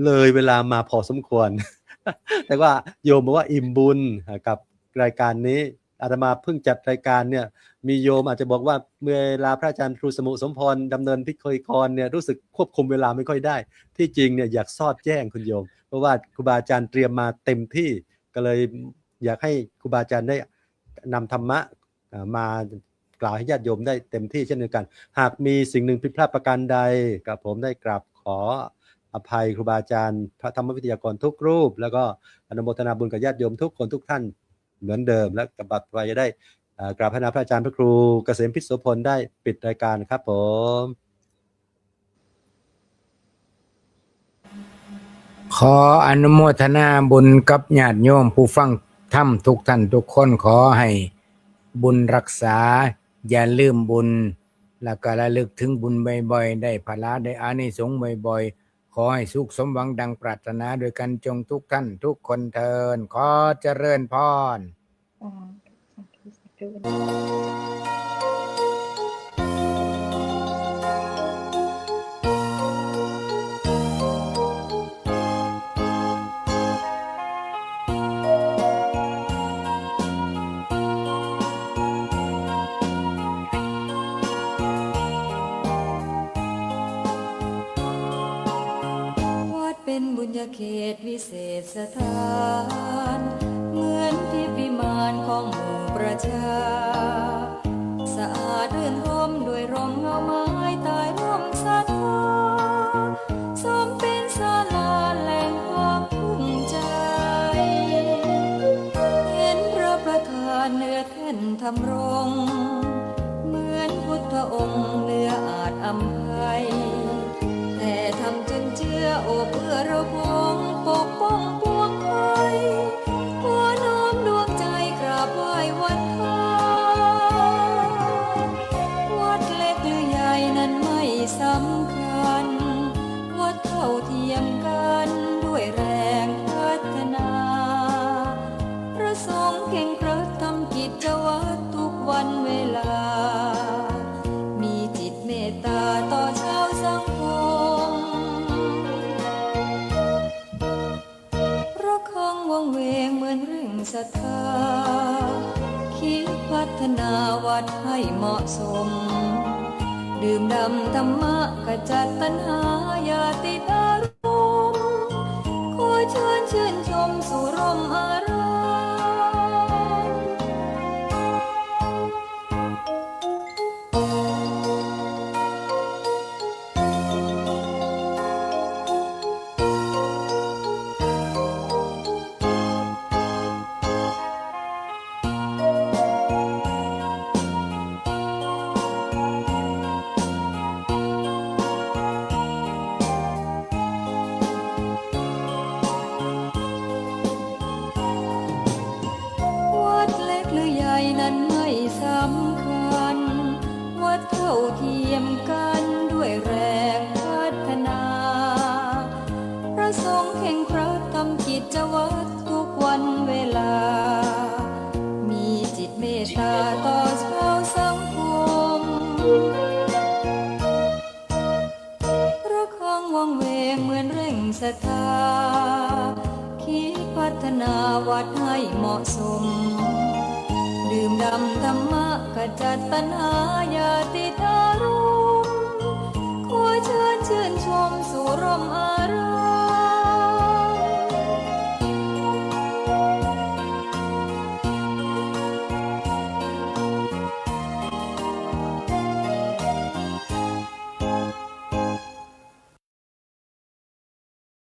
เลยเวลามาพอสมควร แต่ว่าโยมบอกว่าอิ่มบุญกับรายการนี้อาตมาเพิ่งจัดรายการเนี่ยมีโยมอาจจะบอกว่าเมื่อเวลาพระอาจารย์ครูสมุทรสมพรดำเนินพิธีกรเนี่ยรู้สึกควบคุมเวลาไม่ค่อยได้ที่จริงเนี่ยอยากสอดแจ้งคุณโยมเพราะว่าครูบาอาจารย์เตรียมมาเต็มที่ก็เลยอยากให้ครูบาอาจารย์ได้นำธรรมะมากล่าวให้ญาติโยมได้เต็มที่เช่นเดียวกันหากมีสิ่งหนึ่งผิดพลาดประการใดกับผมได้กราบขออภัยครูบาอาจารย์พระธรรมวิทยากรทุกรูปแล้วก็อนุโมทนาบุญกับญาติโยมทุกคนทุกท่านเหมือนเดิมและกับบัดไว้จะได้ กราบพระนาพระอาจารย์พระครูเกษมพิษโสพลได้ปิดรายการครับผม
ขออนุโมทนาบุญกับญาติโยมผู้ฟังธรรมทุกท่านทุกคนขอให้บุญรักษาอย่าลืมบุญแล้วก็ระลึกถึงบุญบ่อยๆได้พละได้อานิสงส์บ่อยๆขอให้สุขสมหวังดังปรารถนาโดยกันจงทุกท่านทุกคนเทินขอเจริญพร
วัดเป็นบุญญาเขตวิเศษสถานเหมือนที่วิมานของหมู่ประชาสะอาดรื่นรมด้วยร่มเงาไม้ใต้ร่มศรัทธาสมเป็นศาลาแหล่งความภูมิใจเห็นพระประธานเนื้อแท่นทำรงเหมือนพุทธองค์เนื้ออาจอำไพแต่ทำจนเจือโอบเพื่อเราพงปกป้องปวงไทยขอน้อมดวงใจกราบไหว้วัดท่าวัดเล็กหรือใหญ่นั้นไม่สำคัญวัดเท่าเทียมกันด้วยแรงพัฒนาพระสงฆ์เก่งพระทำกิจวัตรทุกวันเวลามีจิตเมตตาต่อชาวสังคมระฆังวงเวงเหมือนเร่งศรัทธาคิดพัฒนาวัดให้เหมาะสมดื่มด่ำธรรมะขจัดตัณหาอย่าติดอารมณ์ขอเชิญชื่นชมสู่ร่มอารามวัดเล็กหรือใหญ่นั้นไม่สำคัญวัดเท่าเทียมกันด้วยแรงพัฒนาพระสงฆ์เข่งครัดทำกิจวัตรทุกวันเวลามีจิตเมตตาต่อชาวสังคมระฆังวังเวงเหมือนเร่งศรัทธาคิดพัฒนาวัดให้เหมาะสมดื่มด่ำธรรมะขจัดตัณหาอย่าติดอารมณ์ขอเชิญชื่นชมสู่ร่มอา